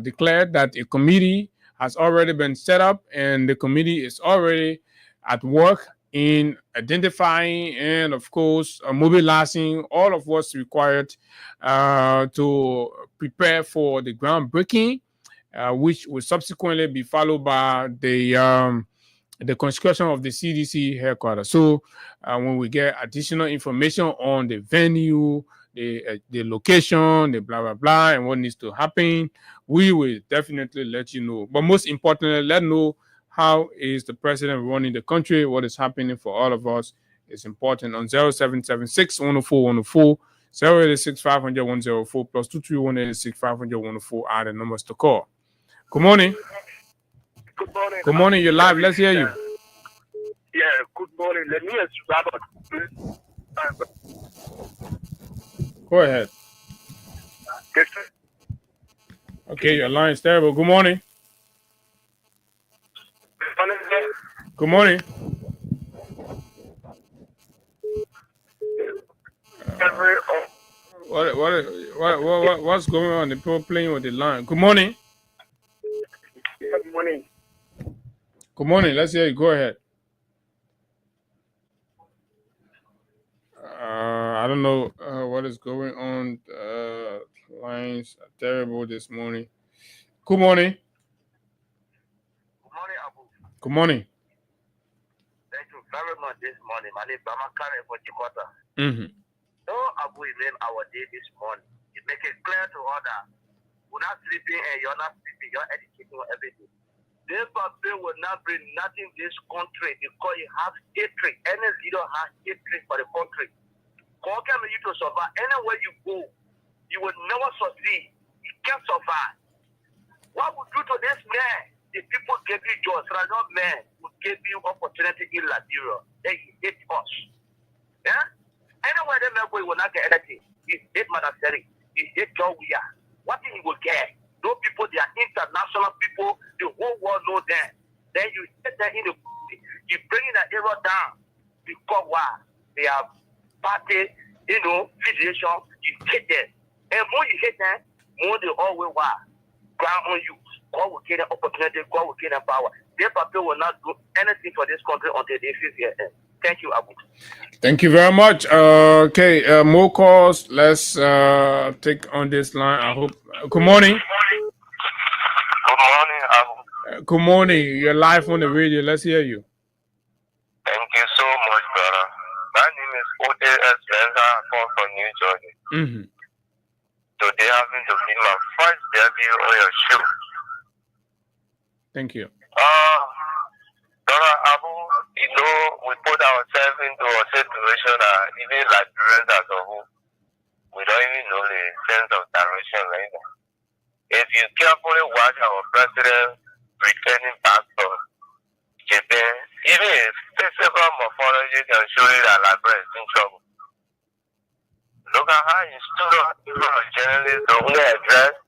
declared that a committee has already been set up, and the committee is already at work in identifying and, of course, mobilizing all of what's required to prepare for the groundbreaking, which will subsequently be followed by the construction of the CDC headquarters. So when we get additional information on the venue, the location, the blah, blah, blah, and what needs to happen, we will definitely let you know. But most importantly, let know how is the president running the country, what is happening for all of us. It's important on 0776 104 104, 086 500 104 plus 231 86 500 104 are the numbers to call. Good morning. Good morning. Good morning. You're live. Let's hear you. Yeah, good morning. Let me Robert. Go ahead. Okay, your line is terrible. Good morning. Good morning. What's going on? The people playing with the line. Good morning. Good morning. Good morning. Let's hear you. Go ahead. I don't know what is going on. Lines are terrible this morning. Good morning. Good morning, Abu. Good morning. Thank you very much this morning. My name is Bamakare for Chikota. So, Abu, you made our day this morning. You make it clear to others. We're not sleeping and you're not sleeping. You're educating everything. This people will not bring nothing to this country because you have hatred. Any leader has hatred for the country. God can make you to survive. Anywhere you go, you will never succeed. You can't survive. What would do to this man? The people gave you jobs, not men who gave you opportunity in Liberia. They hate us. Yeah? Anywhere they make, we will not get anything. He hate Madaseri. He hate Jowia. What thing he will get? Those people, they are international people. The whole world know them. Then you hit them in the you bring in an error down because why? They are party, filiation. You hate them. And more you hate them, more they always why? Ground on you. God will give them opportunity. God will give them power. Their people will not do anything for this country until they feel their end. Thank you, Abu. Thank you very much. Okay, more calls. Let's take on this line. I hope. Good morning. Good morning, Abu. Good morning. You're live on the radio. Let's hear you. Thank you so much, brother. My name is O.A.S. Benza. I'm from New Jersey. Mm-hmm. Today having to be my first debut on your show. Thank you. Brother Abu, we put ourselves into a situation that even Liberians as a whole, we don't even know the sense of direction right now. If you carefully watch our president returning back from Japan, even if physical morphology can show you that Liberia is in trouble. Look at how he stood up in front of journalists to only address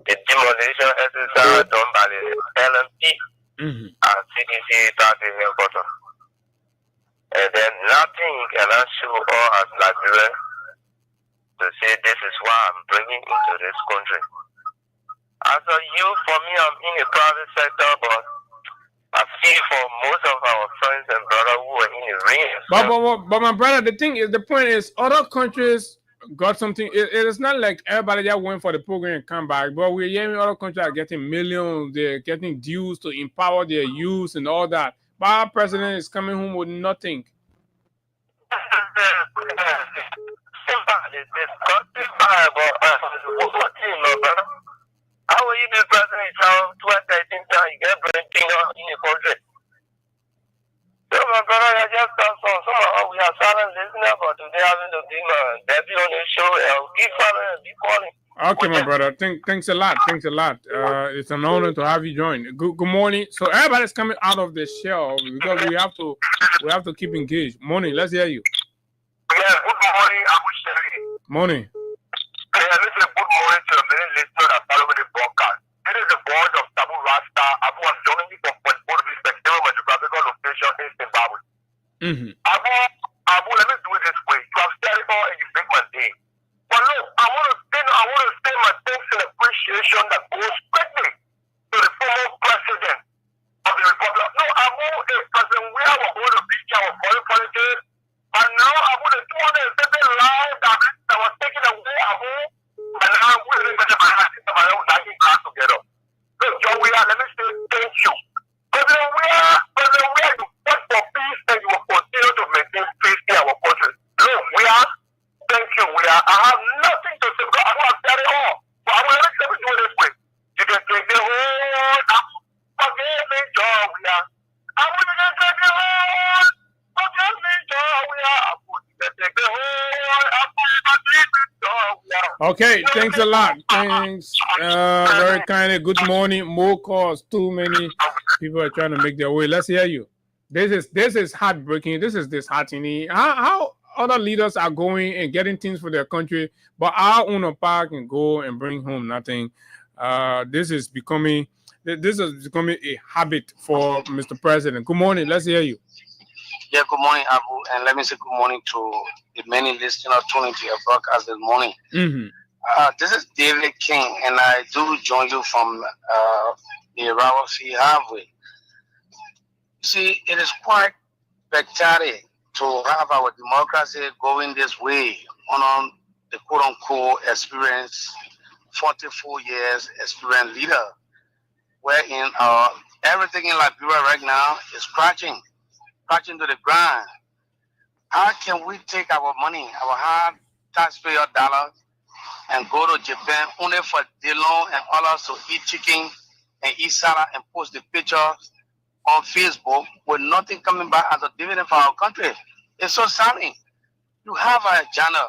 the demolition exercise done by the LMP and CDC party headquarters. And then nothing cannot show all as Liberia to say this is what I'm bringing into this country. As a youth, for me, I'm in the private sector, but I feel for most of our friends and brothers who are in the ring. But my brother, the point is, other countries got something. It is not like everybody just went for the program and come back. But we're hearing other countries are getting millions. They're getting dues to empower their youth and all that. But our president is coming home with nothing. How will you be president in 2013 time? You get brain finger in the country. So my brother, I just come from some we are silent listener, but today having to be my debut on the show and keep following and be calling. Okay, my brother. Thanks a lot. Thanks a lot. It's an honor to have you join. Good morning. So everybody's coming out of the shell because we have to keep engaged. Morning. Let's hear you. Yeah. Good morning, Abu Shari. Morning. Yeah, listen. Good morning to the many listeners that follow the broadcast. This is the board of Tabu Rasta. Abu was joining me from both respective geographical location in Zimbabwe. Abu, let me do it this way. You have started all and you make my day. But look, I want to say my thanks and appreciation that goes quickly to the former president of the Republic. No, Abu is President we are going to reach our foreign politics. And now Abu, the 270 lives that was taken away, Abu, and now we're going to class together. Look, John, let me say thank you. President we are you fight for peace and you will continue to maintain peace in our country. Look, thank you. I have nothing to say because I want to tell it all. But I want to let me do it this way. You can take the whole, forgive me, John, I want to take the whole, forgive me, John, I want to take the whole, forgive me, John, Okay, thanks a lot. Thanks. Very kindly. Good morning. More calls. Too many people are trying to make their way. Let's hear you. This is heartbreaking. This is disheartening. How other leaders are going and getting things for their country, but our own park and go and bring home nothing. This is becoming a habit for Mr. President. Good morning. Let's hear you. Yeah, good morning, Abu, and let me say good morning to the many listeners tuning to your broadcast this morning. This is David King, and I do join you from the Rawafi Highway. See, it is quite spectacular to have our democracy going this way on the quote-unquote experience, 44 years experienced leader, wherein everything in Liberia right now is crashing to the ground. How can we take our money, our hard taxpayer dollars, and go to Japan only for Dillon and others to eat chicken and eat salad and post the picture on Facebook with nothing coming back as a dividend for our country. It's so saddening. You have an agenda,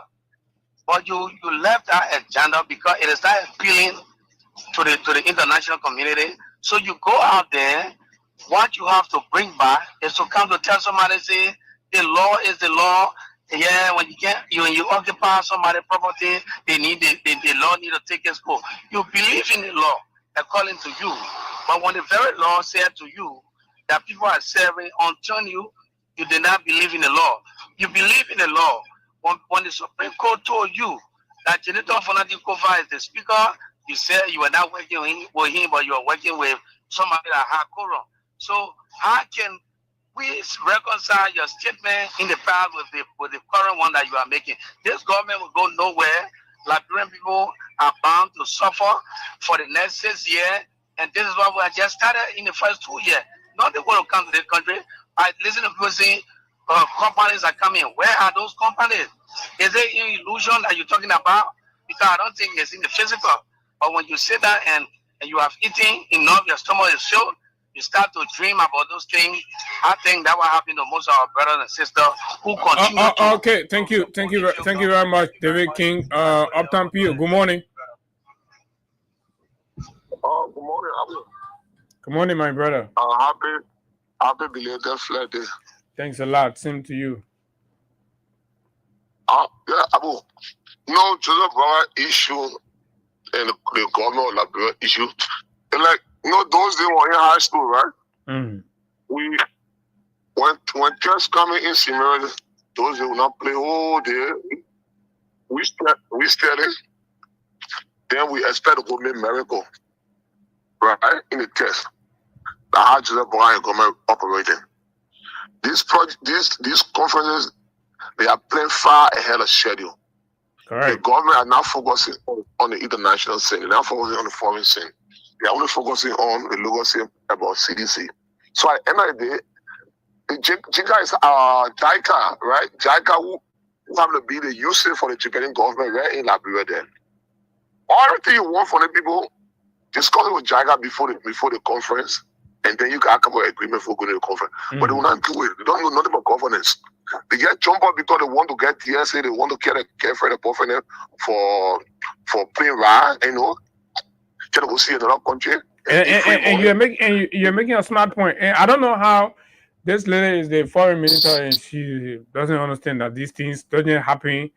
but you left that agenda because it is not appealing to the international community. So you go out there, what you have to bring back is to come to tell somebody, say, the law is the law. Yeah, when you occupy somebody's property, the law need to take its course. You believe in the law according to you, but when the very law said to you that people are serving until you did not believe in the law. You believe in the law. When the Supreme Court told you that Senator Fonadikova is the speaker, you said you were not working with him, but you are working with somebody that had quorum. So how can we reconcile your statement in the past with the current one that you are making? This government will go nowhere. Liberian people are bound to suffer for the next 6 years, and this is what we have just started in the first 2 years. Nothing will come to the country. I listen to people saying companies are coming. Where are those companies? Is it an illusion that you're talking about? Because I don't think it's in the physical. But when you sit down and you have eaten enough, your stomach is filled, you start to dream about those things. I think that will happen to most of our brothers and sisters who continue to... Okay, thank you very much, David King. Uptown Pio, good morning. Good morning, Abu. Good morning, my brother. Happy belated Flag Day. Thanks a lot. Same to you. Yeah, Abu. No, Joseph Brown issue and the governor of Liberia issue. And like, those days were in high school, right? Mm-hmm. When kids coming in similarly, those days will not play all day. We study. Then we expect to go make miracle, right? In the test. That's how Joseph Brown government operating. These conferences, they are playing far ahead of schedule. Correct. The government are not focusing on the international scene. They're not focusing on the foreign scene. They're only focusing on the local scene about CDC. So at the end of the day, the JICA is JICA, right? JICA who have to be the user for the Jamaican government right in Liberia then. Everything you want from the people, discuss it with JICA before the conference, and then you can come with an agreement for going to the conference. Mm-hmm. But they will not do it. They don't know nothing about governance. They get jumped up because they want to get TSA, they want to get friend above them for playing right, Can go see another country. And you're making a smart point. And I don't know how this lady is the foreign minister and she doesn't understand that these things doesn't happen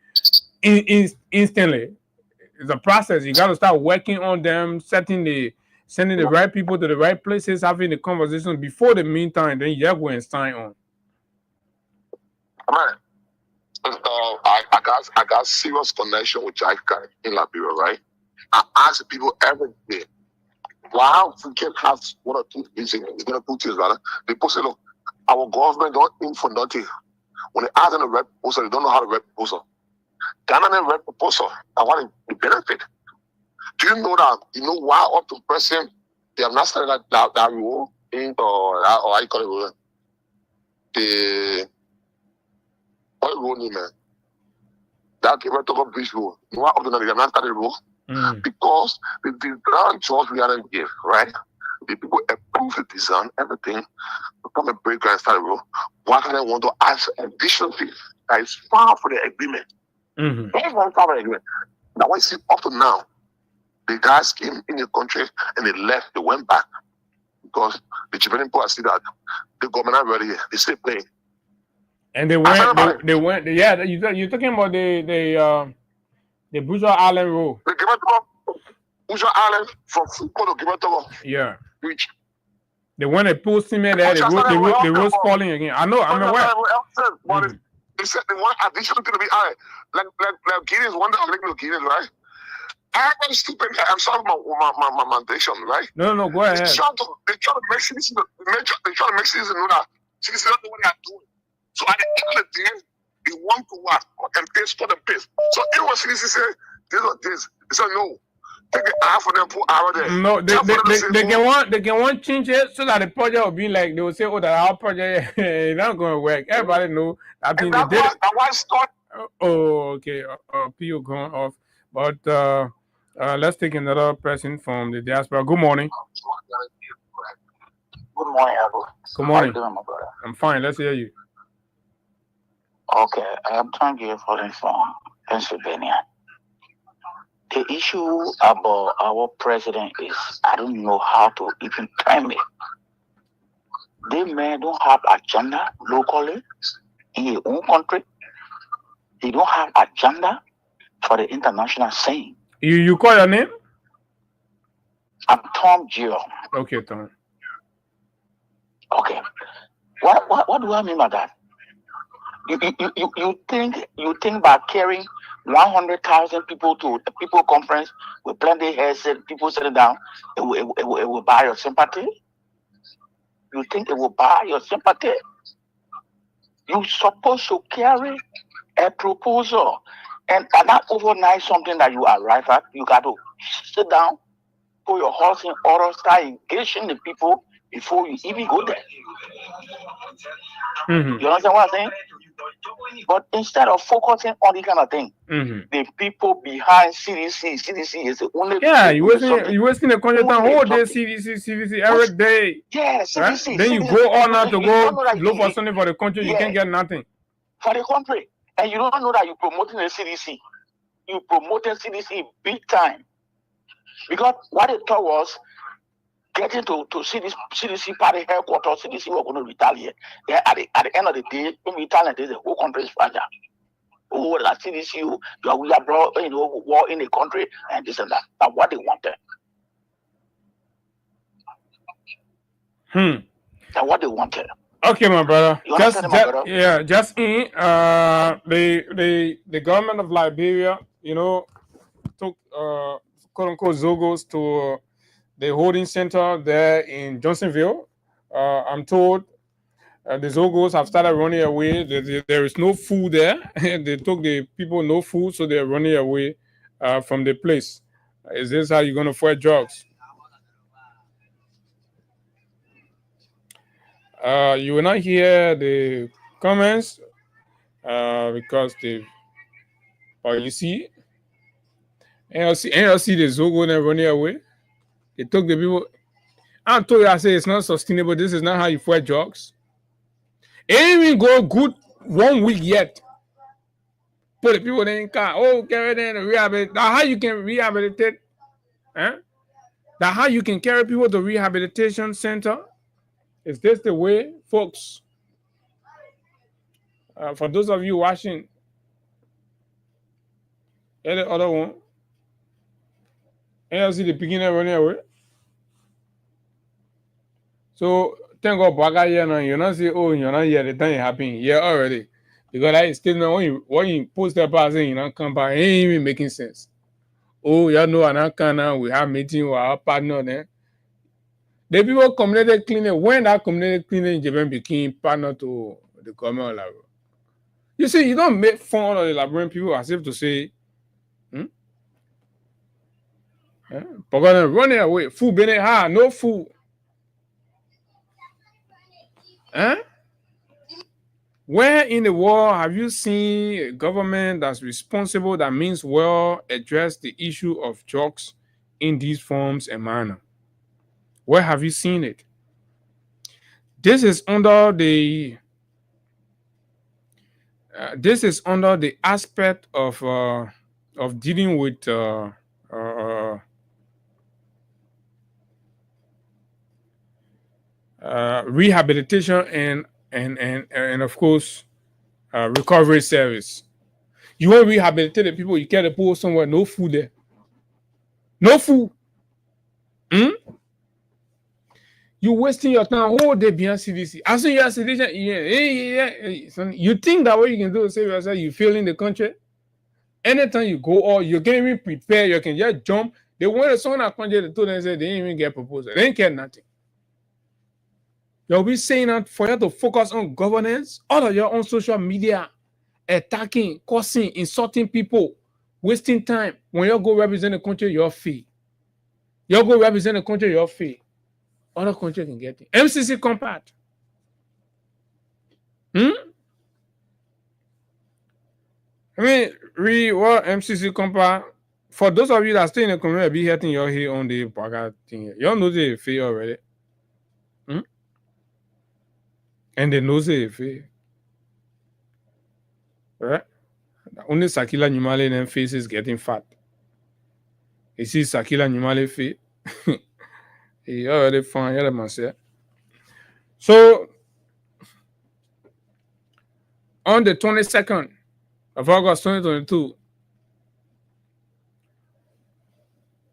instantly. It's a process. You got to start working on them, sending the right people to the right places, having the conversation before the meantime, then you go and sign on. Man, I got serious connection with JICA in Liberia, right? I ask people every day, wow, we can have one or two things. It's gonna put this, brother. People say, look, our government don't aim for nothing. When they ask them to write proposal, they don't know how to write proposal. Ghana didn't write proposal. I want the benefit. Do you know that? You know why up to present they have not started that rule in or how you call it? What rule name, man? That Everton Bridge rule. You know why up to now they have not started the rule? Because the design choice we hadn't give, right? The people approve the design, everything, become a break and start a rule. Why can they want to ask additional things that is far from the agreement? That's one far from the agreement. Now, I see up to now, the guys came in the country and they left, they went back. Because the Jamaican people see that the government are ready, they stay playing. And they went, yeah, you're talking about the Buja Island Road. The Buja Island from Fuko to Gimatogo. Yeah. Reach. They went and pulled cement there, the road's falling again. I'm aware. They said they want additional to be high. Like Guineas, one day I'm looking at Guineas, right? I'm stupid. I'm sorry my mandation, right? No, go ahead. They try to make citizens know that citizens don't know what they are doing. So at the end of the day, they want to what? Cut and paste. So it was citizens say, this or this. They said, no. Take it half of them, put hour there. No, they can want change it so that the project will be like, they will say, oh, that our project is not going to work. Everybody know. I think they did it. Oh, okay. Pio gone off. But Let's take another person from the diaspora. Good morning. Good morning, Abu. Good morning. How you doing, my brother? I'm fine. Let's hear you. Okay, I'm trying to get calling from Pennsylvania. The issue about our president is I don't know how to even time it. They may don't have agenda locally in your own country. They don't have agenda for the international scene. You call your name? I'm Tom Gio. Okay, Tom. Okay. What do I mean by that? You think by carrying 100,000 people to a people conference with plenty of heads, people sitting down, it will buy your sympathy? You think it will buy your sympathy? You're supposed to carry a proposal and not overnight something that you arrive at. You got to sit down, put your horse in order, start engaging the people before you even go there. Mm-hmm. You understand what I'm saying? But instead of focusing on this kind of thing, the people behind CDC is the only. Yeah, you wasting the country time whole day. CDC every day. Yeah, CDC. Right? Then you go on now to go look for something for the country. You can't get nothing for the country, and you don't know that you're promoting the CDC. You promoting CDC big time because what they thought was getting to CDC party headquarters. CDC were going to retaliate. Then at the end of the day, when we retaliate, the whole country is fragile. Oh, like CDC, we are brought, war in the country and this and that. That's what they wanted. That's what they wanted. Okay, my brother. Just my brother? Yeah, just in the government of Liberia, took quote unquote Zogos to the holding center there in Johnsonville. I'm told the Zogos have started running away. There is no food there. They took the people no food, so they're running away from the place. Is this how you're going to fight drugs? You will not hear the comments because you see, and you see the Zogo then running away. They took the people. I told you, I say it's not sustainable. This is not how you fight drugs. It ain't even go good 1 week yet. Put the people in car. Oh, carry them and rehabilitate. Now how you can rehabilitate? Now how you can carry people to rehabilitation center? Is this the way, folks? For those of you watching, here's the other one. And you see the beginner running away. So thank God back here now. You not say, oh, you're not here, the time it happened. Yeah, already. Because that statement when you post that passing, you know, come back, it ain't even making sense. Oh, you know, and I can now we have meeting with our partner there. The people community cleaning, when that community cleaning Japan became partner to the government level. You see, you don't make fun of the Liberian people as if to say, but gonna run away, food bene no food. Where in the world have you seen a government that's responsible, that means well address the issue of drugs in these forms and manner? Where have you seen it? This is under the aspect of dealing with rehabilitation and of course recovery service. You want to rehabilitate the people, you can't put somewhere, no food there. No food. You wasting your time whole day behind CDC. As soon as you're CDC, you think that what you can do is save yourself, you feel in the country. Anytime you go or you can't even prepare, you can just jump. They wanted someone at country to them and say they didn't even get proposal. They didn't care nothing. You'll be saying that for you to focus on governance, all of your own social media, attacking, cursing, insulting people, wasting time. When you go represent the country, you're free. You go represent the country, you're free. Other country can get it. MCC compact. I mean, read what MCC compact for those of you that stay in the community, be hitting your head on the Baga thing. Y'all know they fail already. And they know they fail. Right? Only Sakila Numale and face is getting fat. You see Sakila Numale face. He already found your myself. So on the 22nd of August 2022,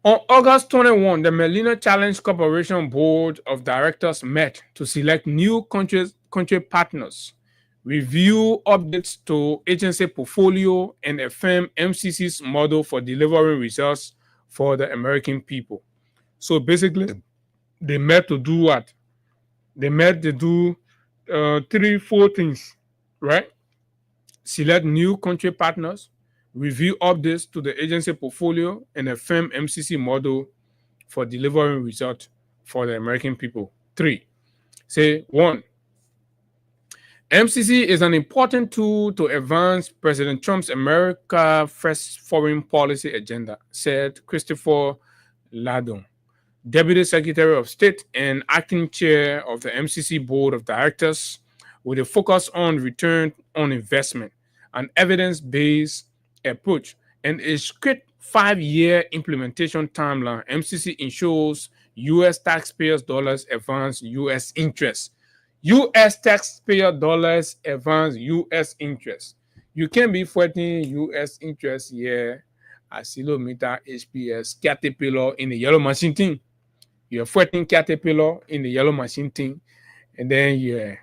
on August 21, the Melina Challenge Corporation Board of Directors met to select new country partners, review updates to agency portfolio, and affirm MCC's model for delivering results for the American people. So basically, they met to do what? They met to do 3-4 things, right? Select new country partners, review updates to the agency portfolio, and affirm MCC model for delivering results for the American people. 3. Say 1. MCC is an important tool to advance President Trump's America First foreign policy agenda, said Christopher Ladon, Deputy Secretary of State and acting chair of the MCC Board of Directors, with a focus on return on investment, an evidence-based approach, and a strict 5-year implementation timeline. MCC ensures U.S. taxpayers' dollars advance U.S. interests. U.S. taxpayer dollars advance U.S. interests. You can be fighting U.S. interests here at Kilometer HPS Caterpillar in the yellow machine thing. You're fighting Caterpillar in the yellow machine thing, and then you're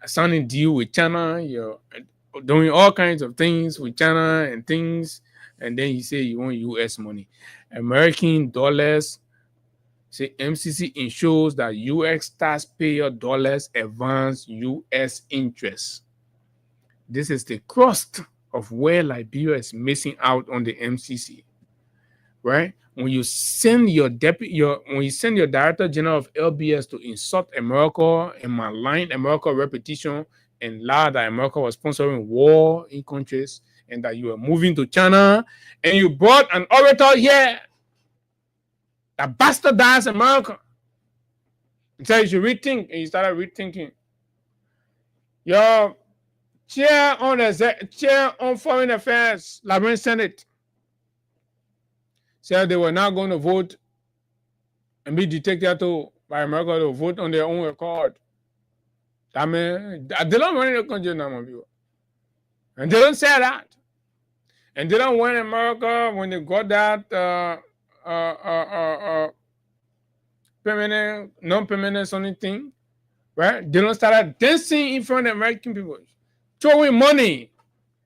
signing deal with China. You're doing all kinds of things with China and things, and then you say you want U.S. money. American dollars. Say MCC ensures that U.S. taxpayer dollars advance U.S. interests. This is the crust of where Liberia is missing out on the MCC, right? When you send your director general of LBS to insult America and malign America reputation and lie that America was sponsoring war in countries and that you were moving to China, and you brought an orator here that bastardized America. So you should rethink, and you started rethinking. Your chair on foreign affairs, Liberian Senate, said they were not going to vote and be dictated to by America to vote on their own accord. I mean, they don't want the country now, people. And they don't say that. And they don't want America when they got that permanent, non-permanent something thing, right? They don't start dancing in front of the American people, throwing money.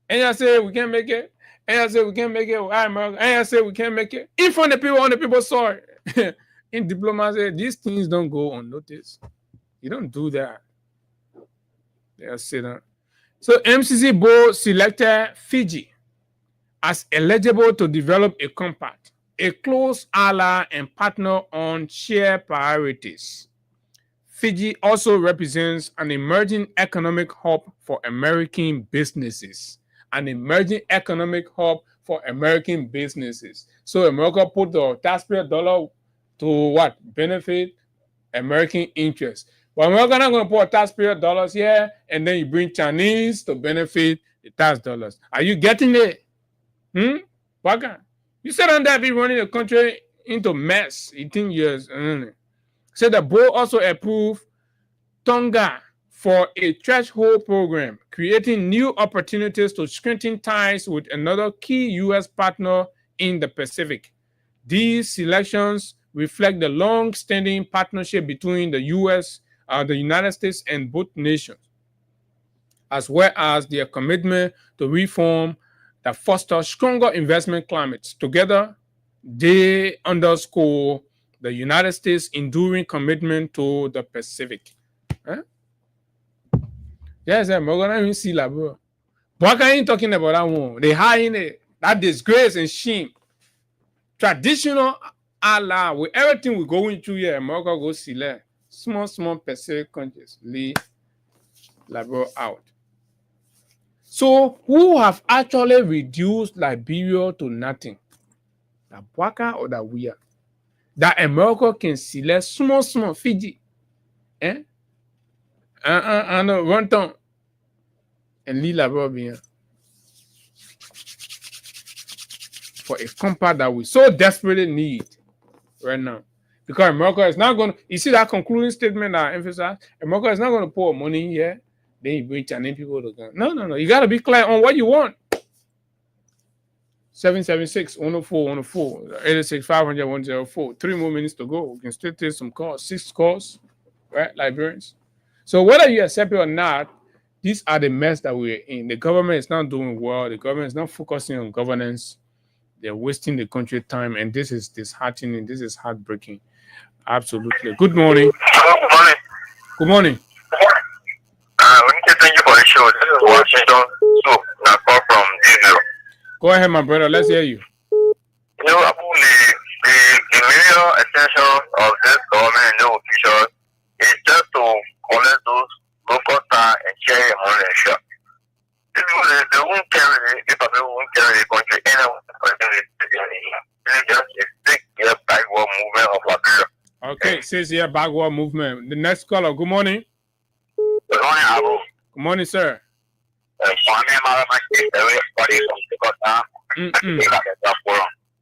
And I say we can't make it. And I say we can't make it. America. And I say we can't make it in front of people on the people's soil. In diplomacy, these things don't go unnoticed. You don't do that. They'll say that. So MCC board selected Fiji as eligible to develop a compact, a close ally and partner on shared priorities. Fiji also represents an emerging economic hub for American businesses. An emerging economic hub for American businesses. So America put the taxpayer dollar to what? Benefit American interests. But America not going to put taxpayer dollars here, and then you bring Chinese to benefit the tax dollars. Are you getting it? Baka. You said on that be running the country into mess 18 years. So the board also approved Tonga for a threshold program, creating new opportunities to strengthen ties with another key U.S. partner in the Pacific. These selections reflect the long-standing partnership between the U.S., the United States, and both nations, as well as their commitment to reform that foster stronger investment climates. Together, they underscore the United States' enduring commitment to the Pacific. Yes, we're going to even see that, bro. What are you talking about that one? They hiding it, that disgrace and shame. Traditional ally, with everything we're going through here, America go see that. Small Pacific countries leave Liberia out. So, who have actually reduced Liberia to nothing? That Waka or that we are. That America can select small Fiji. Eh? And run down and leave la bien. For a compact that we so desperately need right now. Because America is not going to, you see that concluding statement that I emphasize, America is not going to pour money in here, then you bring Chinese people to go. No. You got to be clear on what you want. 776-104-104, 86-500-104. 3 more minutes to go. We can still take some calls, 6 calls, right, Liberians. So whether you accept it or not, these are the mess that we're in. The government is not doing well. The government is not focusing on governance. They're wasting the country time, and this is disheartening. This is heartbreaking. Absolutely. Good morning. Good morning. Thank you for the show. This is Washington. So, I call from Israel. Go ahead, my brother. Let's hear you. You know, the major essential of this government and new officials is just to collect those local tax and share your money and shop. They won't carry the people won't carry the country anywhere. It's just a 6-year backward movement of Liberia. Okay, 6-year backward movement. The next caller. Good morning. Good morning, Abu. Good morning, sir.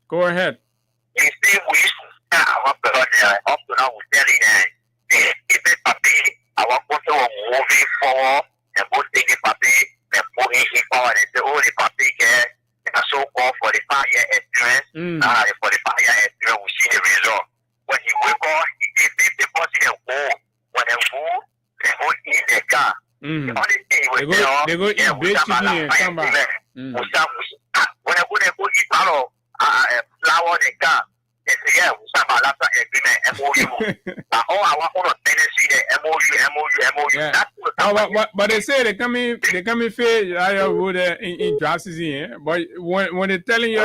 Go ahead. You see, we used to up to now we're telling if it's papi, our country will moving forward and both take it papi and put it forward and say, oh, the papi get a so called 45-year experience. Now, the 45-year experience, we see the result. When he wake up, he did 50% and go. When they go in the car. The only thing they go eat baked chicken and come back. When they go eat out of flour the car, they say, yeah, we start about last agreement, MOU. But all I want to Tennessee, MOU. Yeah. But they say they come in fair in dry season, but when they're telling you,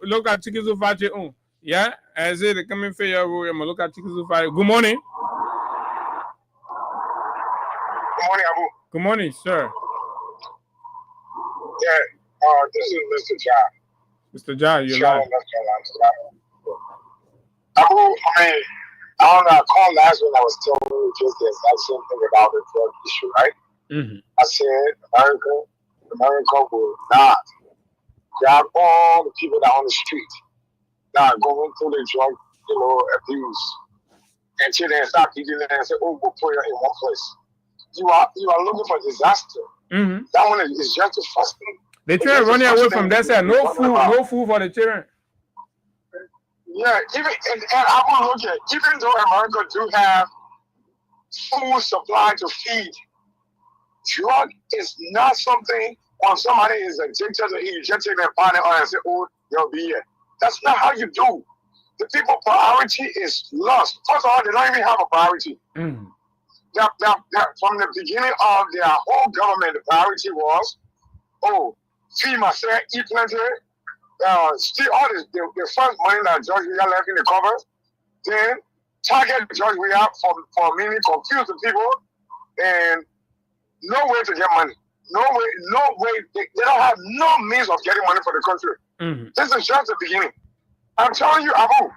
look at chicken soup. Yeah, as it coming for your look at chicken soup. Good morning. Good morning, Abu. Good morning, sir. Yeah, this is Mr. John. Mr. John, you're live. Abu, I don't know, I called last when I was telling you just the exact same thing about the drug issue, right? I said America will not grab all the people that are on the street that are going through the drug, abuse, until they start eating and say, oh, we'll put you in one place. You are looking for disaster. That one is just the first thing. They try to run away from that side. No food for the children. Yeah, and I want to look at, even though America do have food supply to feed, drug is not something when somebody is addicted to eat, you just take their partner on and say, oh, they'll be here. That's not how you do. The people's priority is lost. First of all, they don't even have a priority. From the beginning of their whole government, the priority was, feed myself, eat plenty, steal all the first money that George Weah left in the covers, then target George Weah for meaning confuse the people, and no way to get money. No way. They don't have no means of getting money for the country. This is just the beginning. I'm telling you, Abu.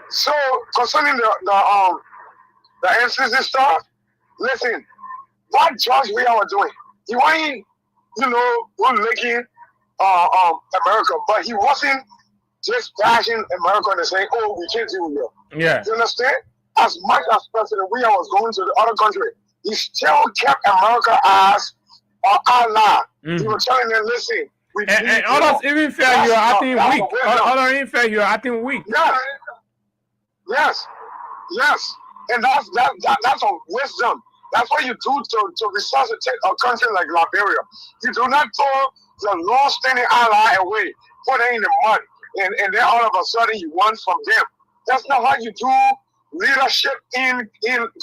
So concerning the NCC stuff, listen, what George Weah was doing, he wasn't, looking America, but he wasn't just bashing America and saying, oh, we can't deal with you. Yeah. You understand? As much as President Weah was going to the other country, he still kept America as ally. He was telling them, listen, and others even felt you're acting weak. Others even felt you're acting weak. Yes. And that's a wisdom. That's what you do to resuscitate a country like Liberia. You do not throw the long-standing ally away, put it in the mud, and then all of a sudden you want from them. That's not how you do leadership in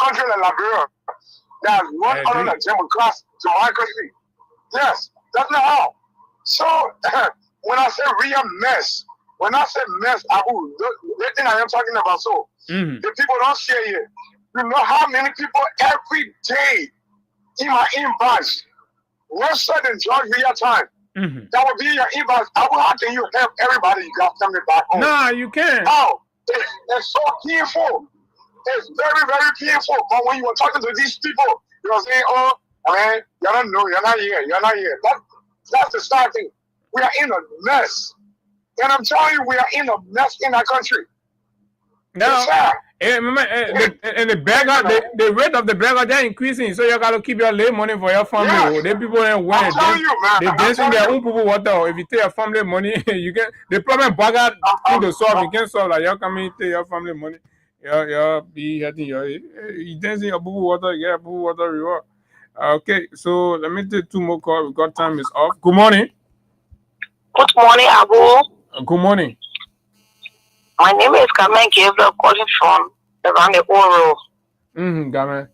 country like Liberia. That's run under the democracy. Yes, that's not how. So when I say real mess, Abu, the thing I am talking about, the people don't say it. You know how many people every day in my inbox, worse than George Weah time, That would be your inbox. How can you help everybody you got coming back home? Nah, you can't. Oh, it's so painful. It's very, very painful. But when you were talking to these people, you were saying, oh, man, you don't know, you're not here. That's the starting. We are in a mess. And I'm telling you, we are in a mess in our country. No. And the beggar, the rate of the beggar, they're increasing. So you got to keep your lay money for your family. Yes. The people ain't winning. They're dancing their own people water. If you take your family money, you get the problem beggar thing to solve. You can't solve that. You're coming to take your family money. You're be getting you dancing your boo water, you get boo water reward. Okay, so let me take 2 more calls. We got time is off. Good morning. Good morning, Abu. Good morning. My name is Carmen Gabriel, calling from around the Oro. Carmen.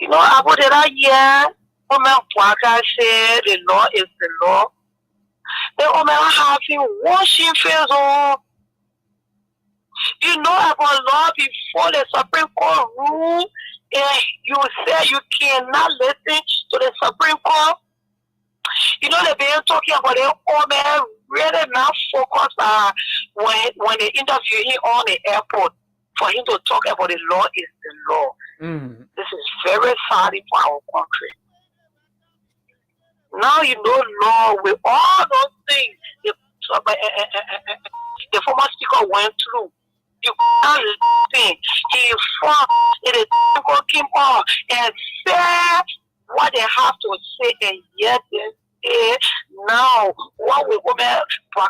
You know, Abu, did I hear women Waka say the law is the law? The women having washing face on. You know about law before the Supreme Court rule, and you say you cannot listen to the Supreme Court. You know, they've been talking about the women really not focus when they interview him on the airport for him to talk about the law is the law. This is very sad for our country. Now you know law with all those things the former speaker went through. You can't listen. He fought it came on and said what they have to say, and yet they say now what we go back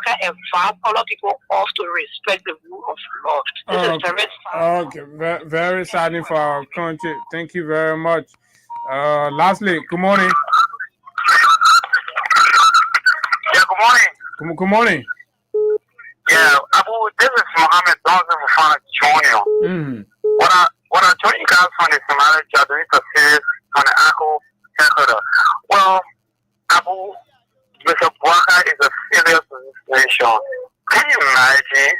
and advise other people off to respect the rule of law. This is very sad. Okay, very saddening for our country. Thank you very much. Lastly, good morning. Yeah, good morning. Good morning. Yeah, Abu, this is Mohammed Johnson from Junior. What I joined you guys from the Somali Jadrita series on the Akko Hekoda. Well, Abu, Mr. Bwaka is a serious nation. Can you imagine?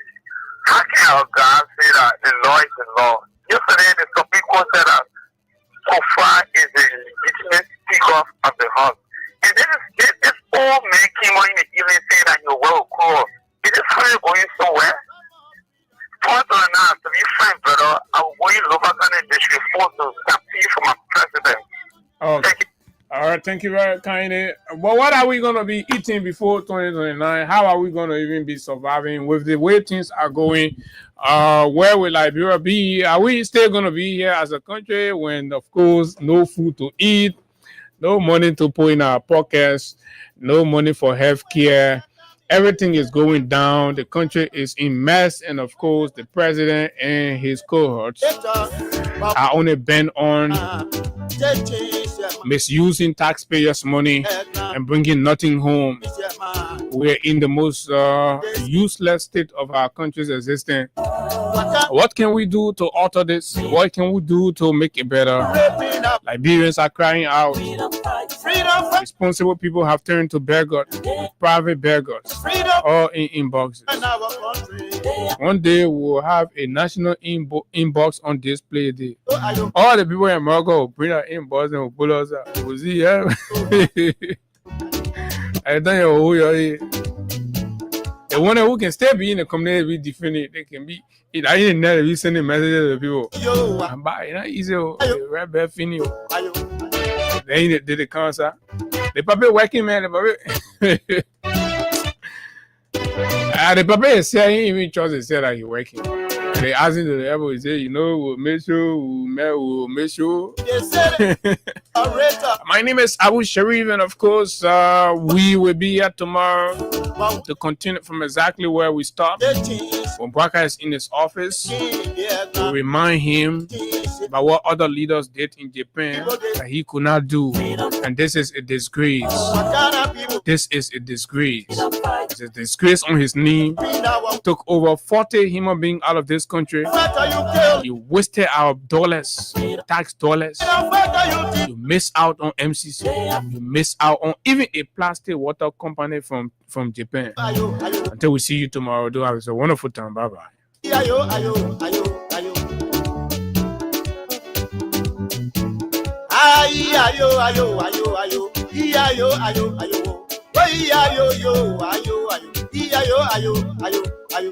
How can our God say that the law is the law? Yesterday, the Supreme Court said that Kofa is the legitimate speaker of the House. And this old man came on in the evening saying that you're well cool. Is this how you're going somewhere? Point or not, to be frank, brother, I will go in local government district 4 to campaign for my president. Okay. All right, thank you very kindly. But what are we going to be eating before 2029? How are we going to even be surviving with the way things are going? Where will Liberia be? Are we still going to be here as a country when, of course, no food to eat, no money to put in our pockets, no money for health care? Everything is going down. The country is in mess. And, of course, the president and his cohorts are only bent on misusing taxpayers' money and bringing nothing home. We're in the most useless state of our country's existence. What can we do to alter this? What can we do to make it better? Liberians are crying out. Responsible people have turned to beggars, private beggars, or in inboxes. One day we'll have a national inbox on display day. All the people in America will bring our inbox and will pull us out. We'll see, yeah. I don't know who you are. The one who can still be in the community, be different. They can be. I didn't know we sending messages to people. I'm buying not easy. Red bad fini. They ain't did the concert. The puppet working man. The puppet is saying even Charles said that he's working. They asked him to the level. He said, we'll make sure. My name is Abu Sharif, and of course, we will be here tomorrow to continue from exactly where we stopped. When Bwaka is in his office, we remind him about what other leaders did in Japan that he could not do. And this is a disgrace. This is a disgrace. It's a disgrace on his name. Took over 40 human beings out of this country. You wasted our dollars, tax dollars. You missed out on MCC. You missed out on even a plastic water company from Japan. Until we see you tomorrow, do have a wonderful time. Bye bye. Ayo. iya yo yo, ayo ayo, iya yo ayo ayo ayo.